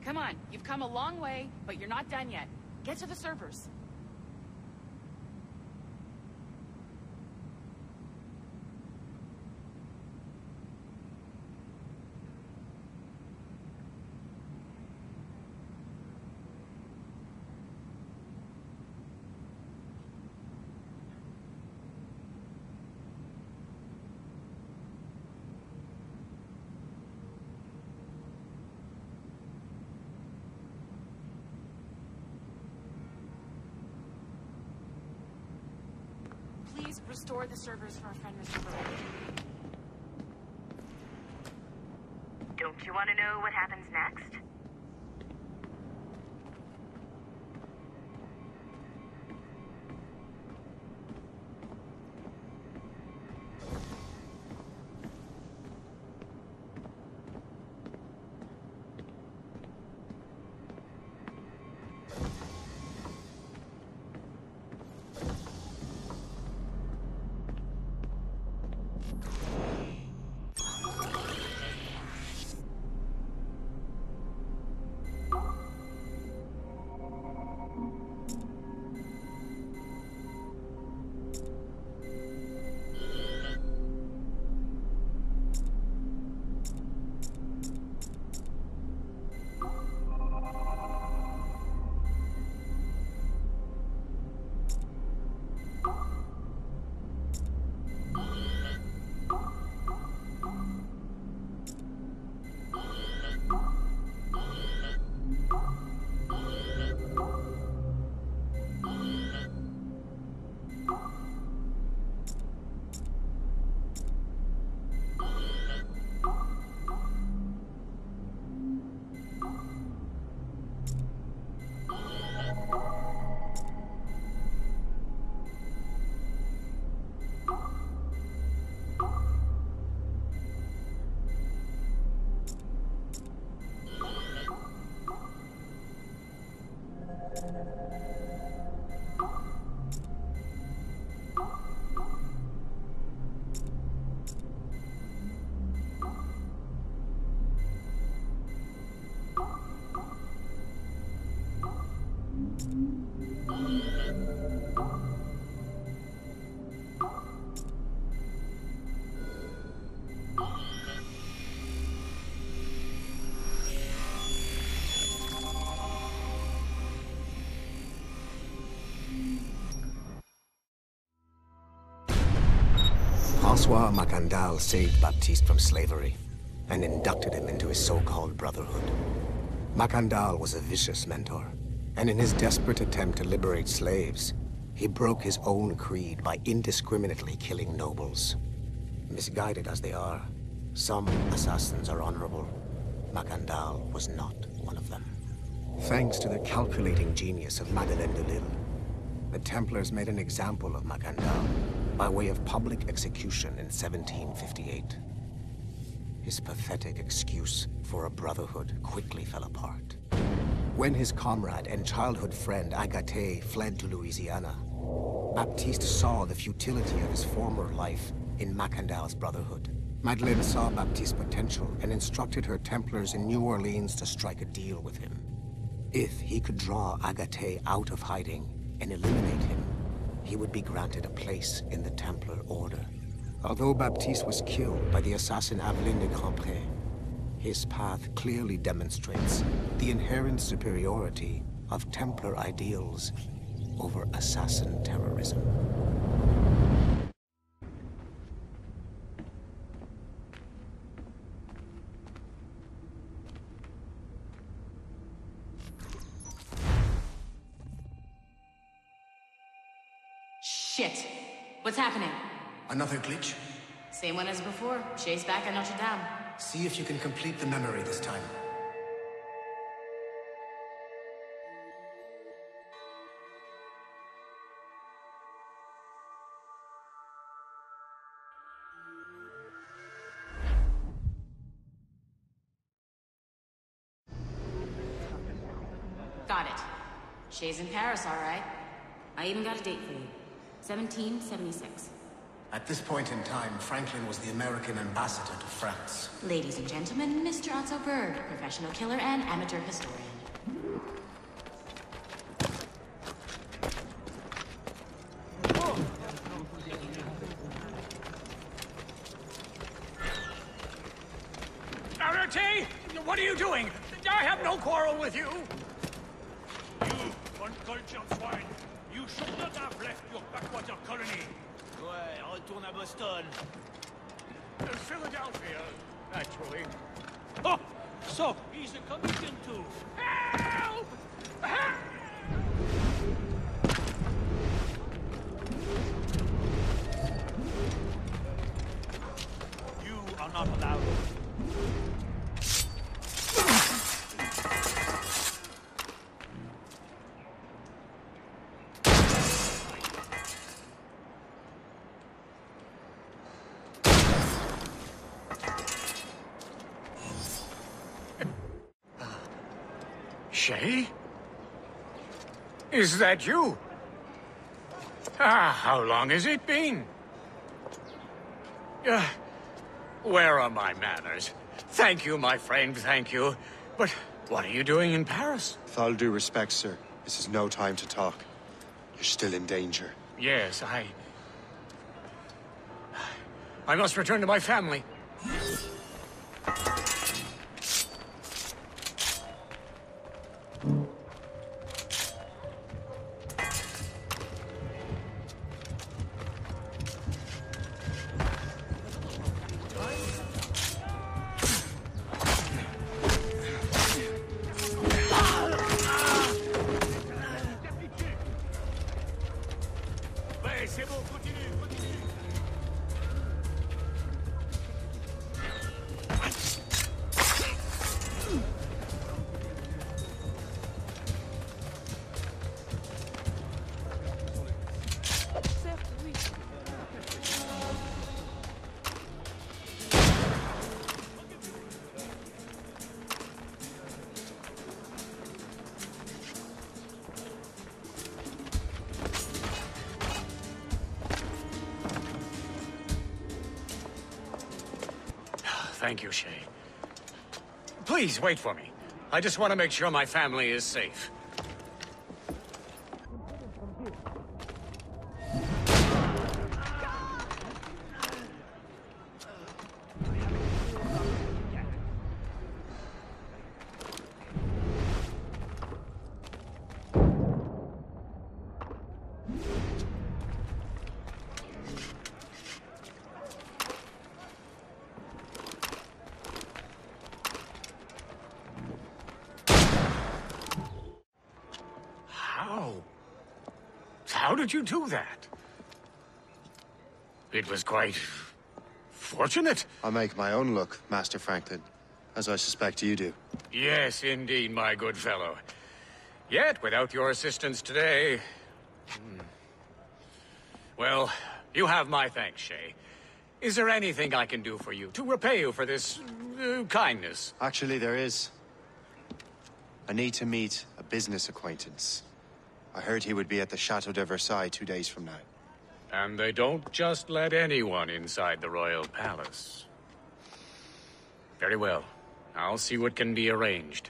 Come on, you've come a long way, but you're not done yet. Get to the servers. Please restore the servers for our friend Mr. Berg. Don't you want to know what happens next? François Macandal saved Baptiste from slavery and inducted him into his so-called brotherhood. Macandal was a vicious mentor, and in his desperate attempt to liberate slaves, he broke his own creed by indiscriminately killing nobles. Misguided as they are, some assassins are honorable. Macandal was not one of them. Thanks to the calculating genius of Madeleine de Lille, the Templars made an example of Macandal by way of public execution in 1758. His pathetic excuse for a brotherhood quickly fell apart. When his comrade and childhood friend Agathe fled to Louisiana, Baptiste saw the futility of his former life in Macandal's brotherhood. Madeleine saw Baptiste's potential and instructed her Templars in New Orleans to strike a deal with him. If he could draw Agathe out of hiding and eliminate him, he would be granted a place in the Templar Order. Although Baptiste was killed by the assassin Aveline de Grandpré, his path clearly demonstrates the inherent superiority of Templar ideals over assassin terrorism. Shit. What's happening? Another glitch? Same one as before. Shay's back at Notre Dame. See if you can complete the memory this time. Got it. Shay's in Paris, all right. I even got a date for you. 1776. At this point in time, Franklin was the American ambassador to France. Ladies and gentlemen, Mr. Otto Berg, professional killer and amateur historian. Arete! What are you doing? I have no quarrel with you! You, uncultured swine! You should not have left your backwater colony! Ouais, retourne à Boston. Philadelphia, actually. Oh! So, he's a comedian too! Help! Help! You are not allowed. Shay? Is that you? How long has it been? Where are my manners? Thank you, my friend, thank you. But what are you doing in Paris? With all due respect, sir, this is no time to talk. You're still in danger. Yes, I must return to my family. C'est bon, continue, continue. thank you, Shay. Please, wait for me. I just want to make sure my family is safe. How did you do that? It was quite fortunate. I make my own luck, Master Franklin, as I suspect you do. Yes, indeed, my good fellow. Yet, without your assistance today... Well, you have my thanks, Shay. Is there anything I can do for you to repay you for this kindness? Actually, there is. I need to meet a business acquaintance. I heard he would be at the Chateau de Versailles 2 days from now. And they don't just let anyone inside the royal palace. Very well. I'll see what can be arranged.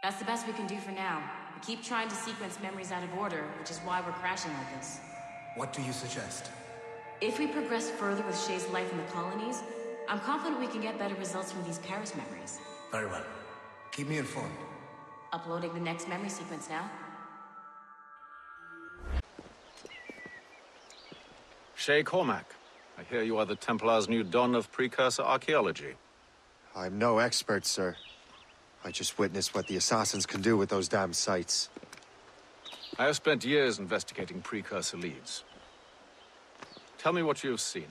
That's the best we can do for now. We keep trying to sequence memories out of order, which is why we're crashing like this. What do you suggest? If we progress further with Shay's life in the colonies, I'm confident we can get better results from these Paris memories. Very well. Keep me informed. Uploading the next memory sequence now. Shay Cormac, I hear you are the Templar's new don of precursor archaeology. I'm no expert, sir. I just witnessed what the assassins can do with those damn sites. I have spent years investigating precursor leads. Tell me what you have seen.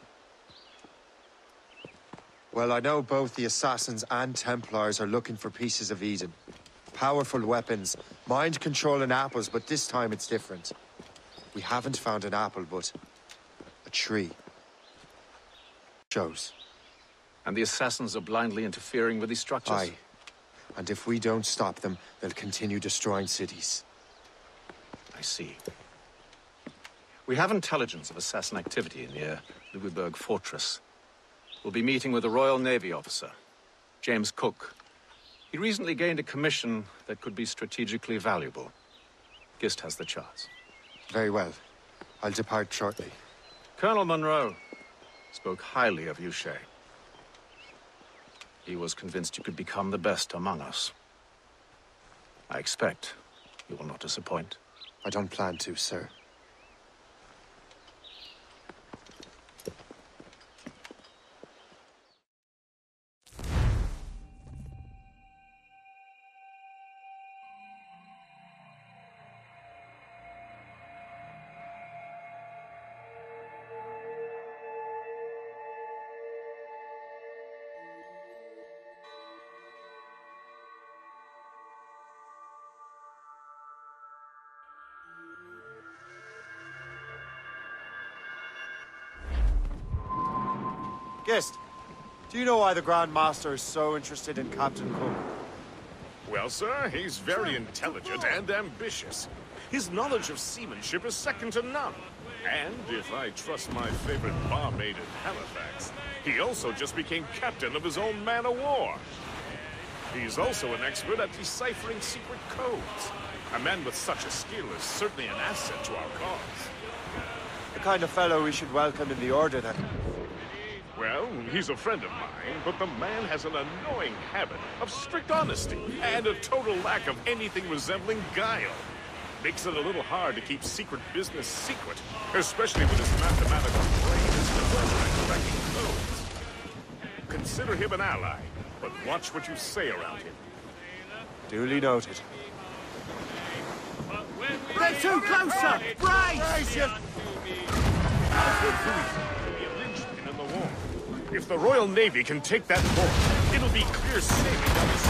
Well, I know both the Assassins and Templars are looking for pieces of Eden. Powerful weapons, mind-controlling apples, but this time it's different. We haven't found an apple, but a tree. Shows. And the Assassins are blindly interfering with these structures? Aye. And if we don't stop them, they'll continue destroying cities. I see. We have intelligence of assassin activity near Louisburg Fortress. We'll be meeting with a Royal Navy officer, James Cook. He recently gained a commission that could be strategically valuable. Gist has the charts. Very well. I'll depart shortly. Colonel Monroe spoke highly of you, Shay. He was convinced you could become the best among us. I expect you will not disappoint. I don't plan to, sir. Gist, do you know why the Grand Master is so interested in Captain Cook? Well, sir, he's very intelligent and ambitious. His knowledge of seamanship is second to none. And if I trust my favorite barmaid in Halifax, he also just became captain of his own man-of-war. He's also an expert at deciphering secret codes. A man with such a skill is certainly an asset to our cause. The kind of fellow we should welcome in the Order, then. Well, he's a friend of mine, but the man has an annoying habit of strict honesty and a total lack of anything resembling guile. Makes it a little hard to keep secret business secret, especially when his mathematical brain is clever at cracking codes. Consider him an ally, but watch what you say around him. Duly noted. They're too closer! Brace! If the Royal Navy can take that port, it'll be clear sailing down the sea.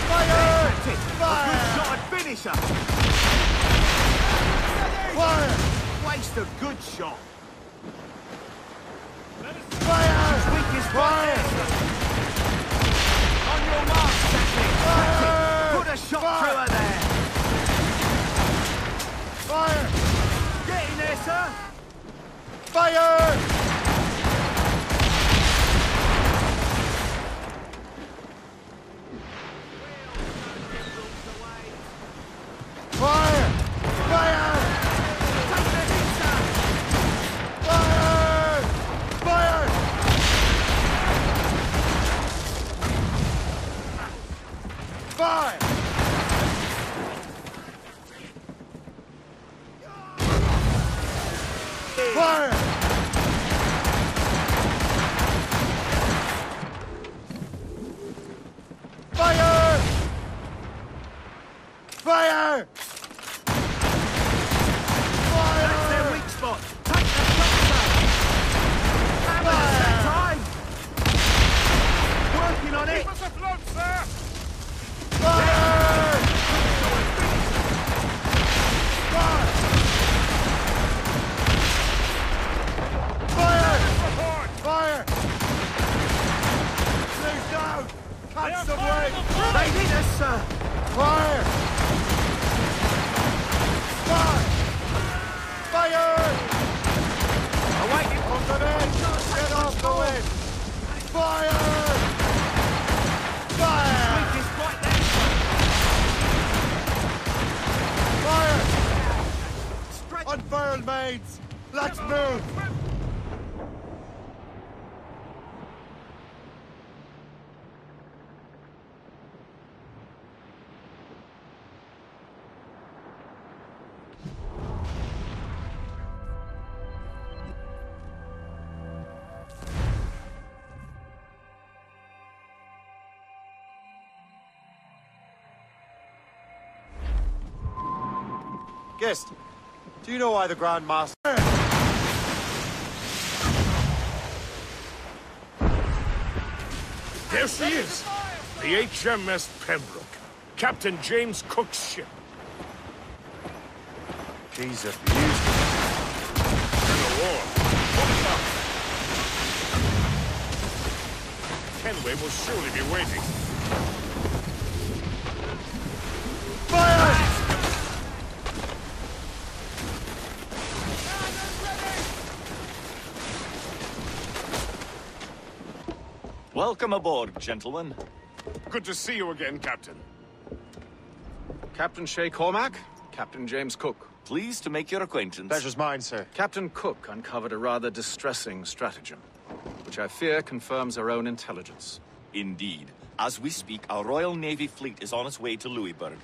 Fire! Fire! A good-shot finisher! Fire! Waste a good shot. Fire! Weakest fire! On your mark, Jackie! Put a shot through her there! Fire! Get in there, sir! Fire! Fire! Fire! Take the hit, sir! Fire! Fire! Fire! Fire! Fire! Fire! That's their weak spot! Take the shot, sir! Hammers that time! Working on it! Keep us afloat, sir! Fire! Fire! Fire! Fire! Slow down! Catch some way! They hit us, sir! Fire! Fire! Fire! Awaiting On the edge! Get off the wind! Fire! Fire! Weak is right there, sir! Fire! Unfurl, mates! Let's move! Gist, do you know why the Grand Master... There she is! The HMS Pembroke. Captain James Cook's ship. She's a beauty. In the war. What about? Kenway will surely be waiting. Fire! Welcome aboard, gentlemen. Good to see you again, Captain. Captain Shay Cormac, Captain James Cook. Pleased to make your acquaintance. Pleasure's mine, sir. Captain Cook uncovered a rather distressing stratagem, which I fear confirms our own intelligence. Indeed. As we speak, our Royal Navy fleet is on its way to Louisburg.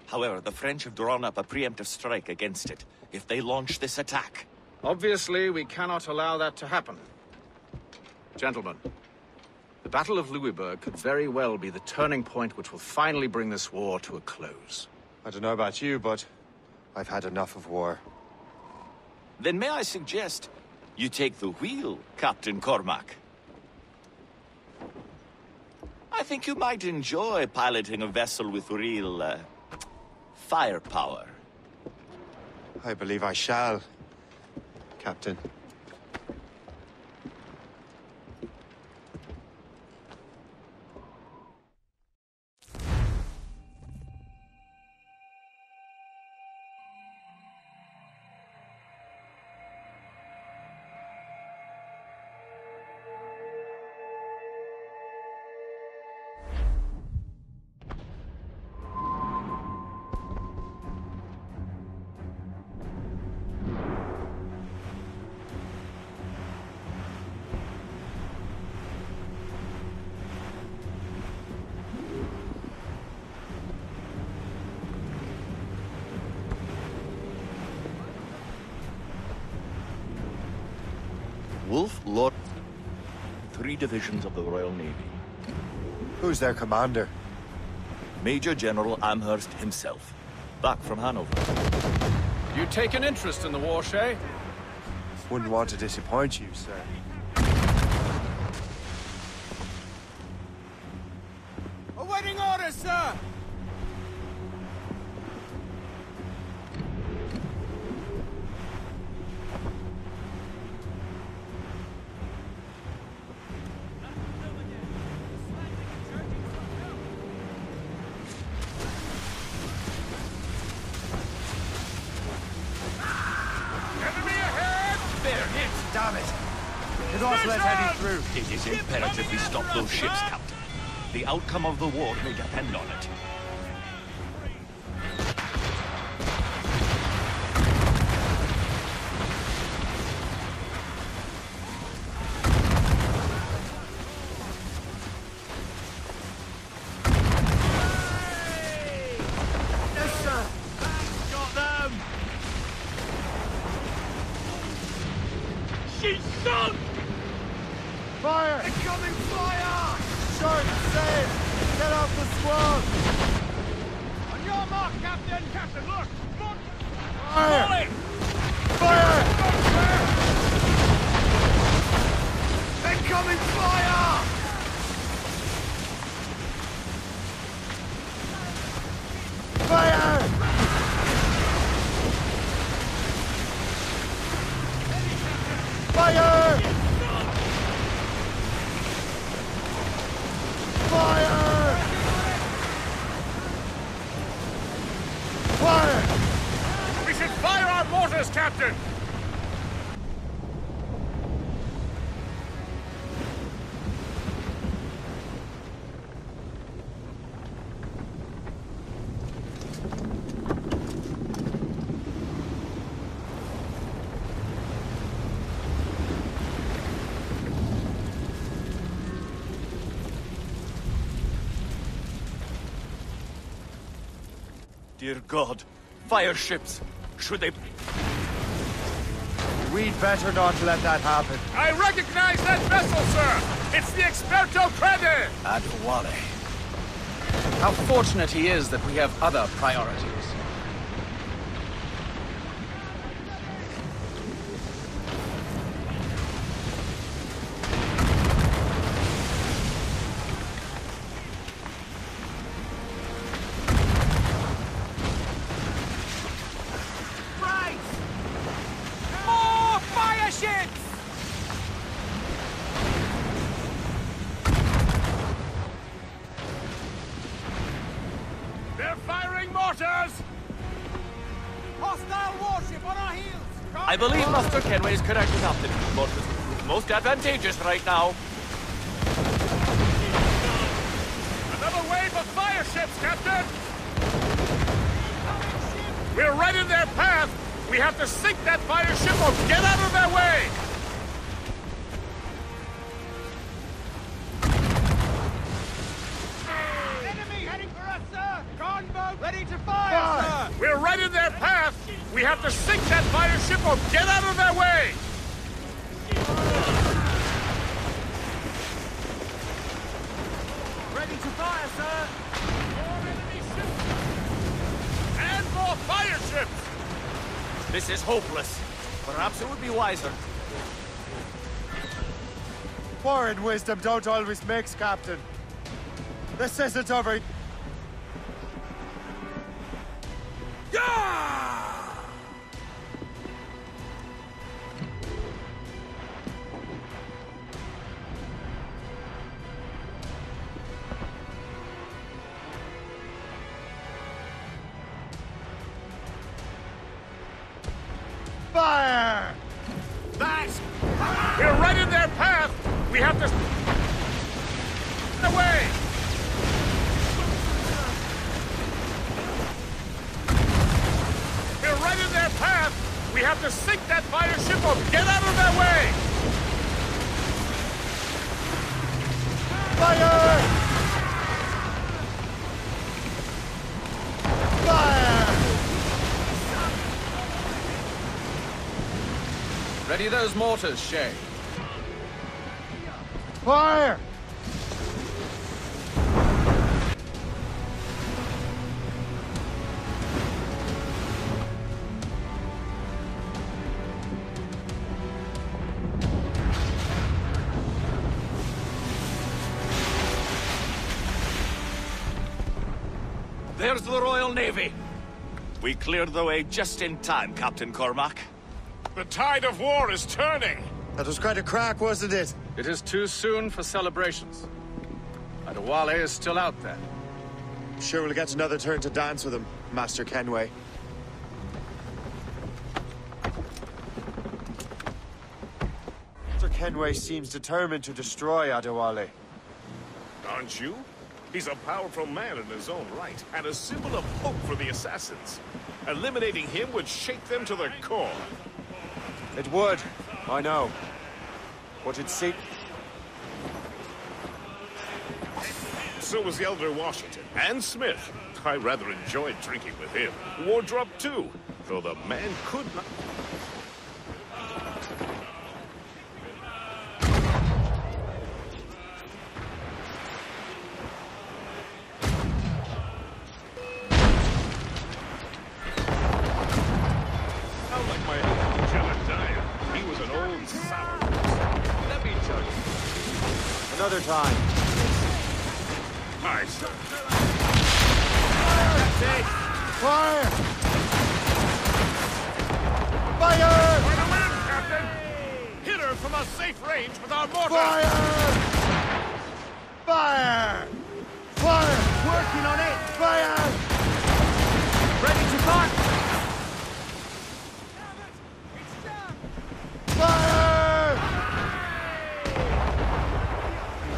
However, the French have drawn up a preemptive strike against it, if they launch this attack. Obviously, we cannot allow that to happen. Gentlemen, the Battle of Louisburg could very well be the turning point which will finally bring this war to a close. I don't know about you, but I've had enough of war. Then may I suggest you take the wheel, Captain Cormac? I think you might enjoy piloting a vessel with real, firepower. I believe I shall, Captain. Wolf Lord... 3 divisions of the Royal Navy. Who's their commander? Major General Amherst himself. Back from Hanover. You take an interest in the war, Shay? Wouldn't want to disappoint you, sir. Awaiting orders, sir! could also let Eddie through. It is imperative we stop those ships, Captain. The outcome of the war may depend on it. She's sunk! Fire! Incoming fire! Short and safe! Get off the squad! On your mark, Captain! Captain, look! Look! Fire! Molly! Fire! Incoming fire! Fire! Fire! Fire! Fire! We should fire our mortars, Captain! Dear God, fire ships! Should they... We'd better not let that happen. I recognize that vessel, sir! It's the Experto Crede! Adewale. How fortunate he is that we have other priorities. More fire ships! They're firing mortars! Hostile warship on our heels! I believe Master Kenway is correct, Captain. Mortars would prove most advantageous right now. Another wave of fire ships, Captain! We're right in their path! We have to sink that fire ship or get out of their way! Enemy heading for us, sir! Gunboat ready to fire, sir! We're right in their path! We have to sink that fire ship or get out of their way! Ready to fire, sir! More enemy ships! And more fire ships! This is hopeless. Perhaps it would be wiser. Foreign wisdom don't always mix, Captain. This isn't over. Fire! That's... We're right in their path! We have to... away! We're right in their path! We have to sink that fire ship or get out of their way! Fire! Fire! Ready those mortars, Shay. Fire! There's the Royal Navy. We cleared the way just in time, Captain Cormac. The tide of war is turning. That was quite a crack, wasn't it? It is too soon for celebrations. Adewale is still out there. I'm sure we'll get another turn to dance with him, Master Kenway. Sir Kenway seems determined to destroy Adewale. Aren't you? He's a powerful man in his own right, and a symbol of hope for the assassins. Eliminating him would shake them to their core. It would, I know. But it's So was the Elder Washington, and Smith. I rather enjoyed drinking with him. Wardrop, too, though the man could not... Sound like my uncle Jedediah. He was an old sour. Let me tell you. Another time. Aye, sir. Fire! Fire! For the wind, Captain! Hit her from a safe range with our mortar! Fire! Fire! Fire! Working on it! Fire! Ready to fire! Fire!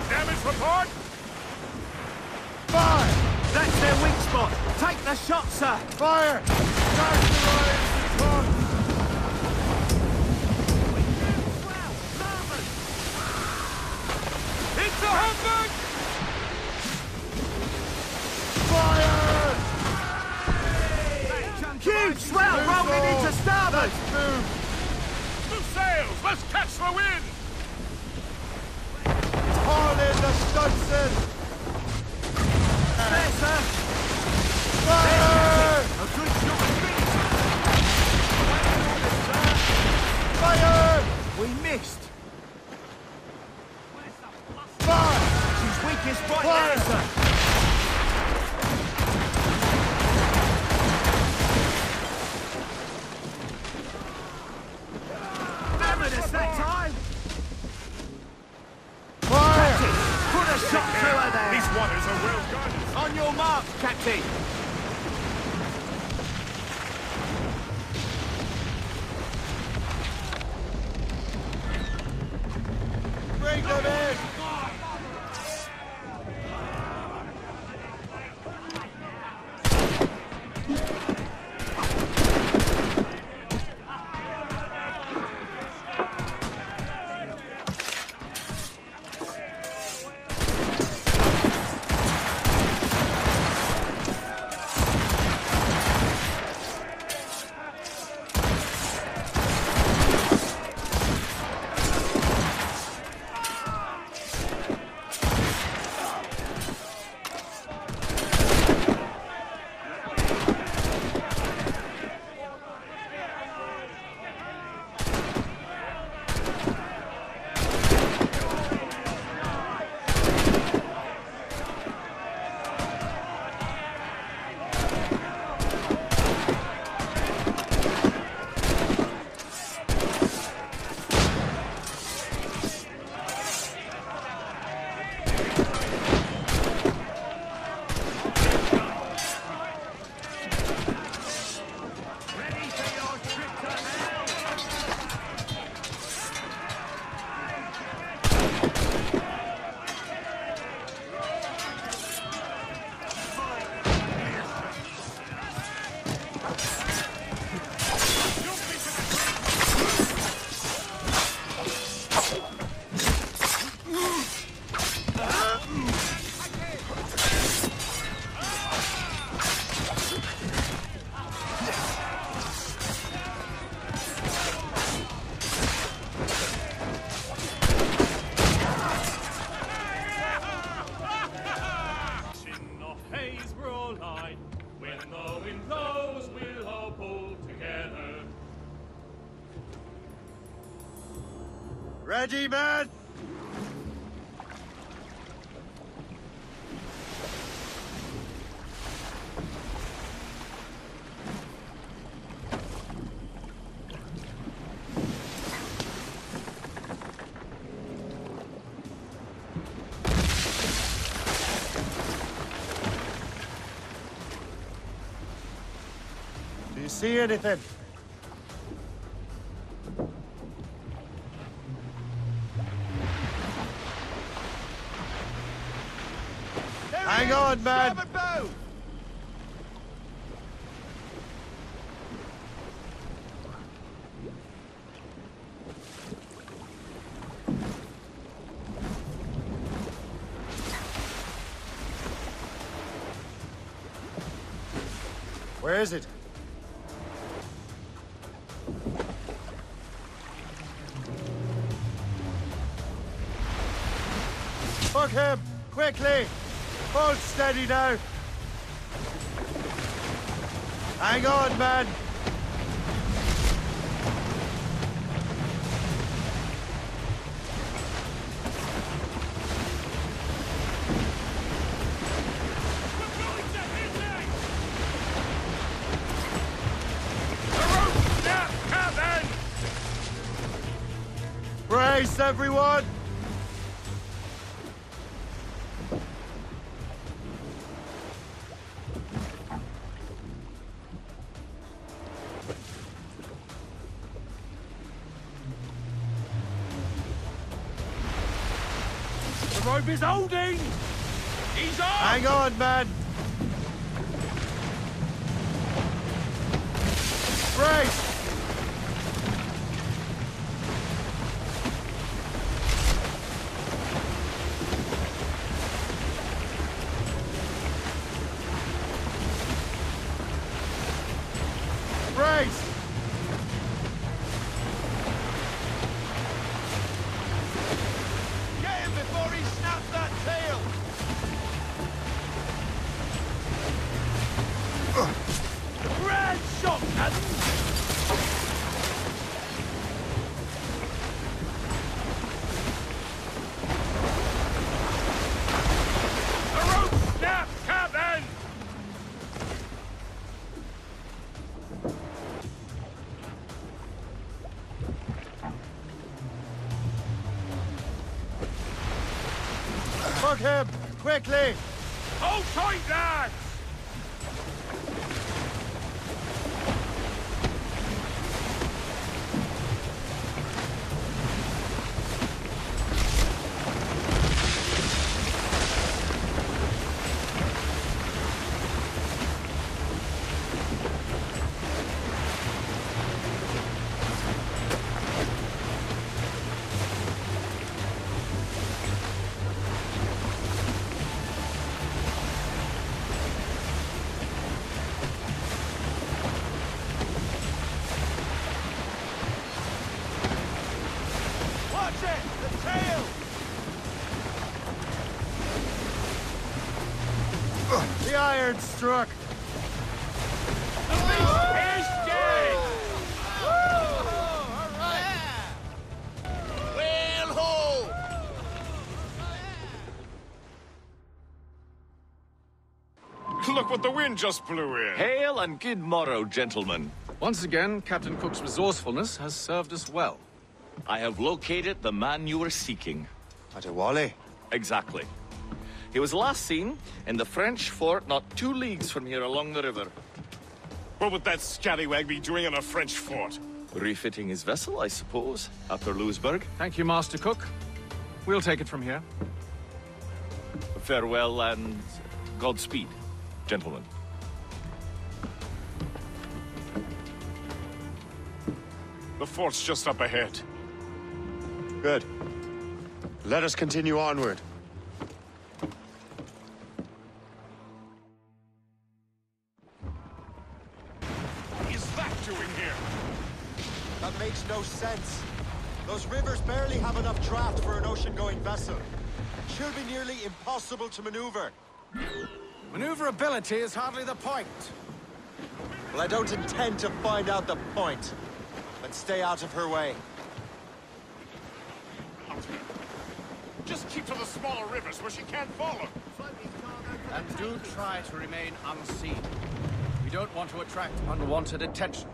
Damage report! Fire! That's their weak spot! Take the shot, sir! Fire! Charge the Royals! It's a hundred! Fire! Huge swell rolling into starboard! Let's move! Move sails! Let's catch the wind! Haul in the stunsail! There, sir! Fire! A good shot and finish! Fire! We missed! Fire! She's weakest right Fire! there, sir! Damn it, it's that time! Fire! Put a shot through her there! These waters are well guarded. On your mark, Captain! Bring them in! Ready, man? Do you see anything? Hang on, man! Starboard bow! Where is it? Hook him! Quickly! Hold steady now! Hang on, man! Brace, everyone! The rope is holding! He's on! Hang on, man! Brace! Brace! Get him before he snaps that tail! Grand shot, cousin! The rope snapped, Captain! Hook him! Quickly! Hold tight, lads! Watch it! The tail! The iron struck! The beast is dead! Well, ho! Look what the wind just blew in. Hail and good morrow, gentlemen. Once again, Captain Cook's resourcefulness has served us well. I have located the man you were seeking. Adewale? Exactly. He was last seen in the French fort not 2 leagues from here along the river. What would that scallywag be doing in a French fort? Refitting his vessel, I suppose, after Louisburg. Thank you, Master Cook. We'll take it from here. Farewell and Godspeed, gentlemen. The fort's just up ahead. Good. Let us continue onward. What is that doing here? That makes no sense. Those rivers barely have enough draft for an ocean-going vessel. Should be nearly impossible to maneuver. Maneuverability is hardly the point. Well, I don't intend to find out the point. But stay out of her way. Just keep to the smaller rivers where she can't follow. And do try to remain unseen. We don't want to attract unwanted attention.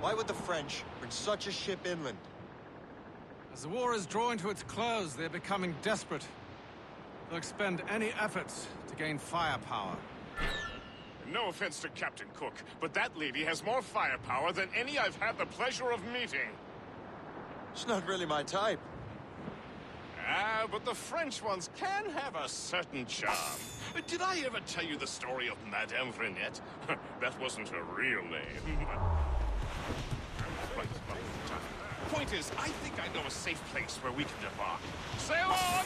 Why would the French bring such a ship inland? As the war is drawing to its close, they're becoming desperate. They'll expend any efforts to gain firepower. No offense to Captain Cook, but that lady has more firepower than any I've had the pleasure of meeting. She's not really my type. Ah, but the French ones can have a certain charm. Did I ever tell you the story of Madame Vrenette? That wasn't her real name. Right. Point is, I think I know a safe place where we can embark. Sail on!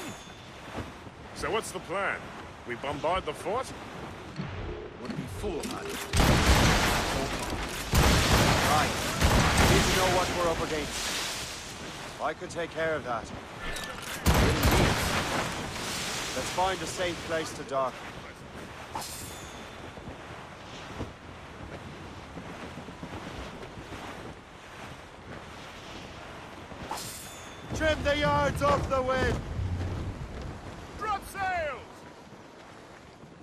So what's the plan? We bombard the fort? Would be foolhardy. Right. We need to know what we're up against. I could take care of that. Let's find a safe place to dock. Trim the yards off the wind! Drop sails!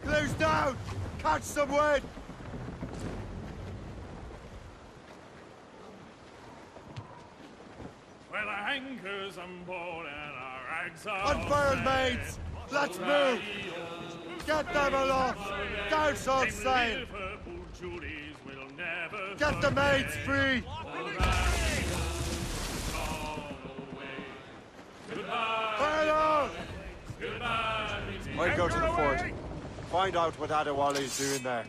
Close down! Catch some wind! Well, our anchor's on board and our rags are Unfurl, mates! Let's move! Get them aloft! Douse on sail! Get the mates free! Furl! I'll go to the fort. Find out what Adewale's doing there.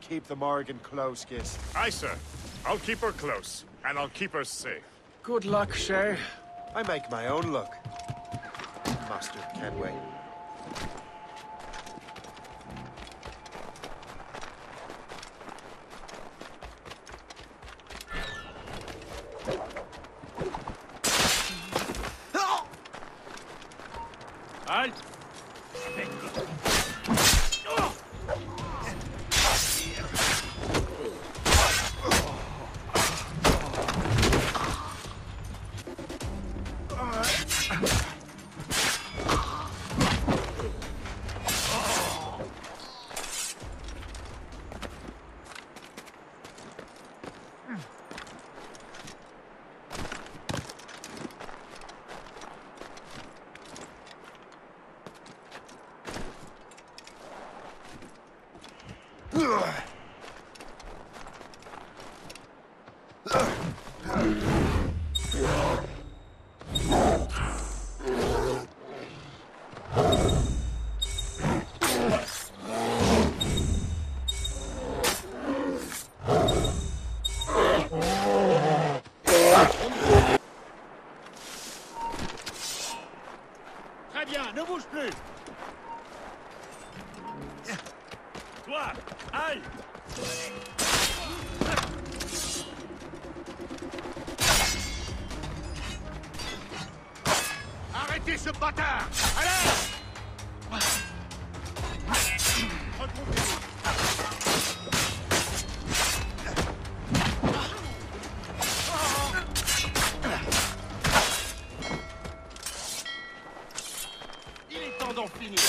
Keep the Morrigan close, Gist. Aye, sir. I'll keep her close, and I'll keep her safe. Good luck, Shay. I make my own luck, Master Kenway. Halt! Très bien, ne bouge plus. Toi, aille. Arrêtez ce bâtard! Allez! Retrouvez-vous. Il est temps d'en finir.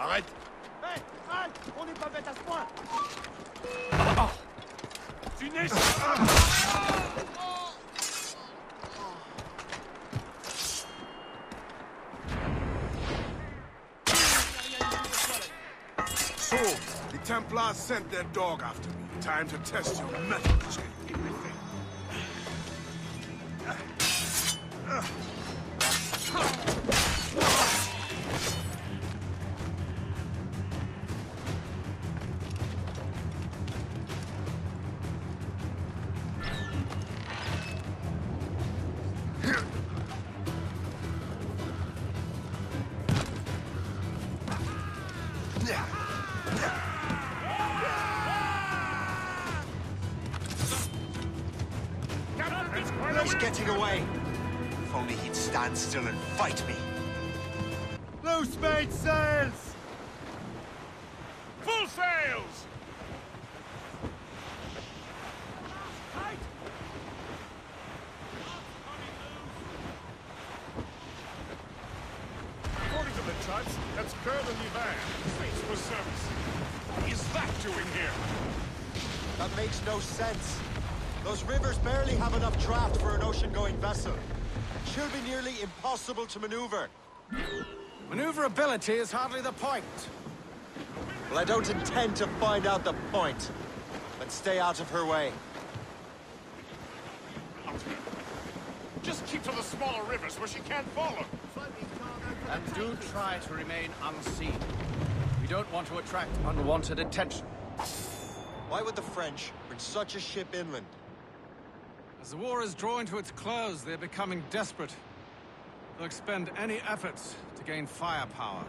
Arrête! Hé, halte! On n'est pas bête à ce point! Tu n'es... So, the Templars sent their dog after me. Time to test your metal, everything. getting away. If only he'd stand still and fight me. Loose mainsails! Full sails! According to the charts, that's Cœur de l'Hiver, Saints for service. What is that doing here? That makes no sense. Those rivers barely have enough draft for an ocean-going vessel. Should be nearly impossible to maneuver. Maneuverability is hardly the point. Well, I don't intend to find out the point. Let's stay out of her way. Just keep to the smaller rivers where she can't follow. And do try to remain unseen. We don't want to attract unwanted attention. Why would the French bring such a ship inland? As the war is drawing to its close, they're becoming desperate. They'll expend any efforts to gain firepower.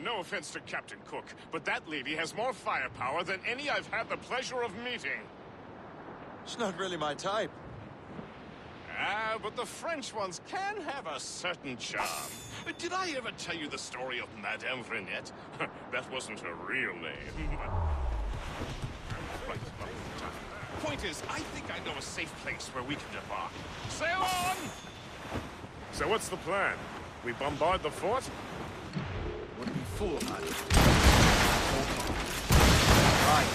No offense to Captain Cook, but that lady has more firepower than any I've had the pleasure of meeting. She's not really my type. Ah, but the French ones can have a certain charm. Did I ever tell you the story of Madame Renette? That wasn't her real name. Right. Point is, I think I know a safe place where we can debark. Sail on! So what's the plan? We bombard the fort? Wouldn't be foolhardy. Right.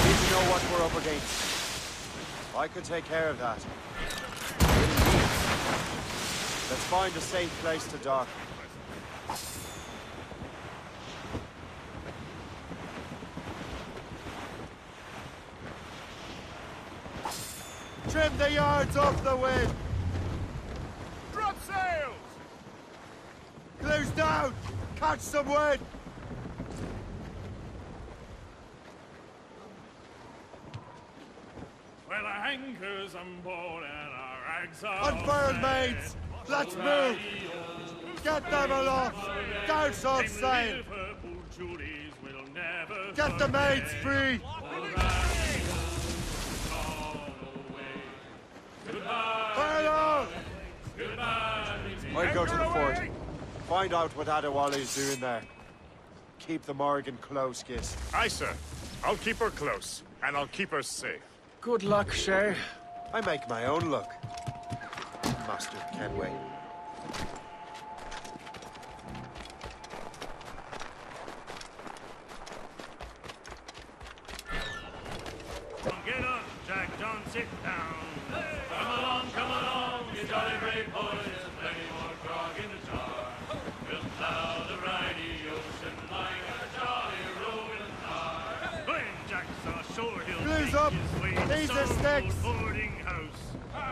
We need to know what we're up against. I could take care of that. Let's find a safe place to dock. Trim the yards off the wind! Drop sails! Close down! Catch some wind! Well, our anchor's on board and our rags are Unfurled, mates! Let's move! Get them aloft! Douse on sail! Get the mates free! Furlough! I'd go to the fort. Find out what Adewale's doing there. Keep the Morrigan close, Gist. Aye, sir. I'll keep her close, and I'll keep her safe. Good luck, Shay. I make my own luck. Master Kenway. Get up, Jack John, sit down. Come along, you jolly brave boys. There's plenty more grog in the jar. We'll plow the mighty ocean like a jolly rolling tar. When Jack's ashore, he'll Blues make up! his way to These are some sticks! old boarding house.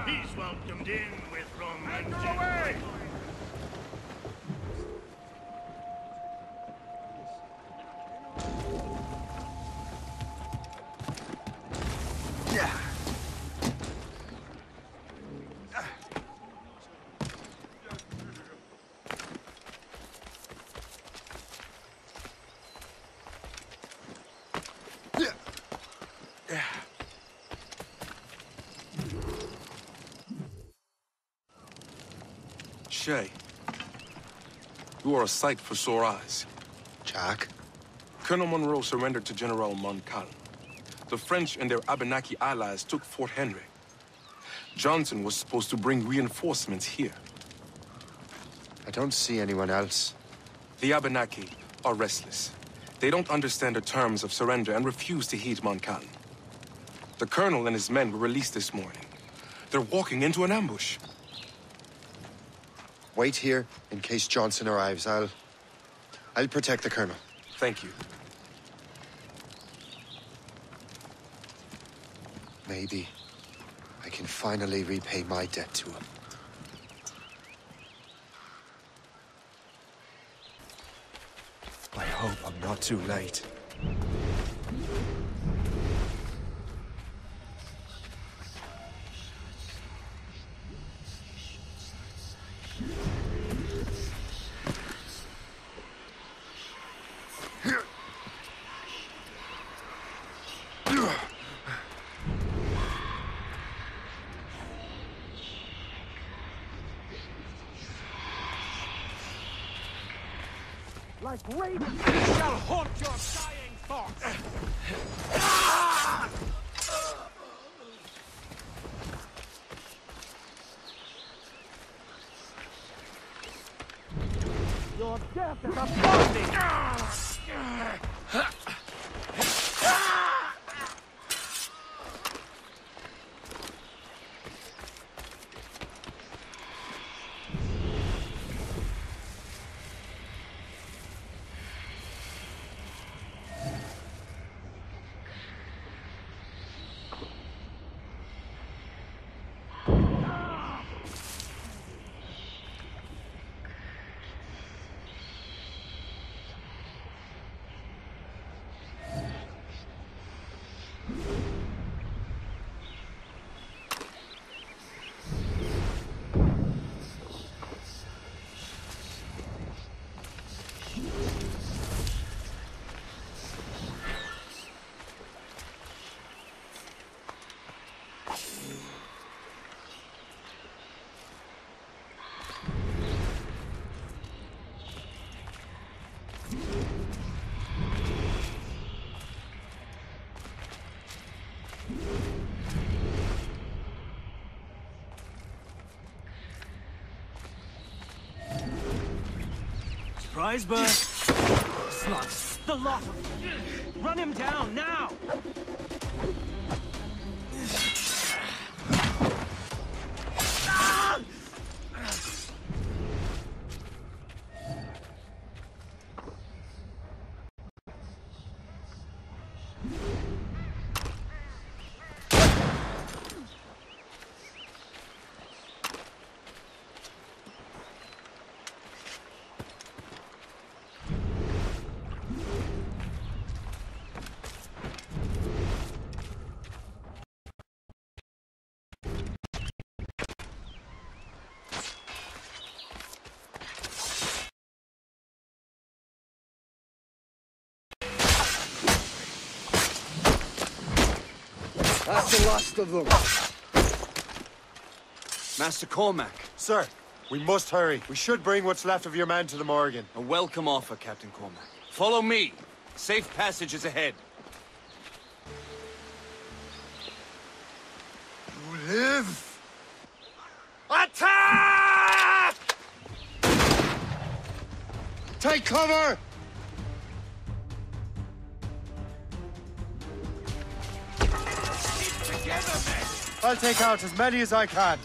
He's welcomed in with rum and gin. away! Yeah. Shay, you are a sight for sore eyes. Jack? Colonel Monroe surrendered to General Montcalm. The French and their Abenaki allies took Fort Henry. Johnson was supposed to bring reinforcements here. I don't see anyone else. The Abenaki are restless. They don't understand the terms of surrender and refuse to heed Montcalm. The colonel and his men were released this morning. They're walking into an ambush. Wait here in case Johnson arrives. I'll protect the colonel. Thank you. Maybe I can finally repay my debt to him. I hope I'm not too late. Like ravens, they shall haunt your dying thoughts! Your death is upon me! Surprise, bud. Slugs. The lot of them. Run him down, now! That's the last of them. Master Cormac. Sir, we must hurry. We should bring what's left of your men to the Morrigan. A welcome offer, Captain Cormac. Follow me. Safe passage is ahead. You live! Attack! Take cover! I'll take out as many as I can.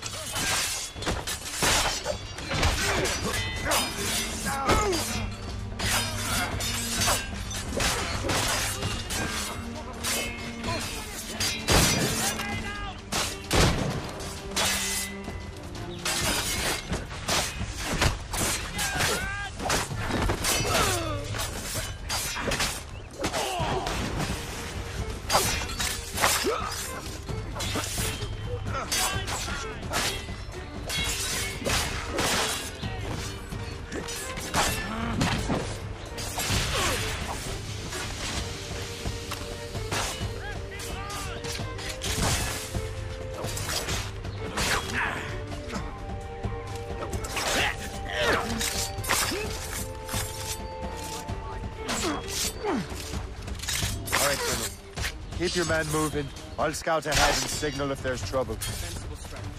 Keep your men moving. I'll scout ahead and signal if there's trouble. Sensible strategy.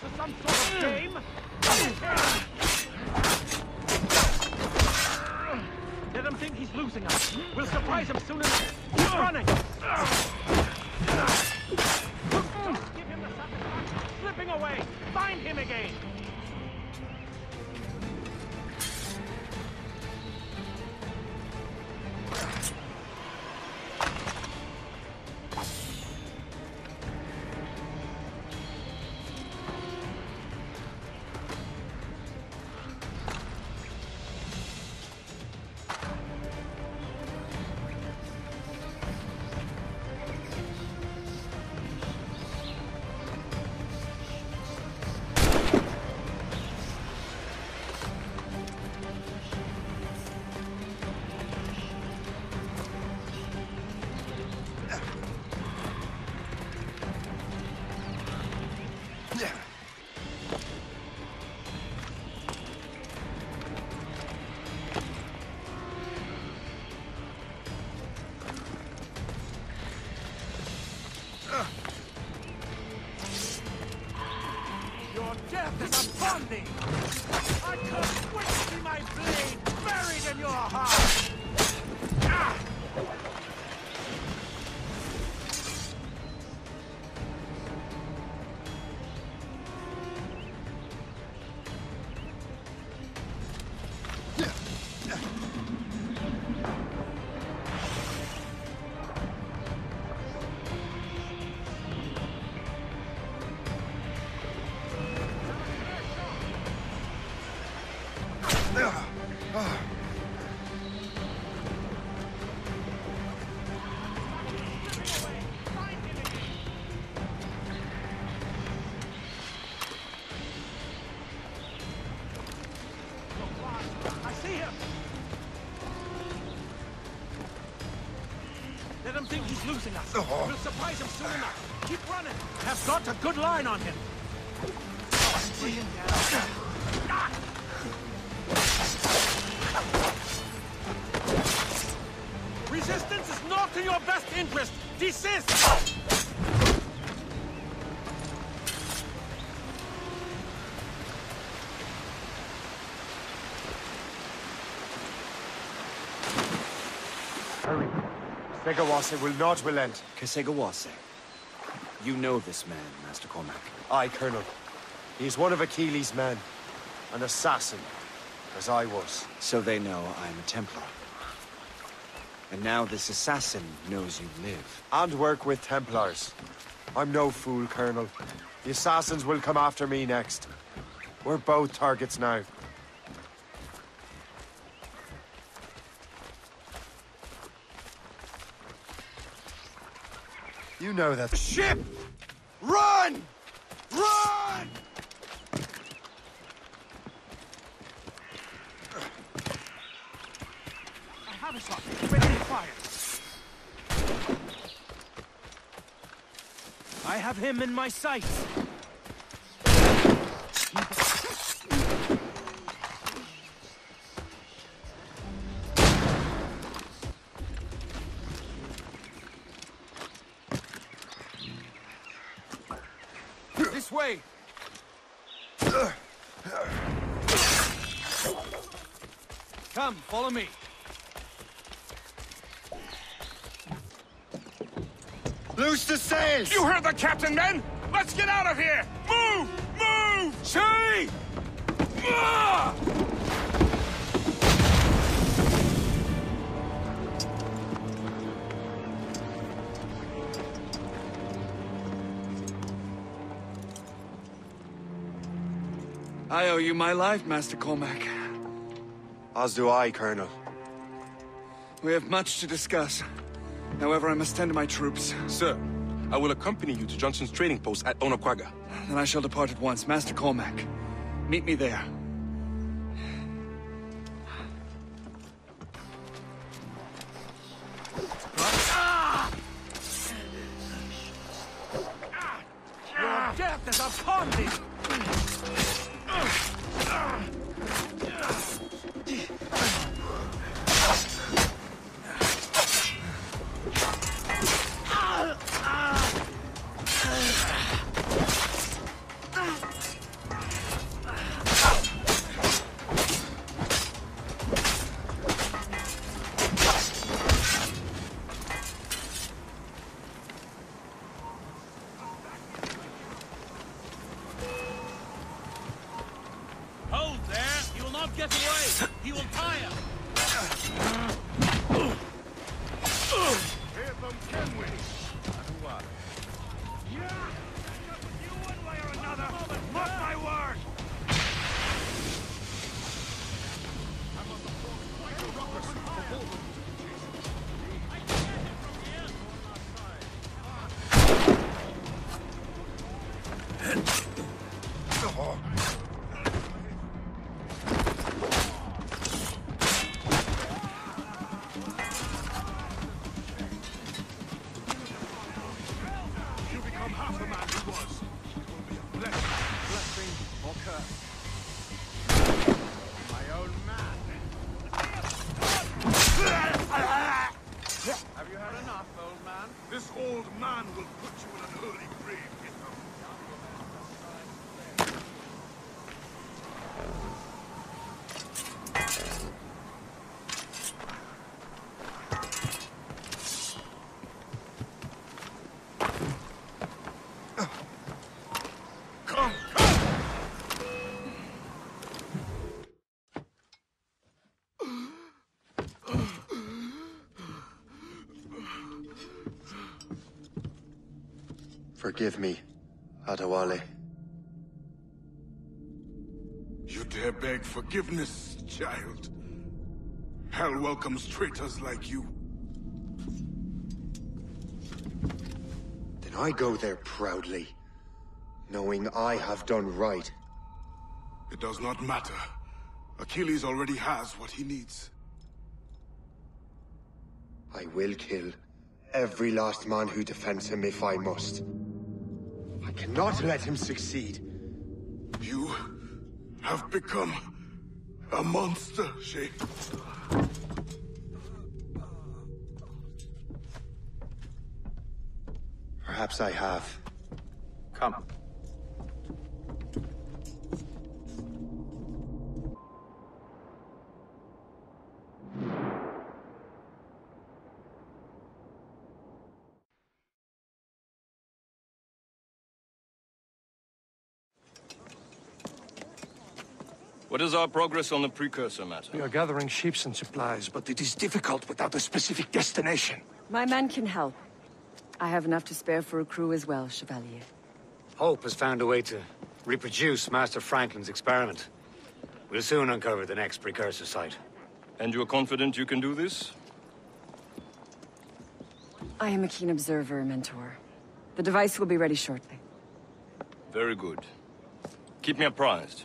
to some sort of game? Let him think he's losing us. We'll surprise him soon enough. Keep running! Don't give him the satisfaction. Slipping away! Find him again! Your death is upon thee! I can't wait to see my blade buried in your heart! Ah! Let him think he's losing us. We'll surprise him soon enough. Keep running. Have got a good line on him. Bring him down. Resistance is not in your best interest. Desist! Hurry. Segawase will not relent. Kesegawase. You know this man, Master Cormac. Aye, Colonel. He is one of Achilles' men. An assassin, as I was. So they know I am a Templar. And now this assassin knows you live. And work with Templars. I'm no fool, Colonel. The assassins will come after me next. We're both targets now. You know that ship! Run! Run! I have a shot. Ready to fire. I have him in my sights. This way! Come, follow me. Loose the sails! You heard the captain, men! Let's get out of here! Move! Move! See! Ah! I owe you my life, Master Cormac. As do I, Colonel. We have much to discuss. However, I must tend to my troops. Sir, I will accompany you to Johnson's trading post at Onokwaga. Then I shall depart at once. Master Cormac, meet me there. Your death is upon thee! get away! He will tire! Here from Kenway. Yeah! You one way or another! Mark my word! You become half the man he was. It will be a blessing or curse. My own man. Have you had enough, old man? This old man will put you in an early grave, Githam. Forgive me, Adewale. You dare beg forgiveness, child? Hell welcomes traitors like you. Then I go there proudly, knowing I have done right. It does not matter. Achilles already has what he needs. I will kill every last man who defends him if I must. I cannot let him succeed. You have become a monster, Shay. Perhaps I have. Come. What is our progress on the precursor matter? We are gathering ships and supplies, but it is difficult without a specific destination. My men can help. I have enough to spare for a crew as well, Chevalier. Hope has found a way to reproduce Master Franklin's experiment. We'll soon uncover the next precursor site. And you're confident you can do this? I am a keen observer, Mentor. The device will be ready shortly. Very good. Keep me apprised.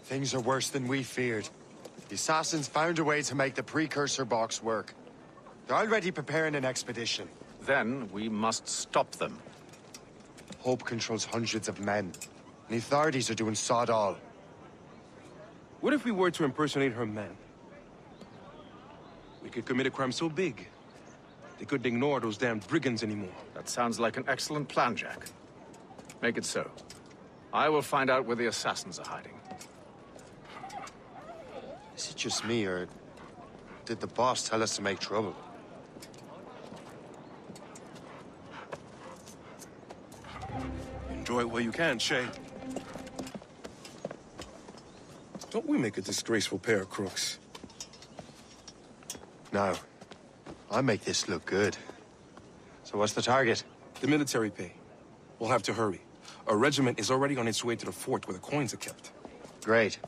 Things are worse than we feared. The assassins found a way to make the precursor box work. They're already preparing an expedition. Then we must stop them. Hope controls hundreds of men, and the authorities are doing sod all. What if we were to impersonate her men? We could commit a crime so big, they couldn't ignore those damn brigands anymore. That sounds like an excellent plan, Jack. Make it so. I will find out where the assassins are hiding. Is it just me, or did the boss tell us to make trouble? Enjoy it while you can, Shay. Don't we make a disgraceful pair of crooks? No. I make this look good. So what's the target? The military pay. We'll have to hurry. A regiment is already on its way to the fort where the coins are kept. Great.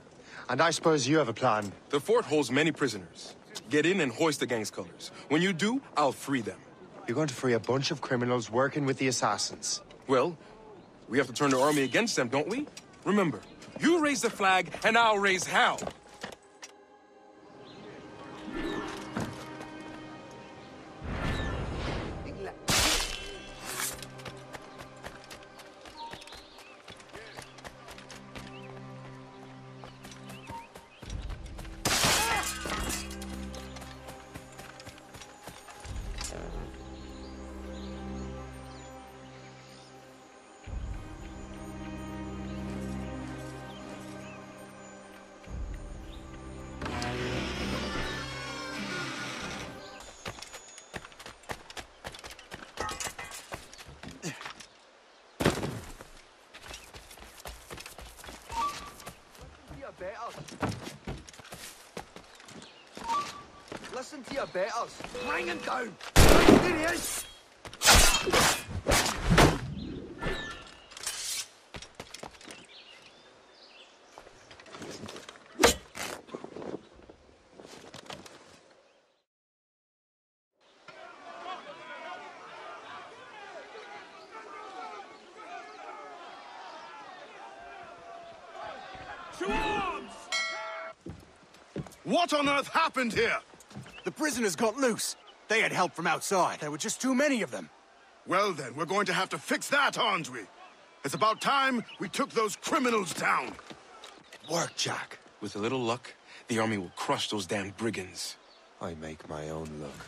And I suppose you have a plan. The fort holds many prisoners. Get in and hoist the gang's colors. When you do, I'll free them. You're going to free a bunch of criminals working with the assassins. Well, we have to turn the army against them, don't we? Remember, you raise the flag, and I'll raise hell. Listen to your betters. Bring him down! There he is! What on earth happened here? The prisoners got loose. They had help from outside. There were just too many of them. Well then, we're going to have to fix that, aren't we? It's about time we took those criminals down. Work, Jack. With a little luck, the army will crush those damn brigands. I make my own luck.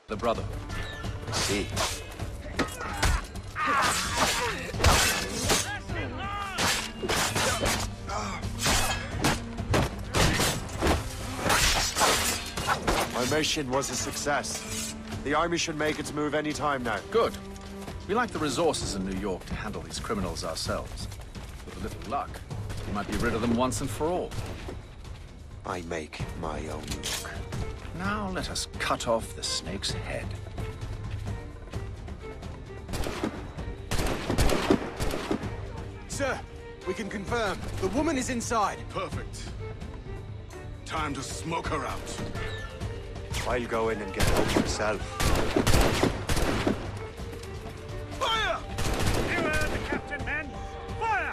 The Brotherhood. See. My mission was a success. The army should make its move any time now. Good. We lack the resources in New York to handle these criminals ourselves. With a little luck, we might be rid of them once and for all. I make my own luck. Now let us cut off the snake's head. Sir, we can confirm. The woman is inside. Perfect. Time to smoke her out. I'll go in and get help myself. Fire! You heard the captain, men. Fire!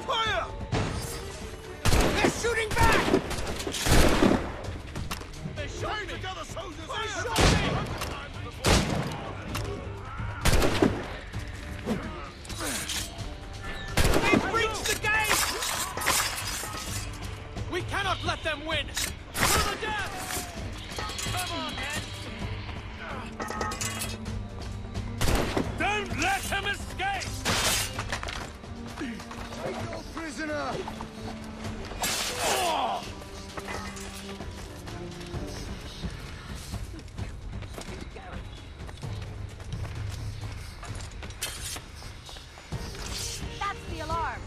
Fire! They're shooting back! They shot me! Together, soldiers! They shot me! We've breached the gate! We cannot let them win! To the death! Come on, men! Don't let him escape! Take your prisoner! Oh! That's the alarm.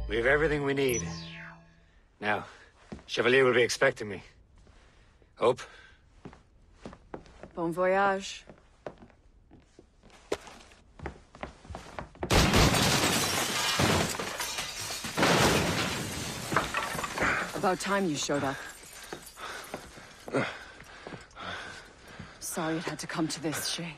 We have everything we need. Now, Chevalier will be expecting me. Hope? Bon voyage. About time you showed up. Sorry it had to come to this, Shay.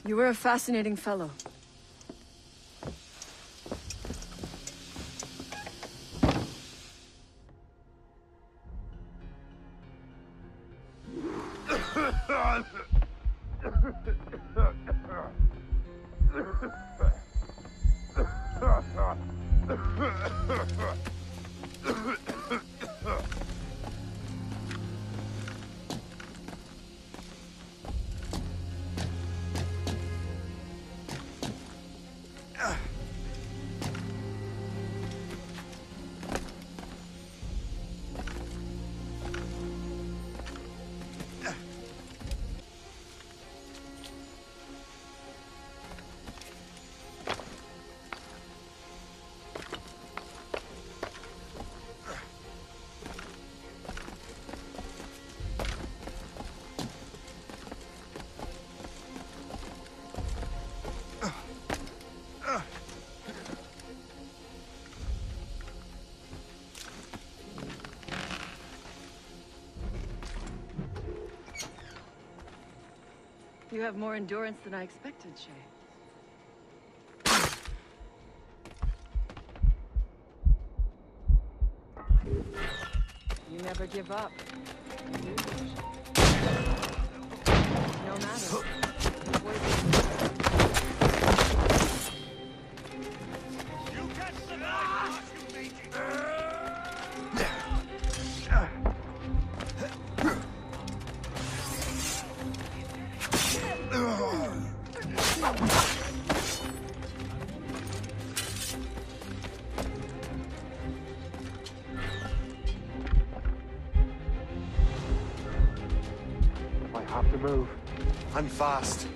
You were a fascinating fellow. You have more endurance than I expected, Shay. You never give up. No matter. You can survive, you move. And fast.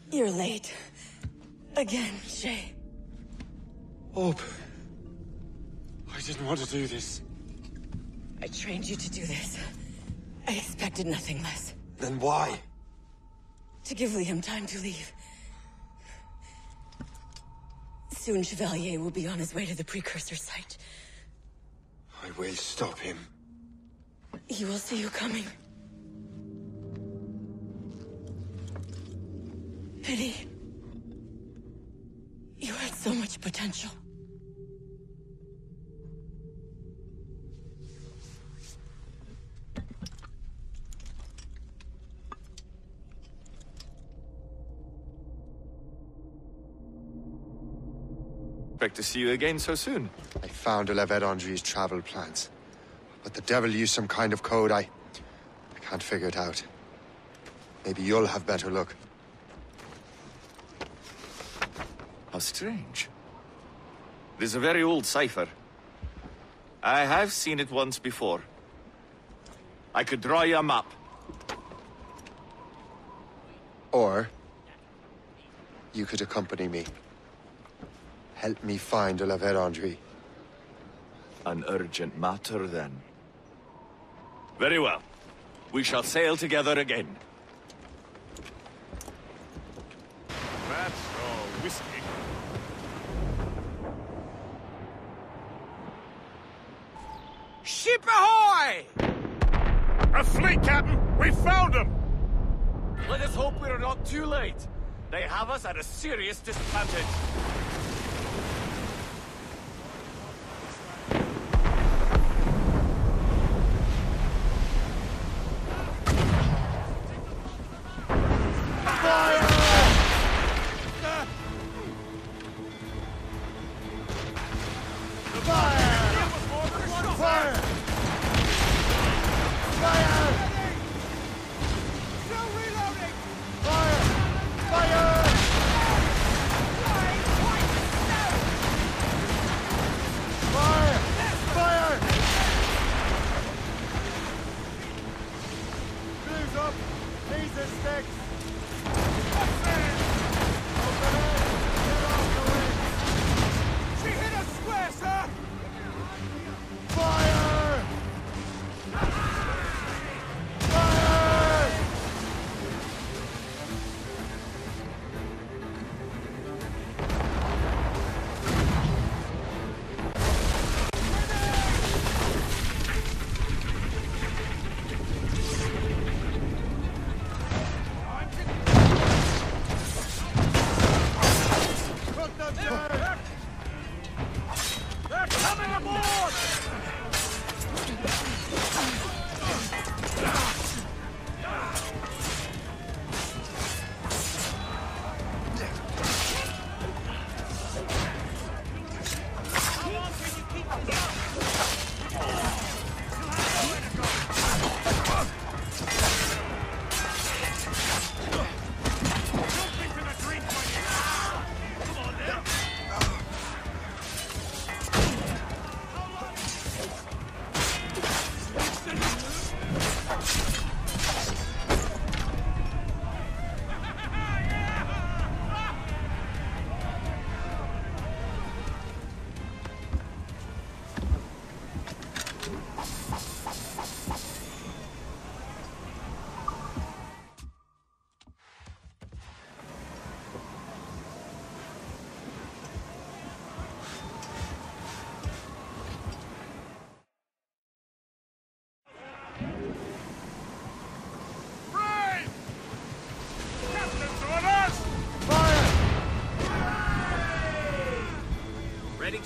You're late. Again, Shay. Hope. I didn't want to do this. I trained you to do this. I expected nothing less. Then why? To give Liam time to leave. Soon Chevalier will be on his way to the precursor site. I will stop him. He will see you coming. Pity. You had so much potential. Expect to see you again so soon. I found Levet Andri's travel plans. But the devil used some kind of code. I can't figure it out. Maybe you'll have better luck. How strange. It is a very old cipher. I have seen it once before. I could draw you a map. Or you could accompany me. Help me find Levet Andri. An urgent matter, then. Very well. We shall sail together again. That's all whiskey. Ship ahoy! A fleet, Captain! We found them! Let us hope we are not too late. They have us at a serious disadvantage.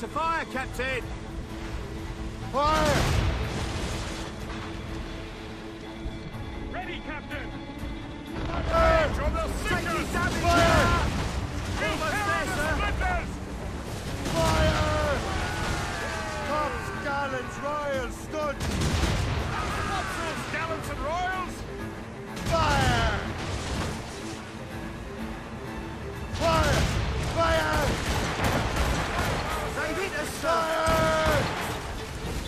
to fire, Captain! Fire! Ready, Captain! Fire! On the seekers! Fire! Almost there, sir! Fire! Tops, gallants, royals, stood! Topsails, gallants, and royals! Fire! Fire! Fire! They've hit us, sir! Fire!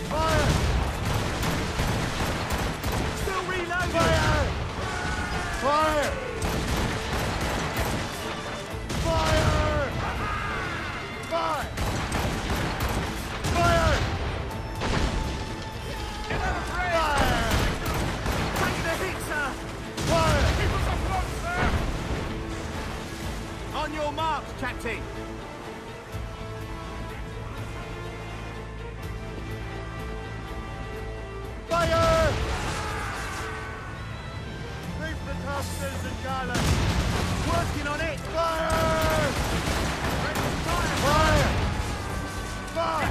Fire! Still reloading! Fire! Fire! Fire! Fire! Fire! Fire! Taking a hit, sir! Fire! Keep us afloat, sir! On your mark, Captain! Fire! Reef the topsails and gallants! Working on it! Fire! Fire! Fire! Fire!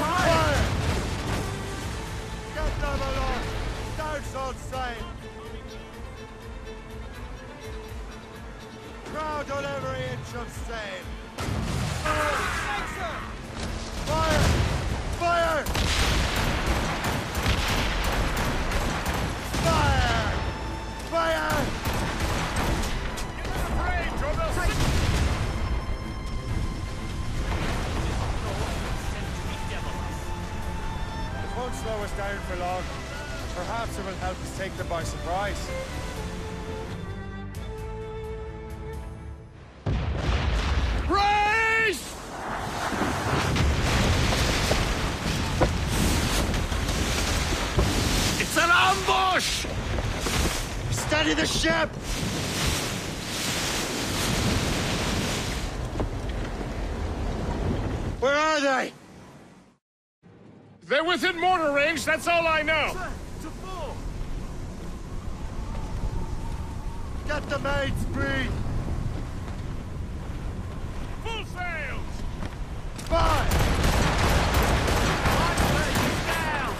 Fire! Get them along! Starts on sail! Crowd on every inch of sail! Fire! Fire! Fire! Fire! Range on the seekers! It won't slow us down for long. Perhaps it will help us take them by surprise. Brace! It's an ambush! Steady the ship! Where are they? They're within mortar range, that's all I know. Sir, to four! Get the mates free! Full sails! Fire! Down!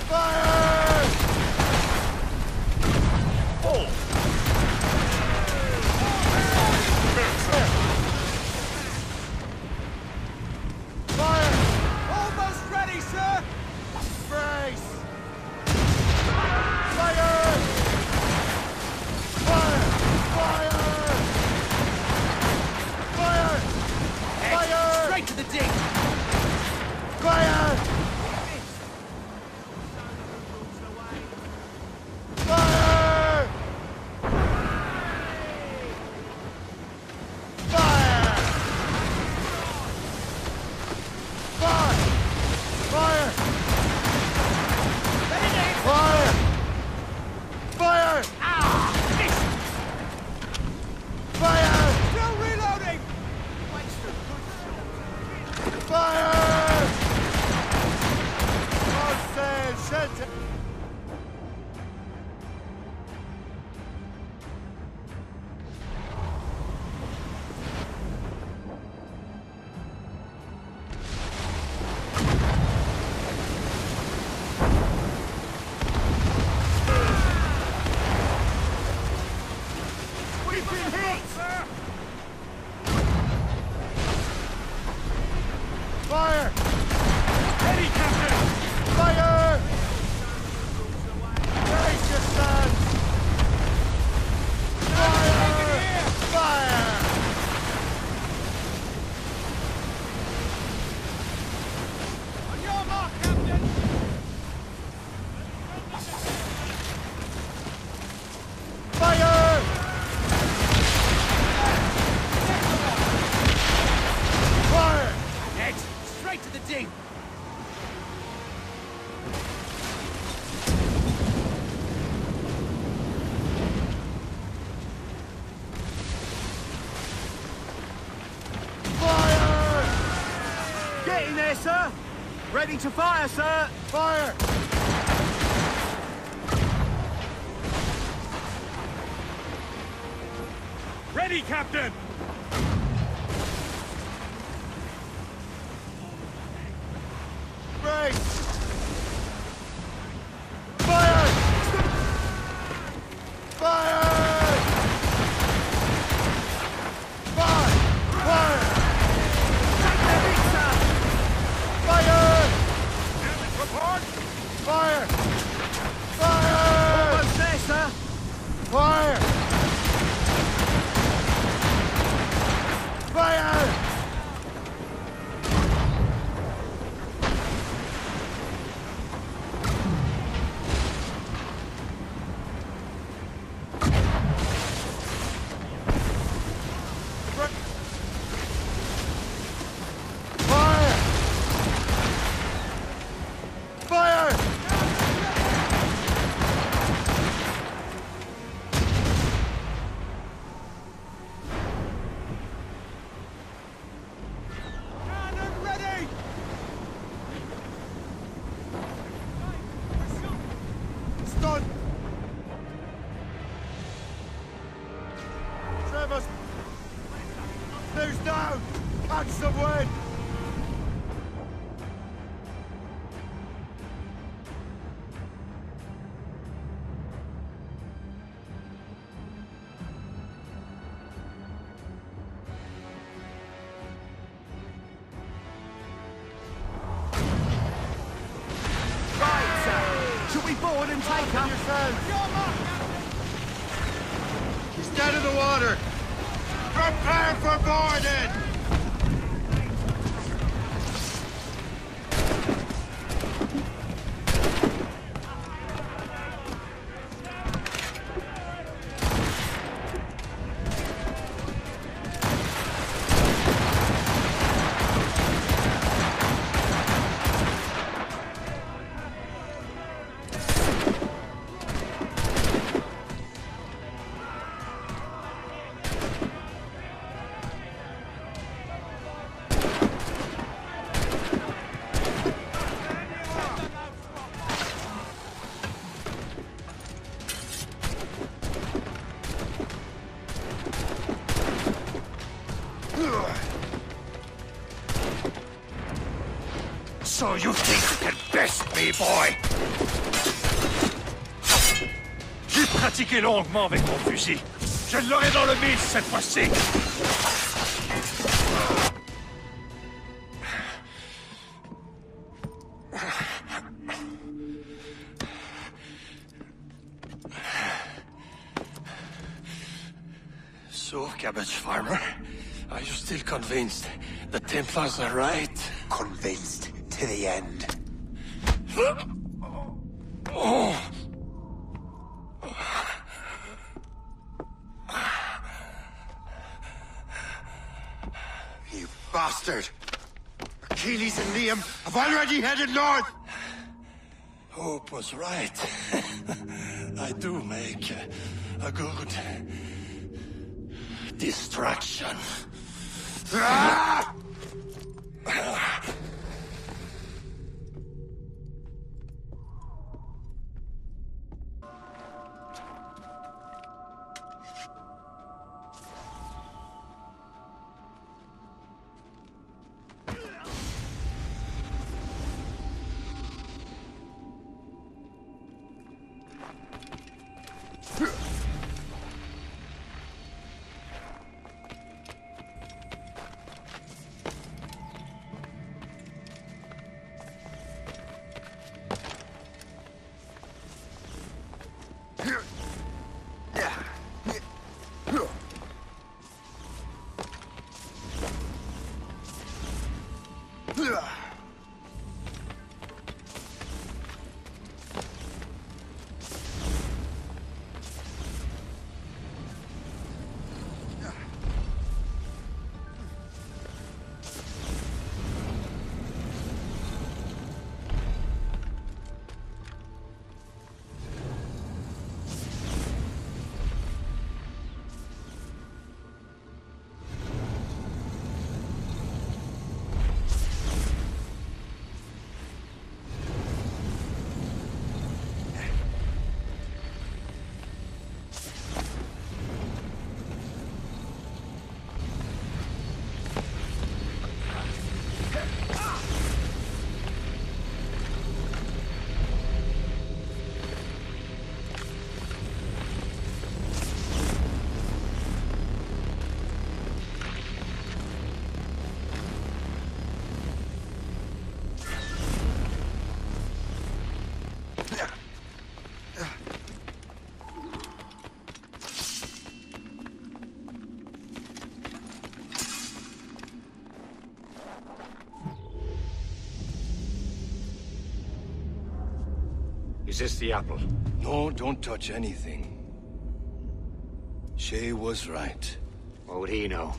Fire! Oh! Fire! Almost ready, sir! Brace! Fire! Fire! Fire! Fire! Fire! Straight to the dig! Fire! Fire! Fire! Fire! Fire! Fire! Fire! Fire! Still reloading! Fire! All sail, shelter! We've been hit! Sir! Fire! Ready, Captain! Fire! Brace yourselves! Fire! Fire! On your mark, Captain! Fire! Fire! Next, straight to the dig! Fire! Get in there, sir! Ready to fire, sir! Fire! Ready, Captain! Fire! Fire! There's now! Catch some wind! Right, sir. Should we board and take her? He's dead in the water! Prepare for boarding! So you think you can best me, boy? J'ai pratiqué longuement avec mon fusil. Je l'aurai dans le mille cette fois-ci. So, Cabbage Farmer, are you still convinced the Templars are right? Convinced to the end. You bastard! Achilles and Liam have already headed north! Hope was right. I do make a good distraction. Ah! Is this the apple? No, don't touch anything. Shay was right. What would he know?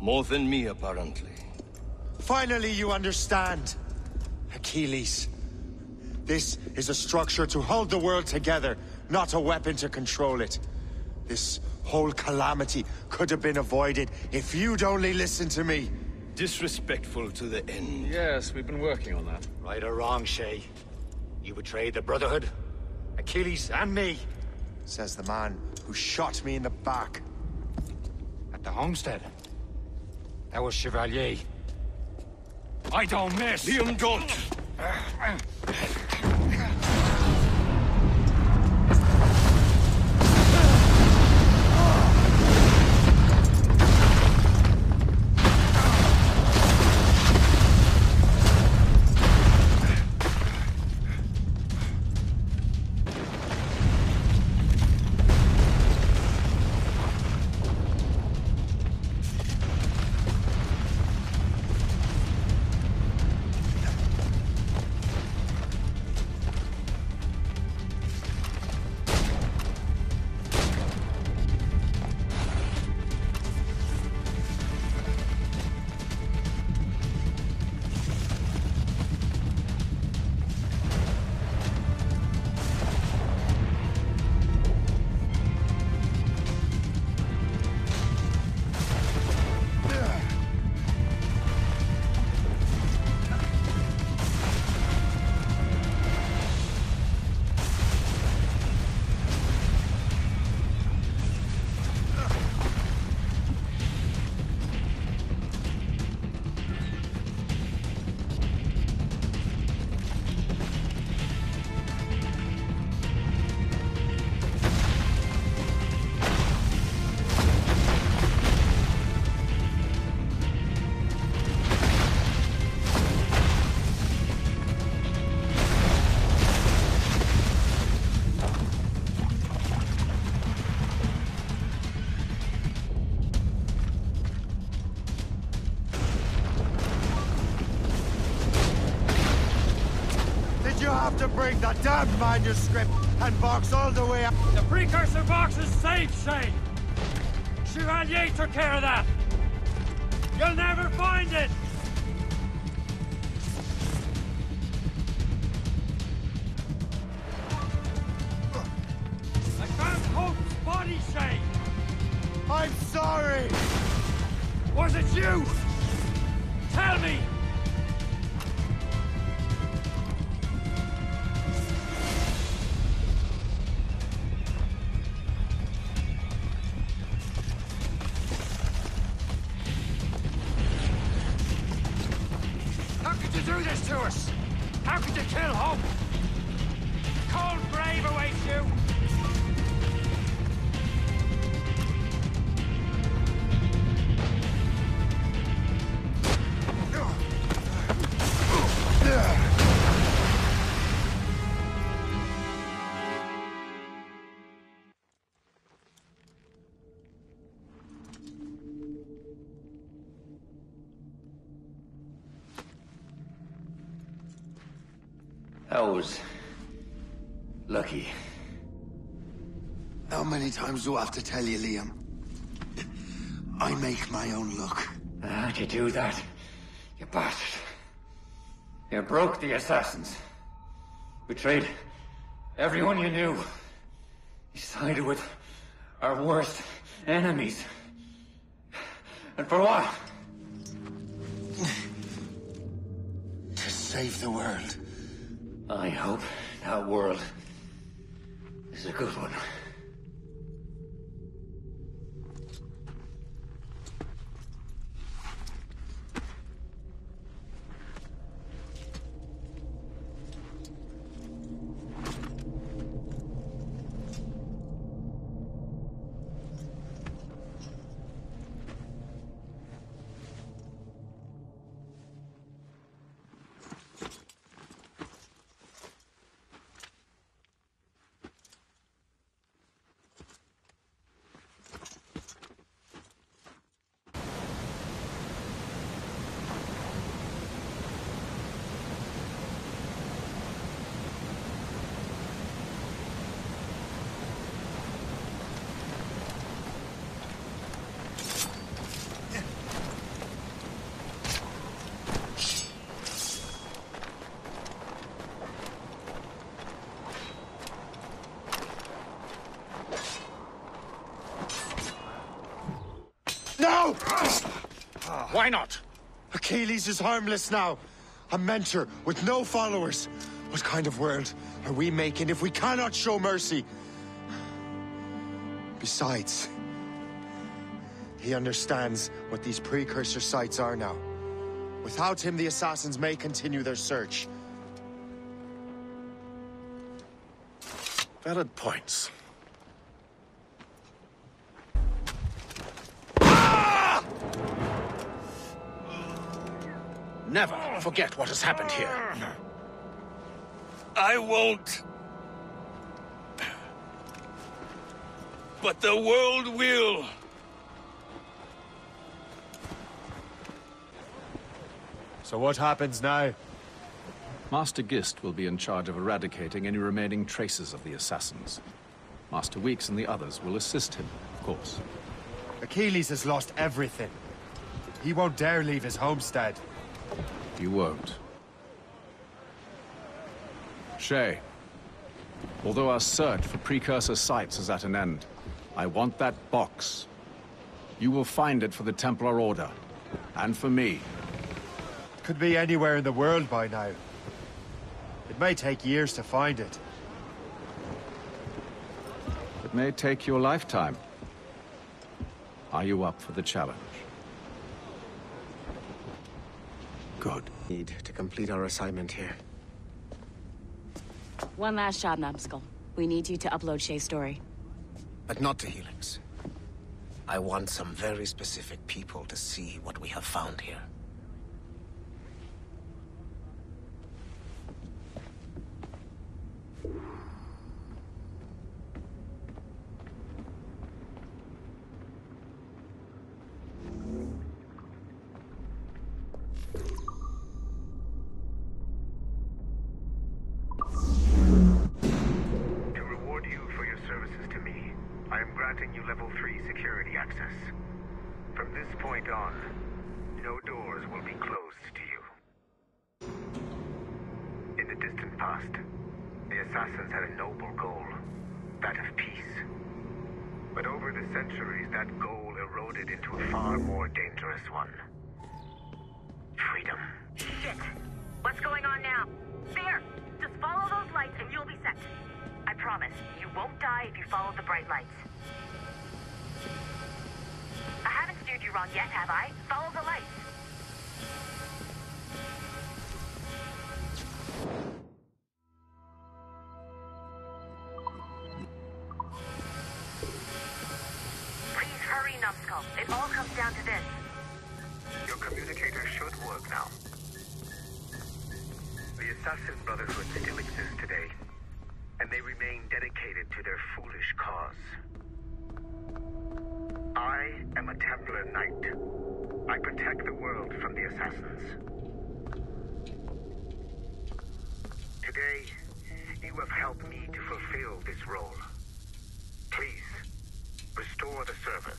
More than me, apparently. Finally, you understand. Achilles. This is a structure to hold the world together, not a weapon to control it. This whole calamity could have been avoided if you'd only listened to me. Disrespectful to the end. Yes, we've been working on that. Right or wrong, Shay. You betrayed the Brotherhood, Achilles, and me. Says the man who shot me in the back. At the homestead. That was Chevalier. I don't miss! Liam, don't! To break that damn manuscript and box all the way up. The precursor box is safe, Shay. Chevalier took care of that. You'll never find it. I found Hope's body, Shay. I'm sorry. Was it you? Tell me. Do this to us! How could you kill Hope? Cold grave awaits you! I was lucky. How many times do I have to tell you, Liam? I make my own luck. How'd you do that, you bastard? You broke the assassins. Betrayed everyone you knew. You sided with our worst enemies. And for what? To save the world. I hope that world is a good one. Why not? Achilles is harmless now. A mentor with no followers. What kind of world are we making if we cannot show mercy? Besides, he understands what these precursor sites are now. Without him, the assassins may continue their search. Valid points. Never forget what has happened here. I won't. But the world will. So what happens now? Master Gist will be in charge of eradicating any remaining traces of the assassins. Master Weeks and the others will assist him, of course. Achilles has lost everything. He won't dare leave his homestead. You won't. Shay, although our search for precursor sites is at an end, I want that box. You will find it for the Templar Order, and for me. Could be anywhere in the world by now. It may take years to find it. It may take your lifetime. Are you up for the challenge? Good. Need to complete our assignment here. One last job, Numbskull. We need you to upload Shay's story. But not to Helix. I want some very specific people to see what we have found here. It all comes down to this. Your communicator should work now. The Assassin Brotherhood still exists today, and they remain dedicated to their foolish cause. I am a Templar Knight. I protect the world from the Assassins. Today, you have helped me to fulfill this role. Please, restore the service.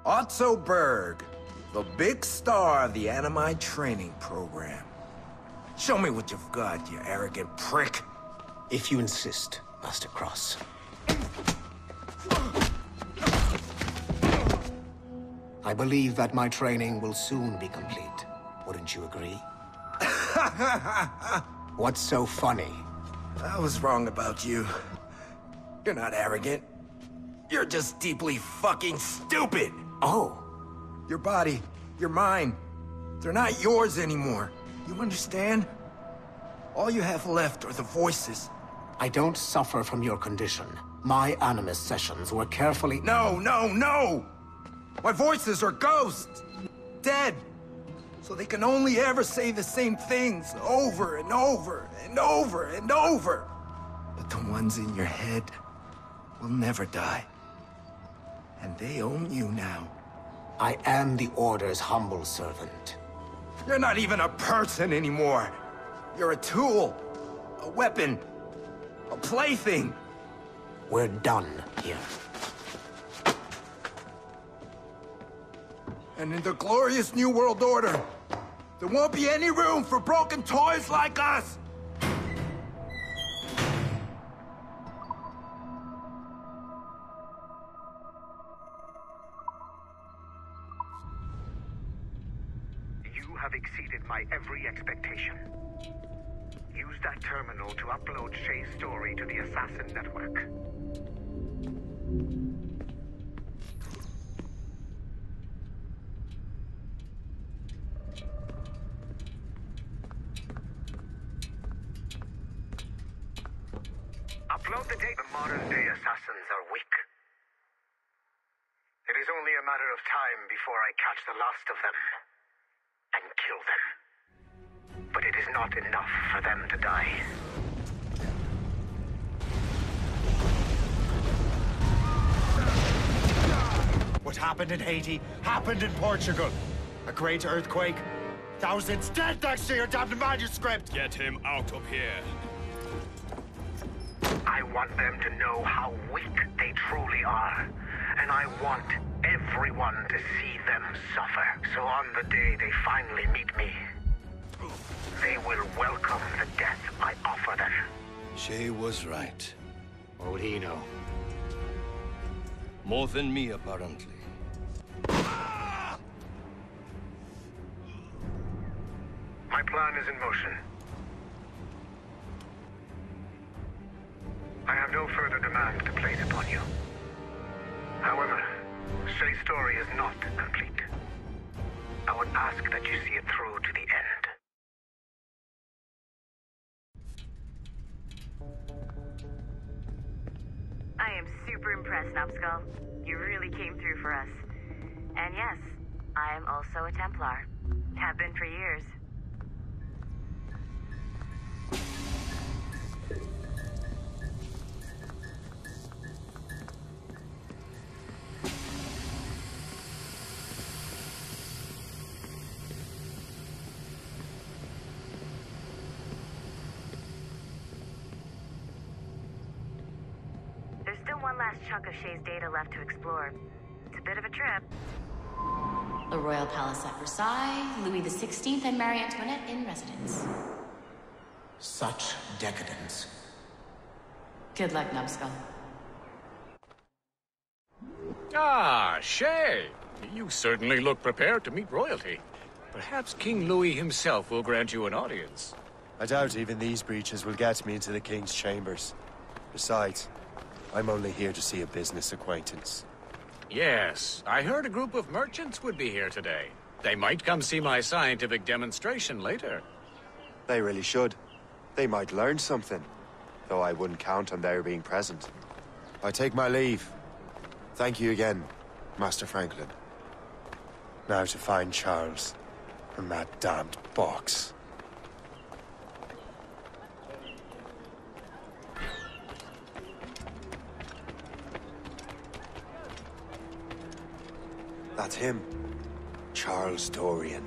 Otto Berg, the big star of the Animi training program. Show me what you've got, you arrogant prick. If you insist, Master Cross. I believe that my training will soon be complete. Wouldn't you agree? What's so funny? I was wrong about you. You're not arrogant. You're just deeply fucking stupid! Oh. Your body, your mind, They're not yours anymore. You understand? All you have left are the voices. I don't suffer from your condition. My Animus sessions were carefully— No, no, no! My voices are ghosts! Dead! So they can only ever say the same things over and over and over and over. But the ones in your head will never die. And they own you now. I am the Order's humble servant. You're not even a person anymore. You're a tool, a weapon, a plaything. We're done here. And in the glorious New World Order, there won't be any room for broken toys like us! You have exceeded my every expectation. Use that terminal to upload Shay's story to the Assassin Network. Upload the data. The modern-day assassins are weak. It is only a matter of time before I catch the last of them and kill them. But it is not enough for them to die. What happened in Haiti happened in Portugal. A great earthquake. Thousands dead thanks to your damned manuscript! Get him out of here. I want them to know how weak they truly are. And I want everyone to see them suffer. So on the day they finally meet me, they will welcome the death I offer them. Shay was right. What would he know? More than me, apparently. My plan is in motion. I have no further demands to place upon you. However, Shay's story is not complete. I would ask that you see it through to the end. I am super impressed, Numbskull. You really came through for us. And yes, I am also a Templar. Have been for years. There's still one last chunk of Shay's data left to explore. It's a bit of a trip. The Royal Palace at Versailles, Louis XVI and Marie Antoinette in residence. Such decadence. Good luck, Numbskull. Ah, Shay. You certainly look prepared to meet royalty. Perhaps King Louis himself will grant you an audience. I doubt even these breaches will get me into the King's chambers. Besides, I'm only here to see a business acquaintance. Yes, I heard a group of merchants would be here today. They might come see my scientific demonstration later. They really should. They might learn something, though I wouldn't count on their being present. I take my leave. Thank you again, Master Franklin. Now to find Charles and that damned box. That's him. Charles Dorian.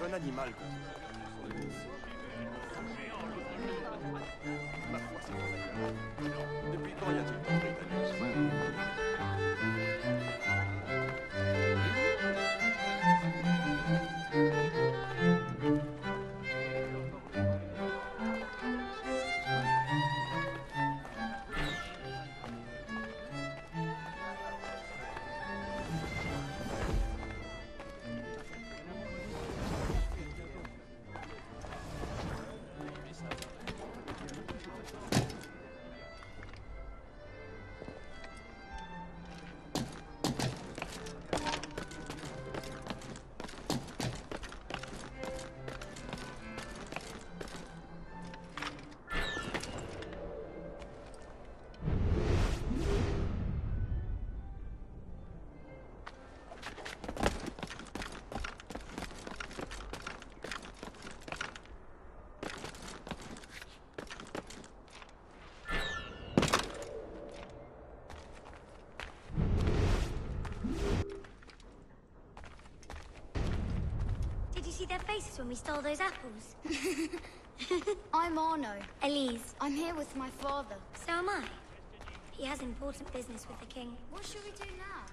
un animal. Depuis quand y a-t-il tant de Britanniques? Did you see their faces when we stole those apples? I'm Arno. Elise. I'm here with my father. So am I. He has important business with the king. What should we do now?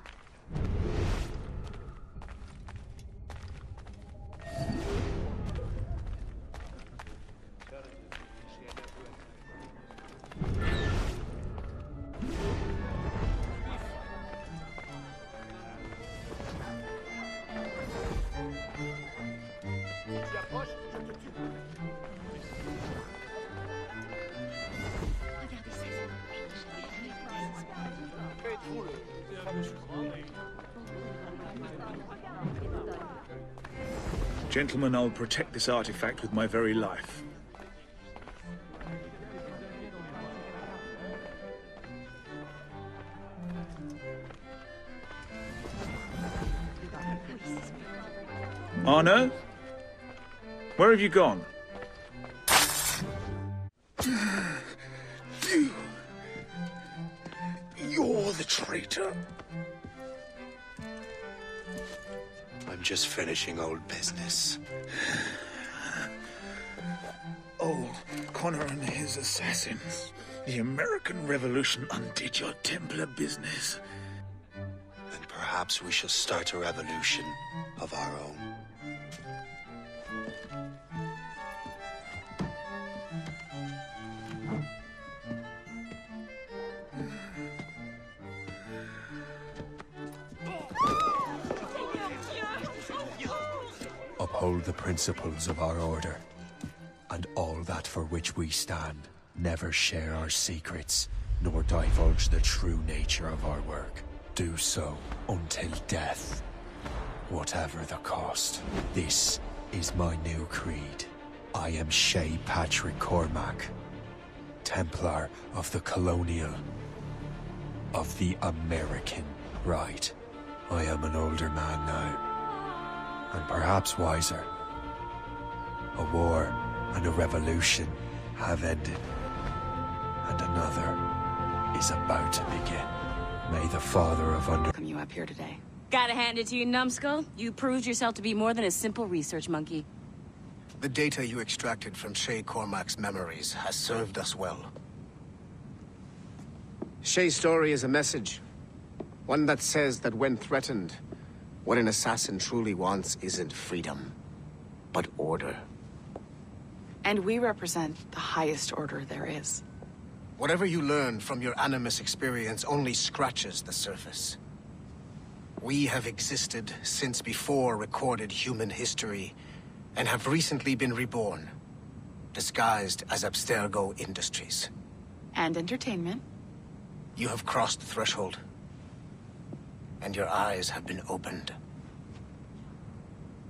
Gentlemen, I'll protect this artifact with my very life. Arno? Where have you gone? You're the traitor. I'm just finishing old business. Old Connor and his assassins. The American Revolution undid your Templar business. Then perhaps we shall start a revolution of our own. Uphold the principles of our order, and all that for which we stand. Never share our secrets, nor divulge the true nature of our work. Do so until death, whatever the cost. This is my new creed. I am Shay Patrick Cormac, Templar of the Colonial, of the American right. I am an older man now, and perhaps wiser. A war and a revolution have ended, and another is about to begin. May the Father of Welcome you up here today. Gotta hand it to you, numbskull. You proved yourself to be more than a simple research monkey. The data you extracted from Shay Cormac's memories has served us well. Shay's story is a message. One that says that when threatened, what an assassin truly wants isn't freedom, but order. And we represent the highest order there is. Whatever you learned from your Animus experience only scratches the surface. We have existed since before recorded human history, and have recently been reborn, disguised as Abstergo Industries. And entertainment. You have crossed the threshold, and your eyes have been opened.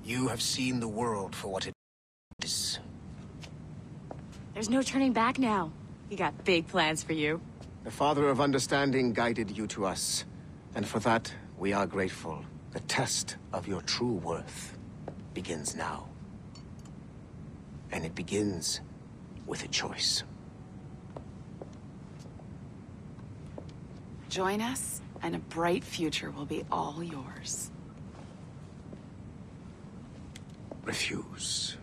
You have seen the world for what it is. There's no turning back now. We got big plans for you. The Father of Understanding guided you to us, and for that, we are grateful. The test of your true worth begins now. And it begins with a choice. Join us, and a bright future will be all yours. refuse.